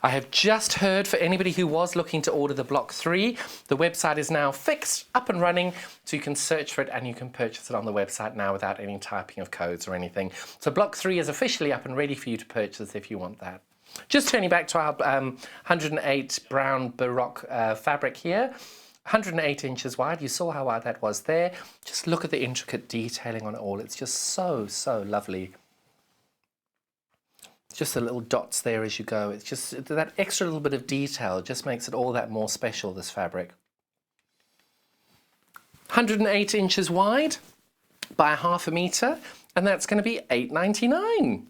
I have just heard, for anybody who was looking to order the Block 3, the website is now fixed, up and running, so you can search for it and you can purchase it on the website now without any typing of codes or anything. So Block 3 is officially up and ready for you to purchase if you want that. Just turning back to our 108 brown Baroque fabric here. 108 inches wide. You saw how wide that was there. Just look at the intricate detailing on it all. It's just so, so lovely. Just the little dots there as you go. It's just that extra little bit of detail just makes it all that more special, this fabric. 108 inches wide by 1/2 meter, and that's going to be $8.99.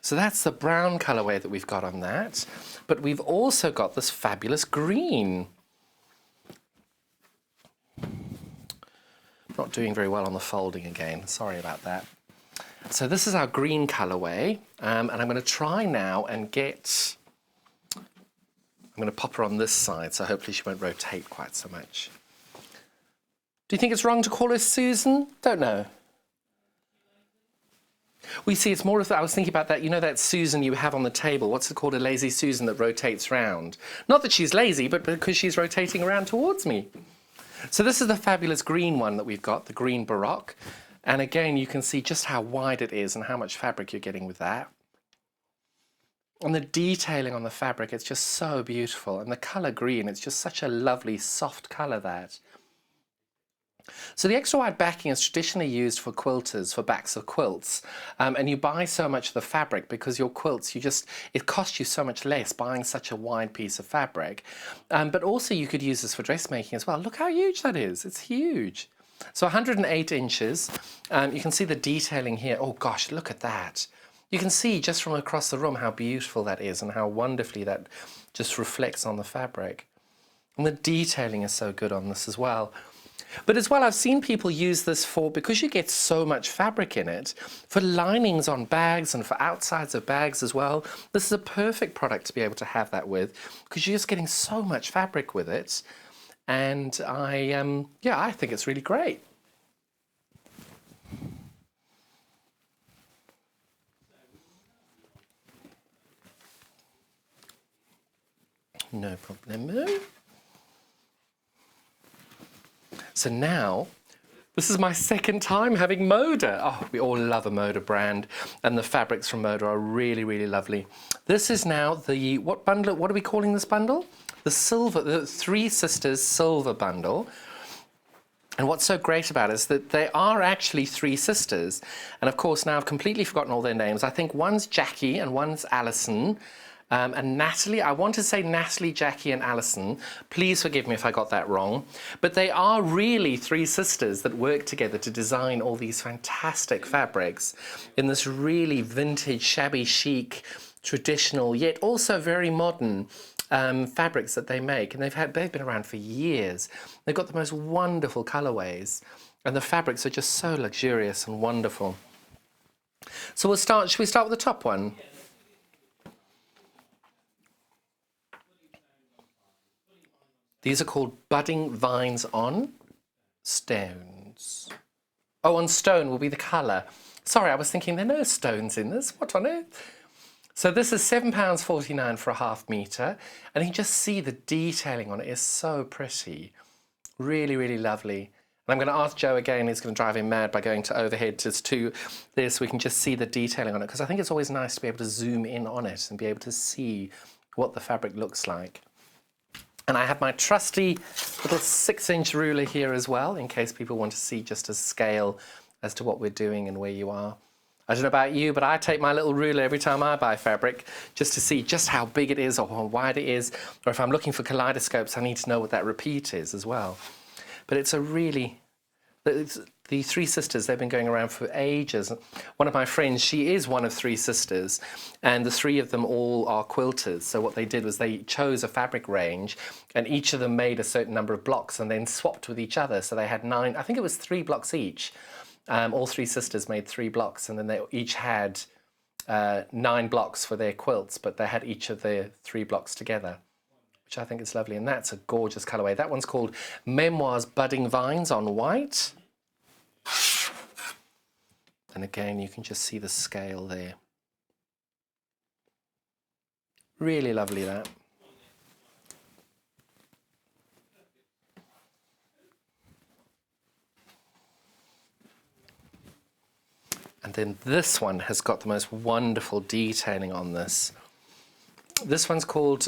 So that's the brown colorway that we've got on that. But we've also got this fabulous green. Not doing very well on the folding again. Sorry about that. So this is our green colorway, and I'm going to try now and get, I'm going to pop her on this side, so hopefully she won't rotate quite so much. Do you think it's wrong to call her Susan? Don't know. We see it's more of, I was thinking about that, you know that Susan you have on the table, what's it called, a lazy Susan that rotates round? Not that she's lazy, but because she's rotating around towards me. So this is the fabulous green one that we've got, the green Baroque. And again, you can see just how wide it is and how much fabric you're getting with that. And the detailing on the fabric, it's just so beautiful. And the colour green, it's just such a lovely, soft colour that. So the extra wide backing is traditionally used for quilters, for backs of quilts. And you buy so much of the fabric because your quilts, it costs you so much less buying such a wide piece of fabric. But also you could use this for dressmaking as well. Look how huge that is. It's huge. So 108 inches, you can see the detailing here. Oh gosh, look at that. You can see just from across the room how beautiful that is and how wonderfully that just reflects on the fabric. And the detailing is so good on this as well. But as well, I've seen people use this for, because you get so much fabric in it, for linings on bags and for outsides of bags as well. This is a perfect product to be able to have that with, because you're just getting so much fabric with it. And I think it's really great. No problem. So now, this is my second time having Moda. Oh, we all love a Moda brand, and the fabrics from Moda are really, really lovely. This is now the, what bundle, what are we calling this bundle? The Three Sisters Silver Bundle. And what's so great about it is that they are actually three sisters. And of course, now I've completely forgotten all their names. I think one's Jackie and one's Alison. And Natalie, I want to say Natalie, Jackie and Alison. Please forgive me if I got that wrong. But they are really three sisters that work together to design all these fantastic fabrics in this really vintage, shabby chic, traditional, yet also very modern fabrics that they make. And they've been around for years. They've got the most wonderful colorways. And the fabrics are just so luxurious and wonderful. So should we start with the top one? These are called Budding Vines on Stones. Oh, on stone will be the colour. Sorry, I was thinking there are no stones in this. What on earth? So this is £7.49 for a half metre. And you just see the detailing on it is so pretty. Really, really lovely. And I'm going to ask Joe again, he's going to drive him mad by going to overhead to this so we can just see the detailing on it. Because I think it's always nice to be able to zoom in on it and be able to see what the fabric looks like. And I have my trusty little 6-inch ruler here as well, in case people want to see just a scale as to what we're doing and where you are. I don't know about you, but I take my little ruler every time I buy fabric just to see just how big it is or how wide it is. Or if I'm looking for kaleidoscopes, I need to know what that repeat is as well. But it's a really, the The three sisters, they've been going around for ages. One of my friends, she is one of three sisters, and the three of them all are quilters. So what they did was they chose a fabric range, and each of them made a certain number of blocks and then swapped with each other. So they had 9, I think it was 3 blocks each. All three sisters made 3 blocks, and then they each had 9 blocks for their quilts, but they had each of their 3 blocks together, which I think is lovely. And that's a gorgeous colourway. That one's called Memoirs Budding Vines on White. And again, you can just see the scale there. Really lovely, that. And then this one has got the most wonderful detailing on this. This one's called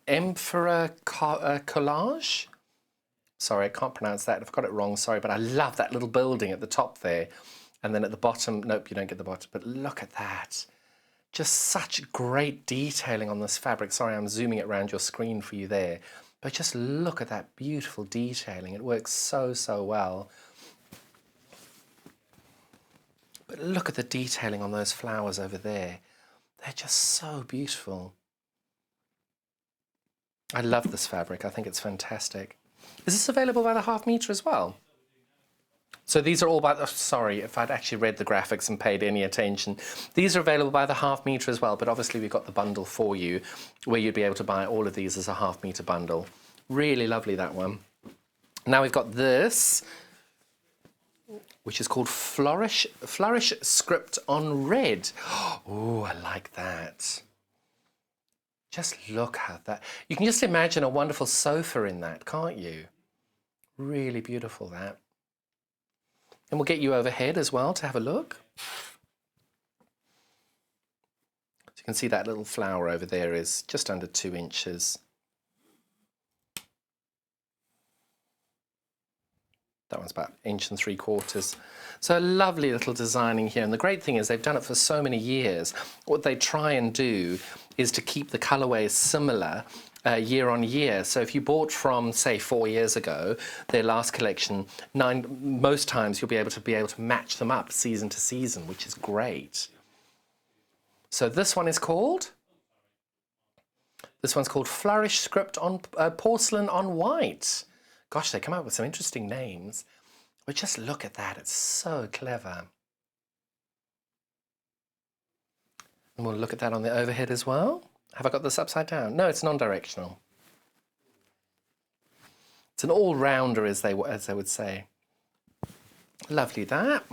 Emperor Collage. Sorry, I can't pronounce that. I've got it wrong, sorry, but I love that little building at the top there. And then at the bottom, nope, you don't get the bottom, but look at that. Just such great detailing on this fabric. Sorry, I'm zooming it around your screen for you there. But just look at that beautiful detailing. It works so, so well. But look at the detailing on those flowers over there. They're just so beautiful. I love this fabric. I think it's fantastic. Is this available by the ½ metre as well? So these are all by the, sorry if I'd actually read the graphics and paid any attention. These are available by the ½ metre as well, but obviously we've got the bundle for you where you'd be able to buy all of these as a ½ metre bundle. Really lovely, that one. Now we've got this, which is called Flourish Script on Red. Oh, I like that. Just look at that. You can just imagine a wonderful sofa in that, can't you? Really beautiful, that. And we'll get you overhead as well to have a look. So you can see that little flower over there is just under 2 inches. That one's about 1.75 inches. So a lovely little designing here. And the great thing is they've done it for so many years. What they try and do is to keep the colourways similar year on year. So if you bought from, say, 4 years ago, their last collection, most times you'll be able to match them up season to season, which is great. So this one is called? This one's called Flourish Script on Porcelain on White. Gosh, they come up with some interesting names. But just look at that, it's so clever. And we'll look at that on the overhead as well. Have I got this upside down? No, it's non-directional. It's an all-rounder, as they would say. Lovely, that.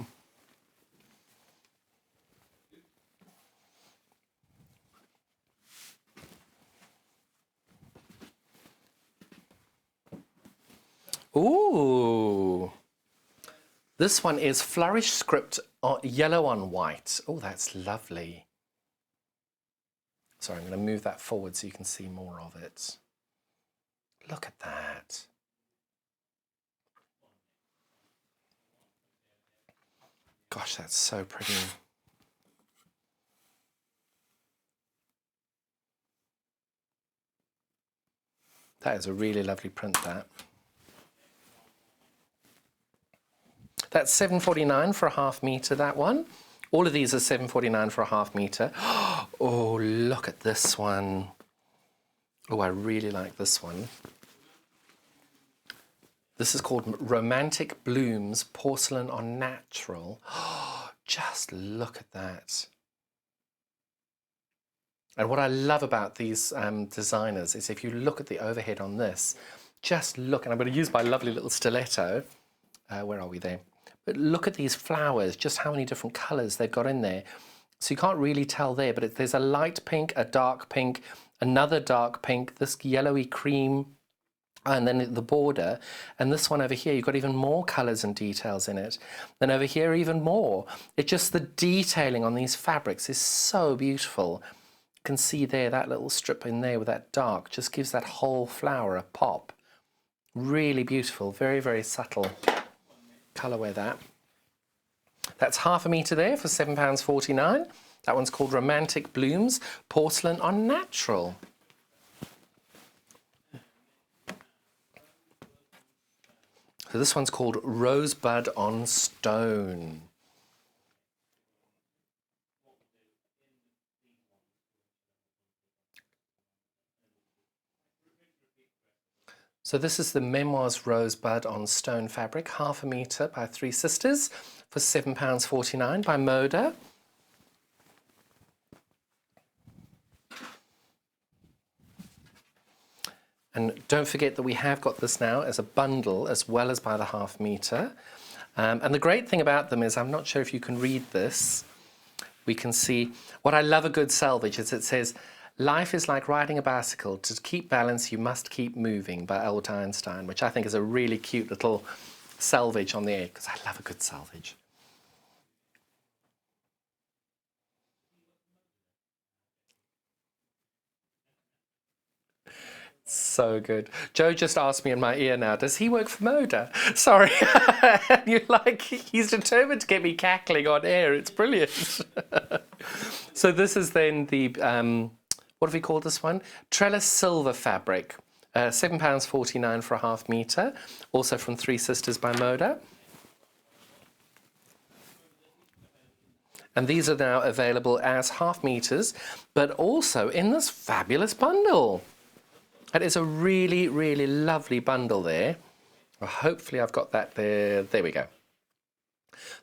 Ooh. This one is Flourish Script Yellow on White. Oh, that's lovely. Sorry, I'm going to move that forward so you can see more of it. Look at that. Gosh, that's so pretty. That is a really lovely print, that. That's $7.49 for a ½ metre, that one. All of these are $7.49 for a ½ metre. Oh, look at this one. Oh, I really like this one. This is called Romantic Blooms Porcelain on Natural. Just look at that. And what I love about these designers is if you look at the overhead on this, just look, and I'm going to use my lovely little stiletto. Where are we there? But look at these flowers, just how many different colours they've got in there. So you can't really tell there, but there's a light pink, a dark pink, another dark pink, this yellowy cream, and then the border. And this one over here, you've got even more colours and details in it. Then over here, even more. It's just the detailing on these fabrics is so beautiful. You can see there, that little strip in there with that dark just gives that whole flower a pop. Really beautiful, very, very subtle colourway, that. That's ½ metre there for £7.49. That one's called Romantic Blooms Porcelain on Natural. So this one's called Rosebud on Stone. So this is the Memoirs Rosebud on Stone fabric, 1/2 metre by 3 Sisters for £7.49 by Moda. And don't forget that we have got this now as a bundle as well as by the 1/2 metre. And the great thing about them is, I'm not sure if you can read this, we can see, what I love a good selvage is it says, "Life is like riding a bicycle. To keep balance, you must keep moving," by Albert Einstein, which I think is a really cute little selvage on the egg, because I love a good selvage. So good. Joe just asked me in my ear now, does he work for Moda? Sorry. You're like, he's determined to get me cackling on air. It's brilliant. So this is then the, what have we called this one? Trellis Silver fabric. £7.49 for a 1/2 metre. Also from 3 Sisters by Moda. And these are now available as 1/2 metres, but also in this fabulous bundle. That is a really, really lovely bundle there. Well, hopefully I've got that there. There we go.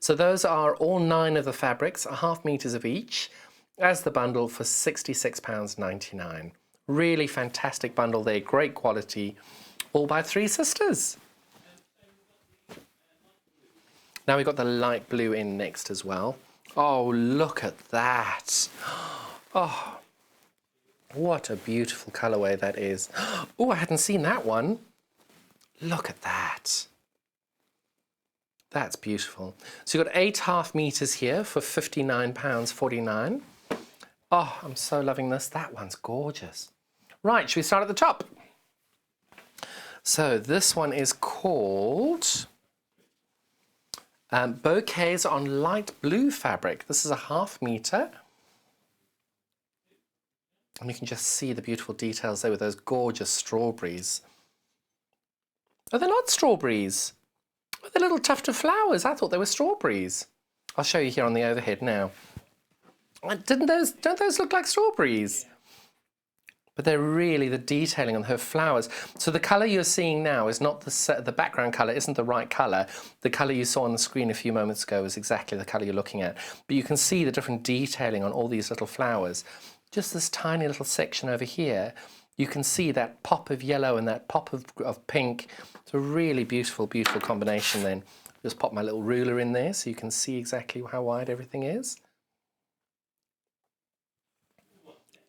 So those are all 9 of the fabrics, 1/2 metres of each, as the bundle for £66.99. Really fantastic bundle there, great quality, all by 3 Sisters. Now we've got the light blue in next as well. Oh, look at that. Oh. What a beautiful colourway that is. Oh, I hadn't seen that one. Look at that. That's beautiful. So you've got 8 1/2 metres here for £59.49. Oh, I'm so loving this. That one's gorgeous. Right, should we start at the top? So this one is called Bouquets on Light Blue fabric. This is a 1/2 metre. And you can just see the beautiful details there with those gorgeous strawberries. Oh, they're not strawberries. Oh, they're little tuft of flowers. I thought they were strawberries. I'll show you here on the overhead now. Don't those look like strawberries? But they're really the detailing on her flowers. So the colour you're seeing now is not the background colour, isn't the right colour. The colour you saw on the screen a few moments ago is exactly the colour you're looking at. But you can see the different detailing on all these little flowers. Just this tiny little section over here, you can see that pop of yellow and that pop of pink. It's a really beautiful, beautiful combination then. Just pop my little ruler in there so you can see exactly how wide everything is.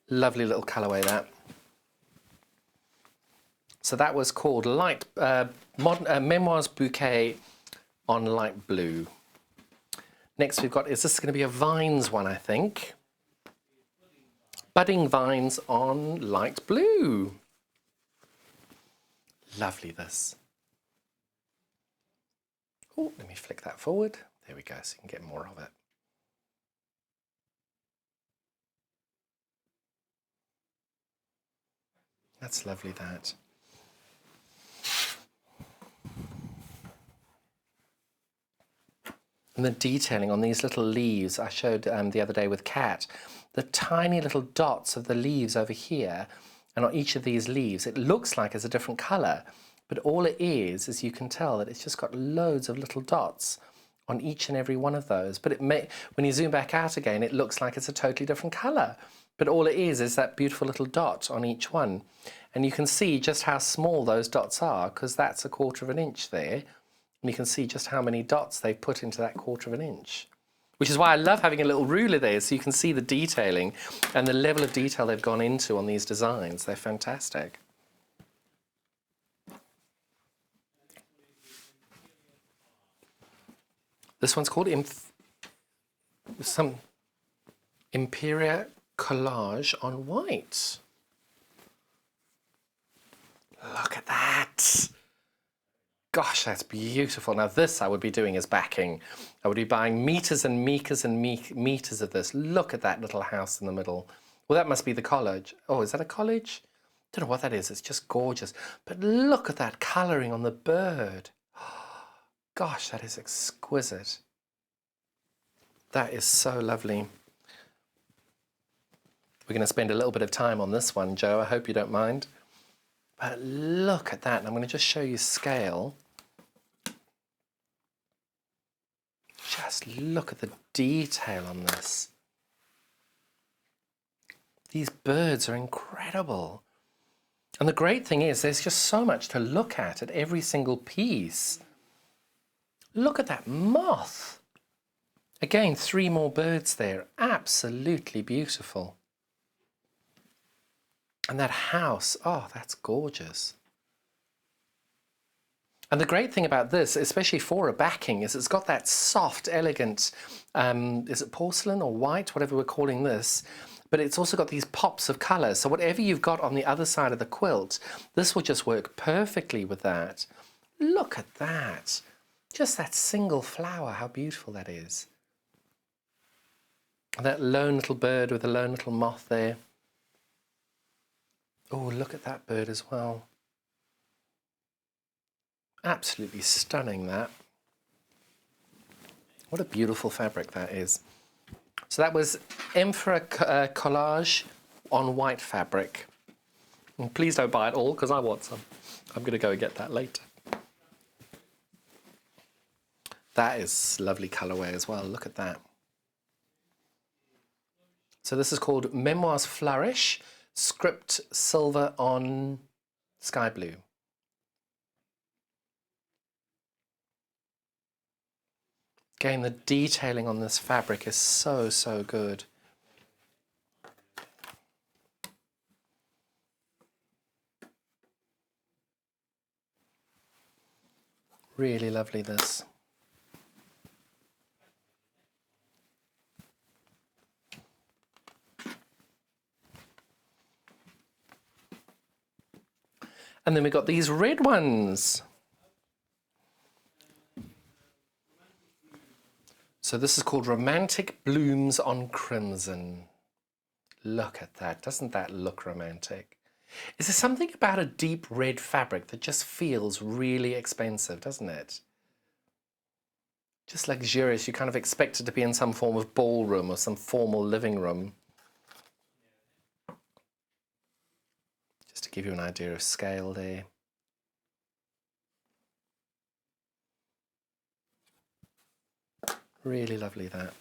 Lovely little colourway that. So that was called Memoirs Bouquet on Light Blue. Next we've got, is this going to be a vines one, I think? Budding Vines on Light Blue. Lovely this. Oh, let me flick that forward. There we go, so you can get more of it. That's lovely, that. And the detailing on these little leaves I showed the other day with Kat. The tiny little dots of the leaves over here, and on each of these leaves, it looks like it's a different colour, but all it is you can tell that it's just got loads of little dots on each and every one of those. But when you zoom back out again, it looks like it's a totally different colour. But all it is that beautiful little dot on each one. And you can see just how small those dots are, because that's 1/4 inch there. And you can see just how many dots they've put into that 1/4 inch. Which is why I love having a little ruler there, so you can see the detailing and the level of detail they've gone into on these designs. They're fantastic. This one's called Imperial Collage on White. Look at that. Gosh, that's beautiful. Now this I would be doing as backing. I would be buying meters and meters and meters of this. Look at that little house in the middle. Well, that must be the college. Oh, is that a college? Don't know what that is. It's just gorgeous. But look at that colouring on the bird. Gosh, that is exquisite. That is so lovely. We're going to spend a little bit of time on this one, Joe. I hope you don't mind. But look at that. And I'm going to just show you scale. Just look at the detail on this. These birds are incredible. And the great thing is there's just so much to look at every single piece. Look at that moth. Again, 3 more birds there. Absolutely beautiful. And that house, oh, that's gorgeous. And the great thing about this, especially for a backing, is it's got that soft, elegant, is it porcelain or white, whatever we're calling this, but it's also got these pops of colour. So whatever you've got on the other side of the quilt, this will just work perfectly with that. Look at that. Just that single flower, how beautiful that is. And that lone little bird with a lone little moth there. Oh, look at that bird as well. Absolutely stunning, that. What a beautiful fabric that is. So that was Emperor Collage on white fabric. And please don't buy it all because I want some. I'm going to go and get that later. That is lovely colourway as well. Look at that. So this is called Memoirs Flourish, script silver on sky blue. Again, the detailing on this fabric is so, so good. Really lovely, this. And then we got these red ones. So this is called Romantic Blooms on Crimson. Look at that. Doesn't that look romantic? Is there something about a deep red fabric that just feels really expensive, doesn't it? Just luxurious. You kind of expect it to be in some form of ballroom or some formal living room. Just to give you an idea of scale there. Really lovely, that.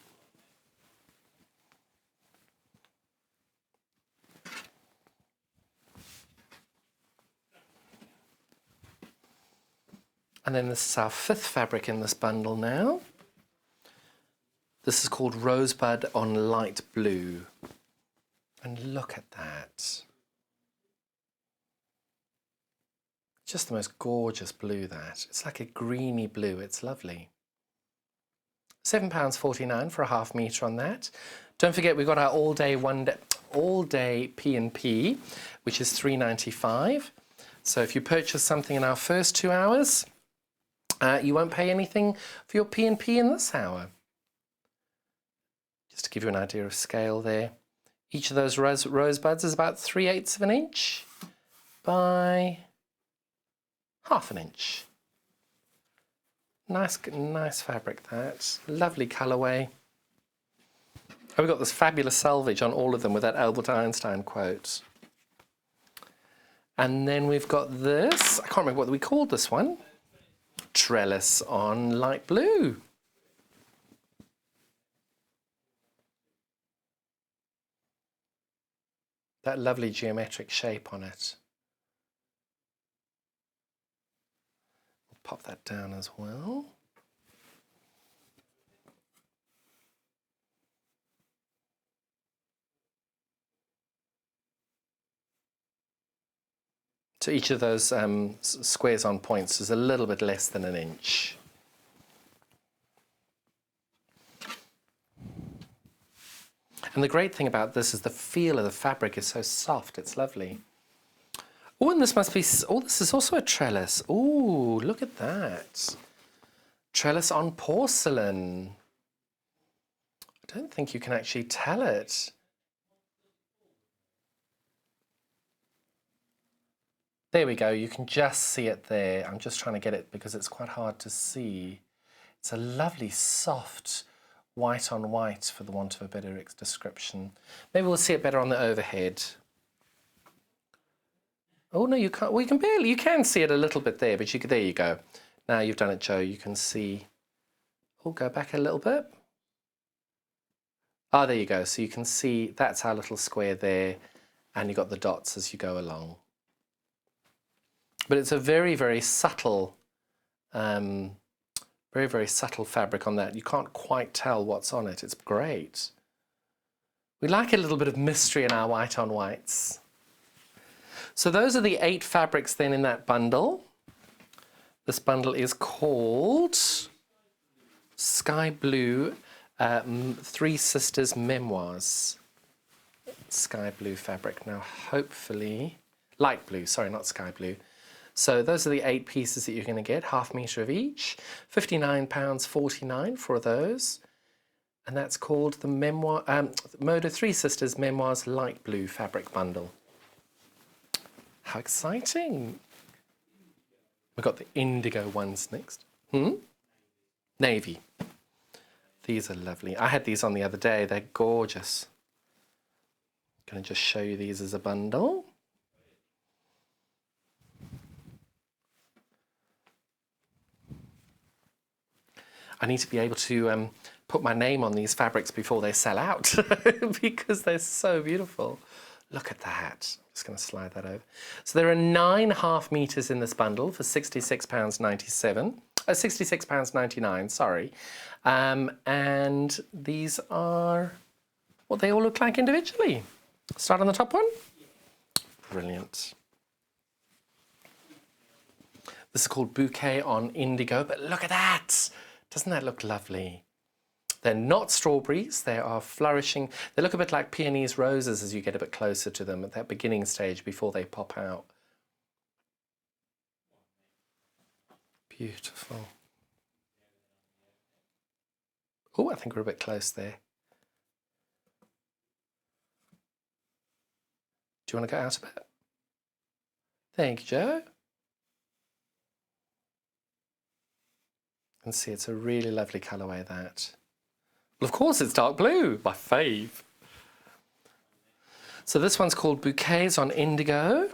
And then this is our 5th fabric in this bundle now. This is called Rosebud on Light Blue. And look at that. Just the most gorgeous blue, that. It's like a greeny blue. It's lovely. £7.49 for a ½ metre on that. Don't forget we've got our all day P&P, which is £3.95. So if you purchase something in our first 2 hours, you won't pay anything for your P&P in this hour. Just to give you an idea of scale there. Each of those rosebuds is about 3/8 of an inch by ½ an inch. Nice fabric, that. Lovely colourway. And we've got this fabulous selvage on all of them with that Albert Einstein quote. And then we've got this, I can't remember what we called this one. Trellis on light blue. That lovely geometric shape on it. We'll pop that down as well. So each of those squares on points is a little bit less than an inch. And the great thing about this is the feel of the fabric is so soft, it's lovely. Oh, and this must be, oh, this is also a trellis. Oh, look at that. Trellis on porcelain. I don't think you can actually tell it. There we go, you can just see it there. I'm just trying to get it because it's quite hard to see. It's a lovely, soft, white on white, for the want of a better description. Maybe we'll see it better on the overhead. Oh, no, you can't. Well, you can see it a little bit there, but there you go. Now you've done it, Joe. You can see. Oh, go back a little bit. Oh, there you go. So you can see that's our little square there, and you've got the dots as you go along. But it's a very, very subtle, very subtle fabric on that. You can't quite tell what's on it. It's great. We like a little bit of mystery in our white on whites. So those are the 8 fabrics then in that bundle. This bundle is called Sky Blue, Three Sisters Memoirs. Sky blue fabric. Now hopefully, light blue, sorry, not sky blue. So those are the 8 pieces that you're going to get, ½ metre of each, £59.49 for those. And that's called the Moda Three Sisters Memoirs Light Blue Fabric Bundle. How exciting! We've got the indigo ones next. Navy. These are lovely. I had these on the other day. They're gorgeous. I'm going to just show you these as a bundle. I need to be able to put my name on these fabrics before they sell out because they're so beautiful. Look at that. I'm just going to slide that over. So there are 9 ½ meters in this bundle for £66.97. £66.99, sorry. And these are what they all look like individually. Start on the top one. Brilliant. This is called Bouquet on Indigo, but look at that. Doesn't that look lovely? They're not strawberries, they are flourishing. They look a bit like peonies roses as you get a bit closer to them at that beginning stage before they pop out. Beautiful. Oh, I think we're a bit close there. Do you want to go out a bit? Thank you, Joe. You can see it's a really lovely colourway, that. Well, of course it's dark blue, my fave. So this one's called Bouquets on Indigo.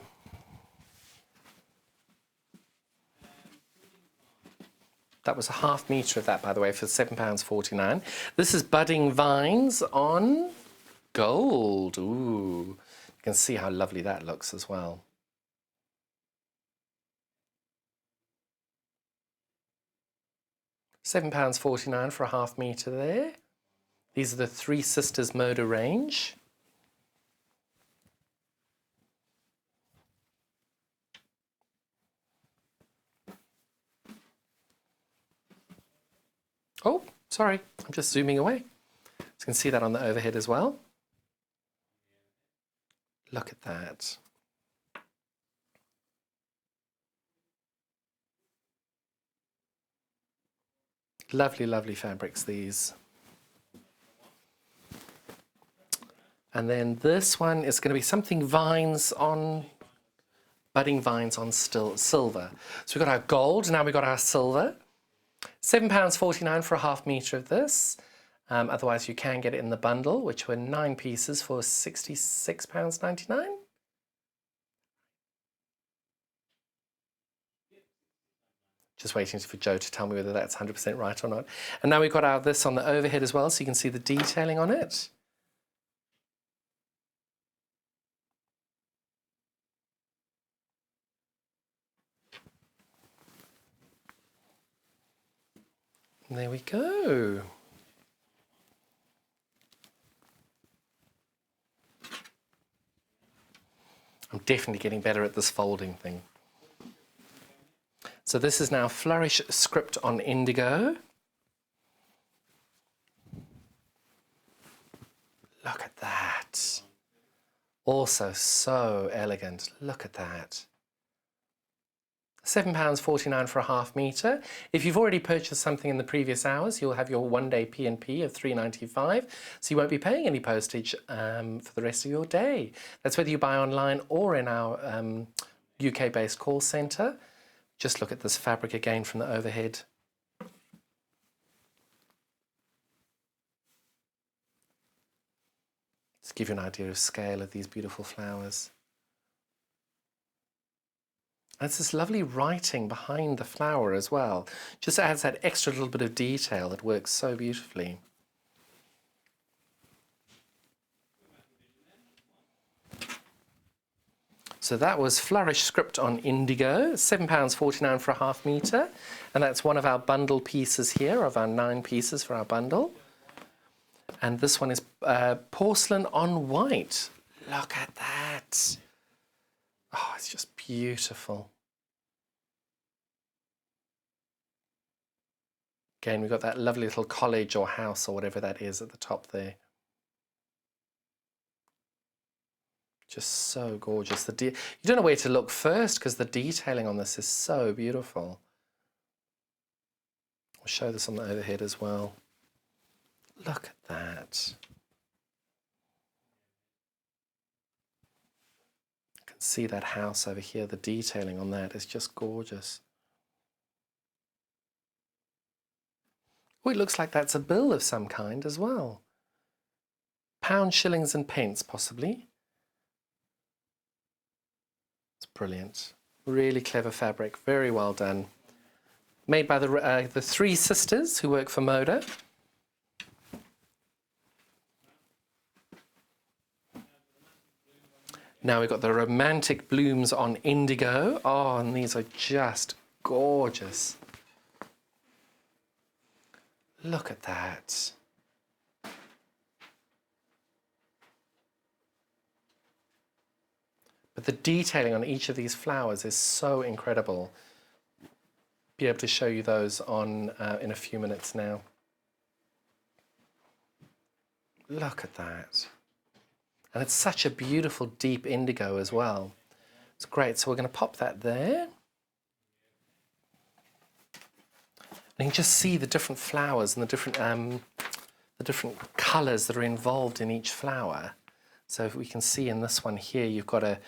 That was a ½ metre of that, by the way, for £7.49. This is Budding Vines on Gold. Ooh, you can see how lovely that looks as well. £7.49 for a ½ metre there. These are the Three Sisters Moda range. Oh, sorry, I'm just zooming away. So you can see that on the overhead as well. Look at that. Lovely, lovely fabrics, these. And then this one is going to be something vines on, budding vines on silver. So we've got our gold, now we've got our silver. £7.49 for a ½ metre of this. Otherwise you can get it in the bundle, which were 9 pieces for £66.99. Just waiting for Joe to tell me whether that's 100% right or not. And now we've got this on the overhead as well, so you can see the detailing on it. And there we go. I'm definitely getting better at this folding thing. So this is now Flourish Script on Indigo. Look at that. Also so elegant. Look at that. £7.49 for a ½ metre. If you've already purchased something in the previous hours, you'll have your one-day P&P of £3.95, so you won't be paying any postage for the rest of your day. That's whether you buy online or in our UK-based call centre. Just look at this fabric again from the overhead. Just give you an idea of scale of these beautiful flowers. And it's this lovely writing behind the flower as well. Just adds that extra little bit of detail that works so beautifully. So that was Flourish Script on Indigo, £7.49 for a half metre. And that's one of our bundle pieces here, of our 9 pieces for our bundle. And this one is Porcelain on White. Look at that. Oh, it's just beautiful. Again, we've got that lovely little college or house or whatever that is at the top there. Just so gorgeous. You don't know where to look first because the detailing on this is so beautiful. I'll show this on the overhead as well. Look at that. You can see that house over here. The detailing on that is just gorgeous. Oh, it looks like that's a bill of some kind as well. Pounds, shillings and pence, possibly. It's brilliant. Really clever fabric. Very well done. Made by the 3 sisters who work for Moda. Now we've got the Romantic Blooms on Indigo. Oh, and these are just gorgeous. Look at that. But the detailing on each of these flowers is so incredible. Be able to show you those on in a few minutes now. Look at that. And it's such a beautiful deep indigo as well. It's great. So we're going to pop that there. And you can just see the different flowers and the different colours that are involved in each flower. So if we can see in this one here, you've got a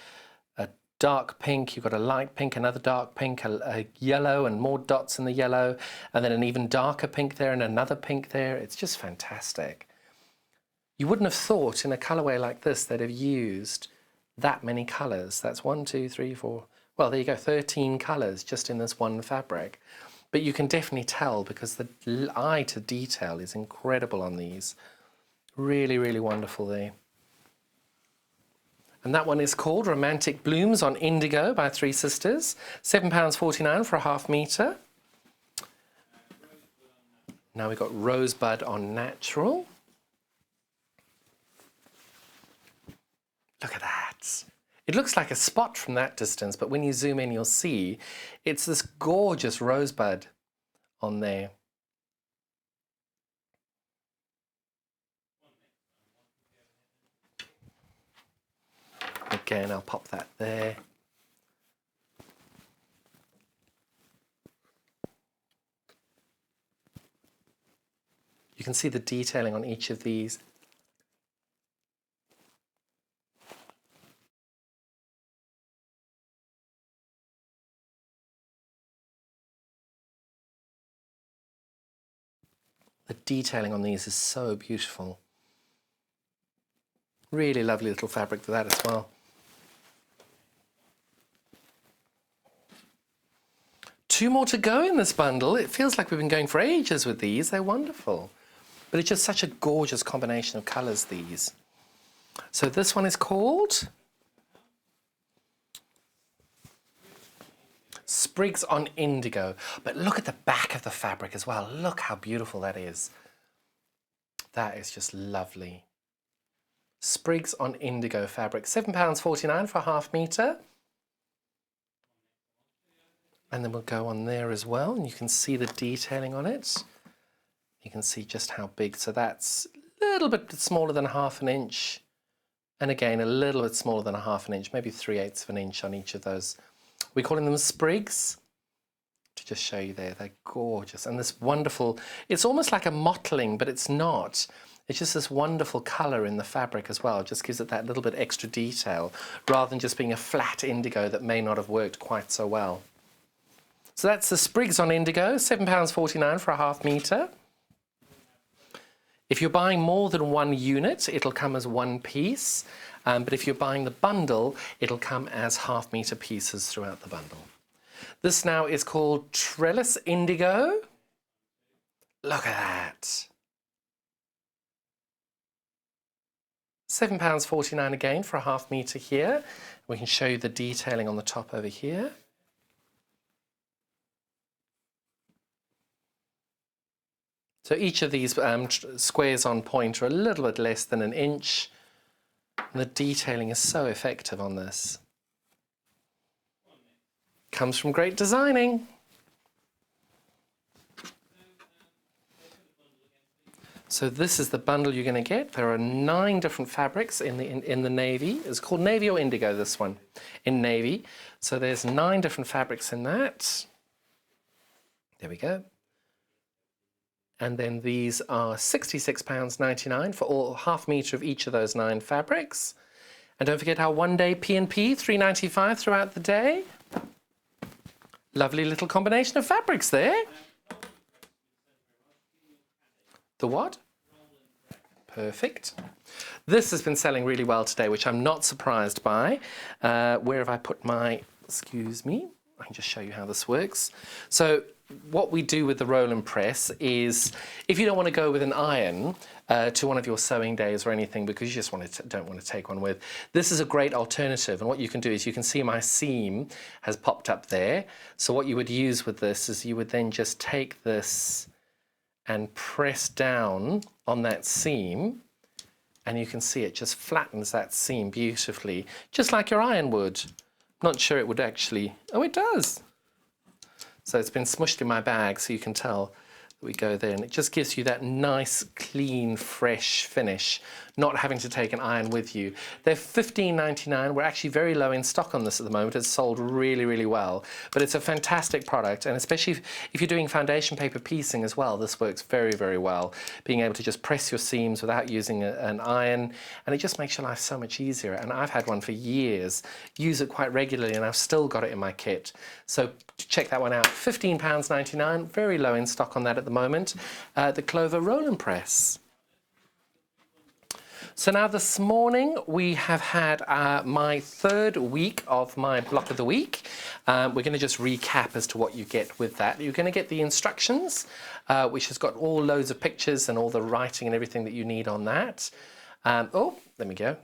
dark pink, you've got a light pink, another dark pink, a yellow and more dots in the yellow, and then an even darker pink there and another pink there. It's just fantastic. You wouldn't have thought in a colourway like this they'd have used that many colours. That's 1, 2, 3, 4, well, there you go, 13 colours just in this one fabric. But you can definitely tell because the eye to detail is incredible on these. Really, really wonderful there. And that one is called Romantic Blooms on Indigo by 3 sisters. £7.49 for a half metre. Now we've got Rosebud on Natural. Look at that. It looks like a spot from that distance, but when you zoom in, you'll see it's this gorgeous rosebud on there. Again, I'll pop that there. You can see the detailing on each of these. The detailing on these is so beautiful. Really lovely little fabric for that as well. Two more to go in this bundle. It feels like we've been going for ages with these. They're wonderful. But it's just such a gorgeous combination of colours, these. So this one is called Sprigs on Indigo. But look at the back of the fabric as well. Look how beautiful that is. That is just lovely. Sprigs on Indigo fabric. £7.49 for a half metre. And then we'll go on there as well. And you can see the detailing on it. You can see just how big. So that's a little bit smaller than ½ an inch. And again, a little bit smaller than ½ an inch, maybe 3/8 of an inch on each of those. We're calling them sprigs. To just show you there, they're gorgeous. And this wonderful, it's almost like a mottling, but it's not. It's just this wonderful colour in the fabric as well. It just gives it that little bit extra detail, rather than just being a flat indigo that may not have worked quite so well. So that's the Sprigs on Indigo, £7.49 for a half metre. If you're buying more than one unit, it'll come as one piece. But if you're buying the bundle, it'll come as half-metre pieces throughout the bundle. This now is called Trellis Indigo. Look at that. £7.49 again for a half-metre here. We can show you the detailing on the top over here. So each of these squares on point are a little bit less than an inch. And the detailing is so effective on this. Comes from great designing. So this is the bundle you're going to get. There are 9 different fabrics in the navy. It's called navy or indigo, this one, in navy. So there's 9 different fabrics in that. There we go. And then these are £66.99 for all half-metre of each of those 9 fabrics. And don't forget our one-day P&P, £3.95 throughout the day. Lovely little combination of fabrics there. The what? Perfect. This has been selling really well today, which I'm not surprised by. Where have I put my, excuse me, I can just show you how this works. So what we do with the roll and press is, if you don't want to go with an iron to one of your sewing days or anything because you just don't want to take one with, this is a great alternative. And what you can do is you can see my seam has popped up there. So what you would use with this is you would then just take this and press down on that seam, and you can see it just flattens that seam beautifully, just like your iron would. Not sure it would actually, oh, it does. So it's been smushed in my bag, so you can tell that we go there, and it just gives you that nice, clean, fresh finish, not having to take an iron with you. They're $15.99. We're actually very low in stock on this at the moment. It's sold really, really well, but it's a fantastic product, and especially if you're doing foundation paper piecing as well, this works very, very well. Being able to just press your seams without using an iron, and it just makes your life so much easier. And I've had one for years, use it quite regularly, and I've still got it in my kit. So check that one out. £15.99, very low in stock on that at the moment. The Clover roll and press. So now this morning we have had my 3rd week of my block of the week. We're going to just recap as to what you get with that. You're going to get the instructions, which has got all loads of pictures and all the writing and everything that you need on that. Oh, there we go.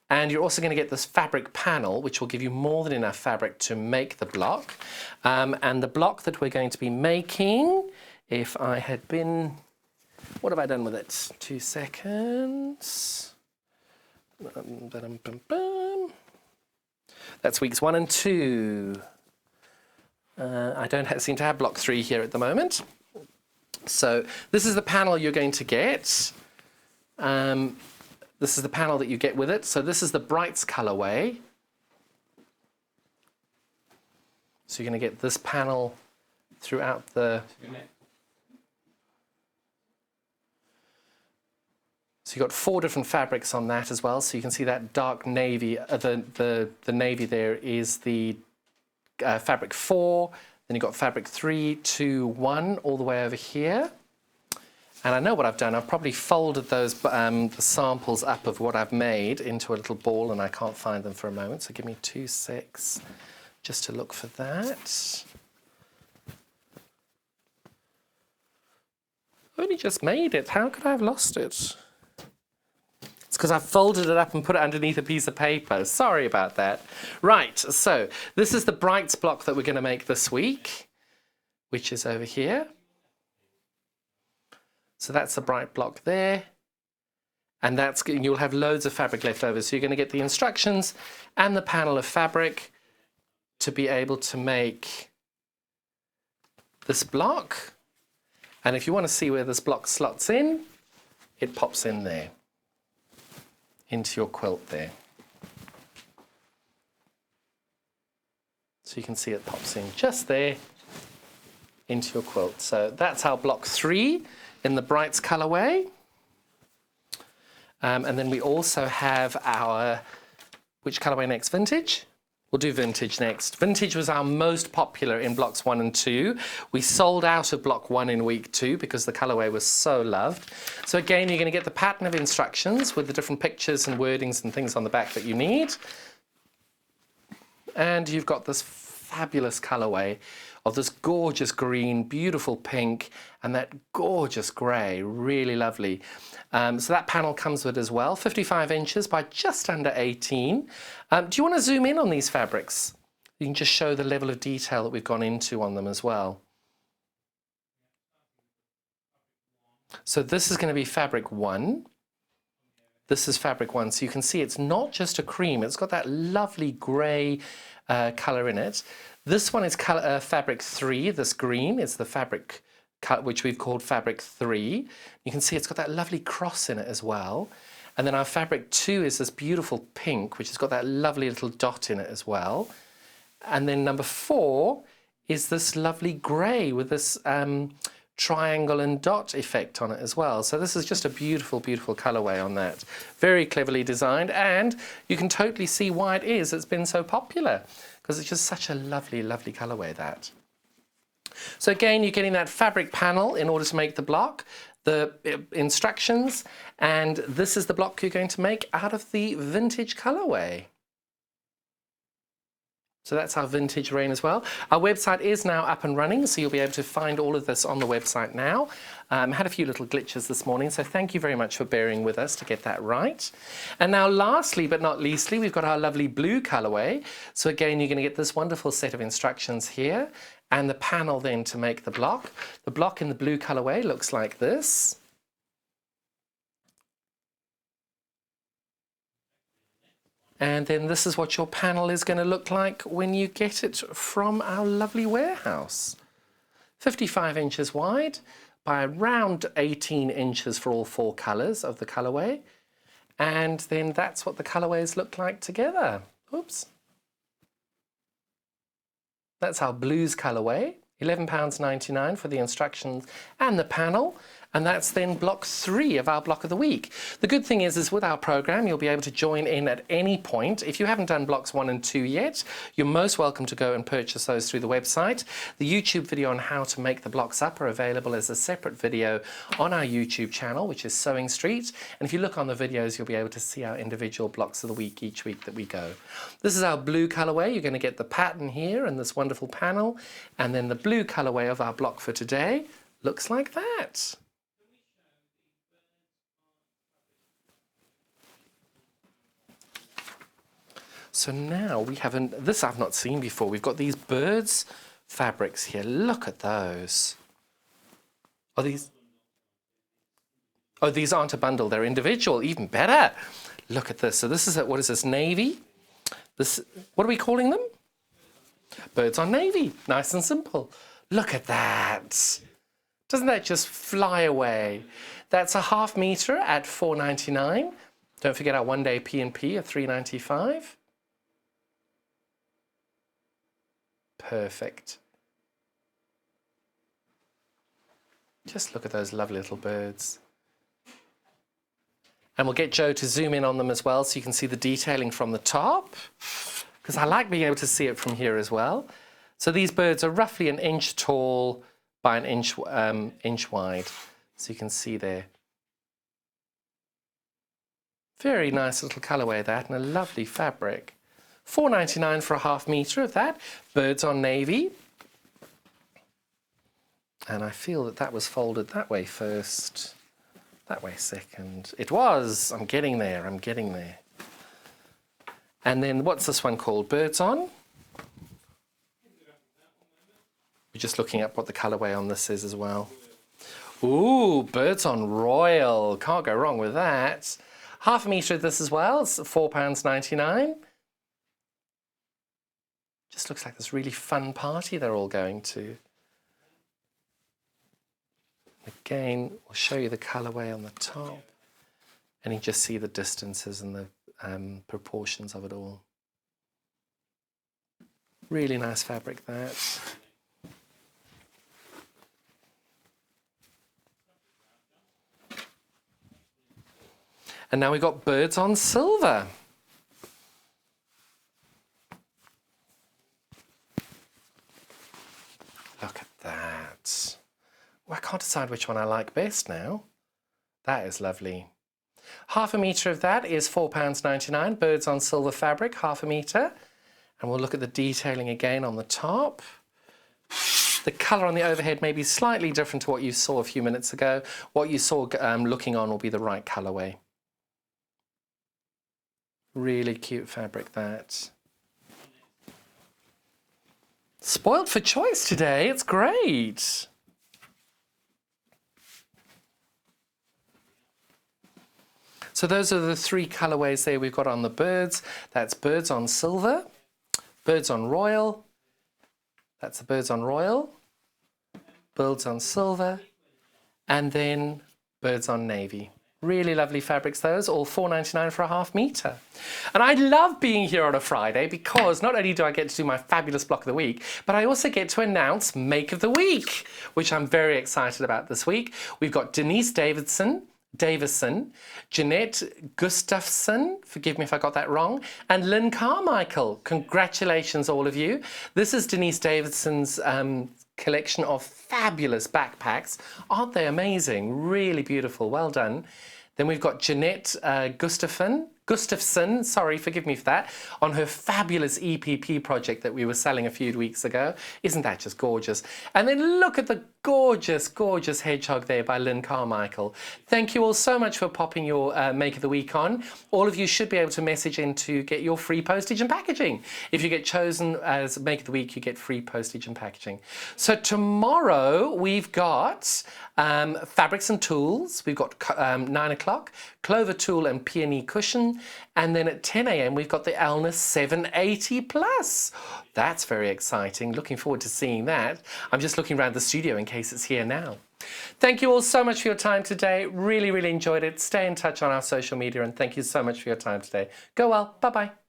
And you're also going to get this fabric panel, which will give you more than enough fabric to make the block. And the block that we're going to be making, if I had been... What have I done with it? 2 seconds. That's weeks 1 and 2. I don't seem to have block 3 here at the moment. So this is the panel you're going to get. This is the panel that you get with it. So this is the Brights colorway. So you're going to get this panel throughout the... So you've got 4 different fabrics on that as well. So you can see that dark navy, the navy there is the fabric 4. Then you've got fabric 3, 2, 1, all the way over here. And I know what I've done. I've probably folded those the samples up of what I've made into a little ball, and I can't find them for a moment. So give me 2 secs just to look for that. I only just made it. How could I have lost it? It's because I've folded it up and put it underneath a piece of paper. Sorry about that. Right, so this is the Brights block that we're going to make this week, which is over here. So that's the Bright block there. And you'll have loads of fabric left over. So you're going to get the instructions and the panel of fabric to be able to make this block. And if you want to see where this block slots in, it pops in there, into your quilt there. So you can see it pops in just there into your quilt. So that's our block 3 in the Brights colorway. And then we also have our, which colorway next? Vintage? We'll do vintage next. Vintage was our most popular in blocks 1 and 2. We sold out of block 1 in week 2 because the colourway was so loved. So again, you're going to get the pattern of instructions with the different pictures and wordings and things on the back that you need. And you've got this fabulous colourway of this gorgeous green, beautiful pink, and that gorgeous grey, really lovely. So that panel comes with it as well, 55 inches by just under 18. Do you want to zoom in on these fabrics? You can just show the level of detail that we've gone into on them as well. So this is going to be fabric 1. This is fabric 1, so you can see it's not just a cream, it's got that lovely grey colour in it. This one is fabric 3, this green is the fabric which we've called fabric 3. You can see it's got that lovely cross in it as well. And then our fabric 2 is this beautiful pink, which has got that lovely little dot in it as well. And then number 4 is this lovely grey with this triangle and dot effect on it as well. So this is just a beautiful, beautiful colourway on that. Very cleverly designed, and you can totally see why it is. It's been so popular because it's just such a lovely, lovely colourway, that. So again, you're getting that fabric panel in order to make the block, the instructions, and this is the block you're going to make out of the vintage colourway. So that's our vintage rain as well. Our website is now up and running, so you'll be able to find all of this on the website now. Had a few little glitches this morning, so thank you very much for bearing with us to get that right. And now lastly, but not leastly, we've got our lovely blue colourway. So again, you're going to get this wonderful set of instructions here, and the panel then to make the block. The block in the blue colourway looks like this. And then this is what your panel is going to look like when you get it from our lovely warehouse. 55 inches wide by around 18 inches for all 4 colours of the colourway. And then that's what the colourways look like together. Oops. That's our blues colourway, £11.99 for the instructions and the panel. And that's then block 3 of our block of the week. The good thing is with our program, you'll be able to join in at any point. If you haven't done blocks 1 and 2 yet, you're most welcome to go and purchase those through the website. The YouTube video on how to make the blocks up are available as a separate video on our YouTube channel, which is Sewing Street. And if you look on the videos, you'll be able to see our individual blocks of the week each week that we go. This is our blue colourway. You're going to get the pattern here and this wonderful panel. And then the blue colourway of our block for today looks like that. So now we have, this I've not seen before, we've got these birds fabrics here. Look at those. Are these? Oh, these aren't a bundle, they're individual, even better. Look at this. So this is, what is this, navy? This, what are we calling them? Birds on navy, nice and simple. Look at that. Doesn't that just fly away? That's a ½ metre at $4.99. Don't forget our 1-day P&P of $3.95. Perfect. Just look at those lovely little birds. And we'll get Joe to zoom in on them as well so you can see the detailing from the top, because I like being able to see it from here as well. So these birds are roughly 1 inch tall by 1 inch wide. So you can see there. Very nice little colourway that, and a lovely fabric. $4.99 for a ½ metre of that. Birds on navy. And I feel that that was folded that way first, that way second. It was. I'm getting there. I'm getting there. And then what's this one called? Birds on? We're just looking up what the colourway on this is as well. Ooh, birds on royal. Can't go wrong with that. ½ metre of this as well. It's £4.99. Just looks like this really fun party they're all going to. Again, we'll show you the colourway on the top. And you just see the distances and the proportions of it all. Really nice fabric, that. And now we've got birds on silver. can't decide which one I like best now. That is lovely. Half a metre of that is £4.99, birds on silver fabric, half a metre. And we'll look at the detailing again on the top. The colour on the overhead may be slightly different to what you saw a few minutes ago. What you saw looking on will be the right colourway. Really cute fabric, that. Spoilt for choice today, it's great. So those are the three colourways there we've got on the birds. That's birds on silver, birds on royal, that's the birds on royal, birds on silver, and then birds on navy. Really lovely fabrics those, all £4.99 for a half metre. And I love being here on a Friday because not only do I get to do my fabulous block of the week, but I also get to announce Make of the Week, which I'm very excited about this week. We've got Denise Davison, Jeanette Gustafson, forgive me if I got that wrong, and Lynn Carmichael. Congratulations, all of you. This is Denise Davidson's collection of fabulous backpacks. Aren't they amazing? Really beautiful. Well done. Then we've got Jeanette Gustafson, sorry, forgive me for that, on her fabulous EPP project that we were selling a few weeks ago. Isn't that just gorgeous? And then look at the gorgeous, gorgeous hedgehog there by Lynn Carmichael. Thank you all so much for popping your Make of the Week on. All of you should be able to message in to get your free postage and packaging. If you get chosen as Make of the Week, you get free postage and packaging. So tomorrow we've got fabrics and tools. We've got 9 o'clock, Clover tool and peony cushion. And then at 10 a.m. we've got the Elna 780 Plus. That's very exciting. Looking forward to seeing that. I'm just looking around the studio in case it's here now. Thank you all so much for your time today. Really, really enjoyed it. Stay in touch on our social media and thank you so much for your time today. Go well. Bye-bye.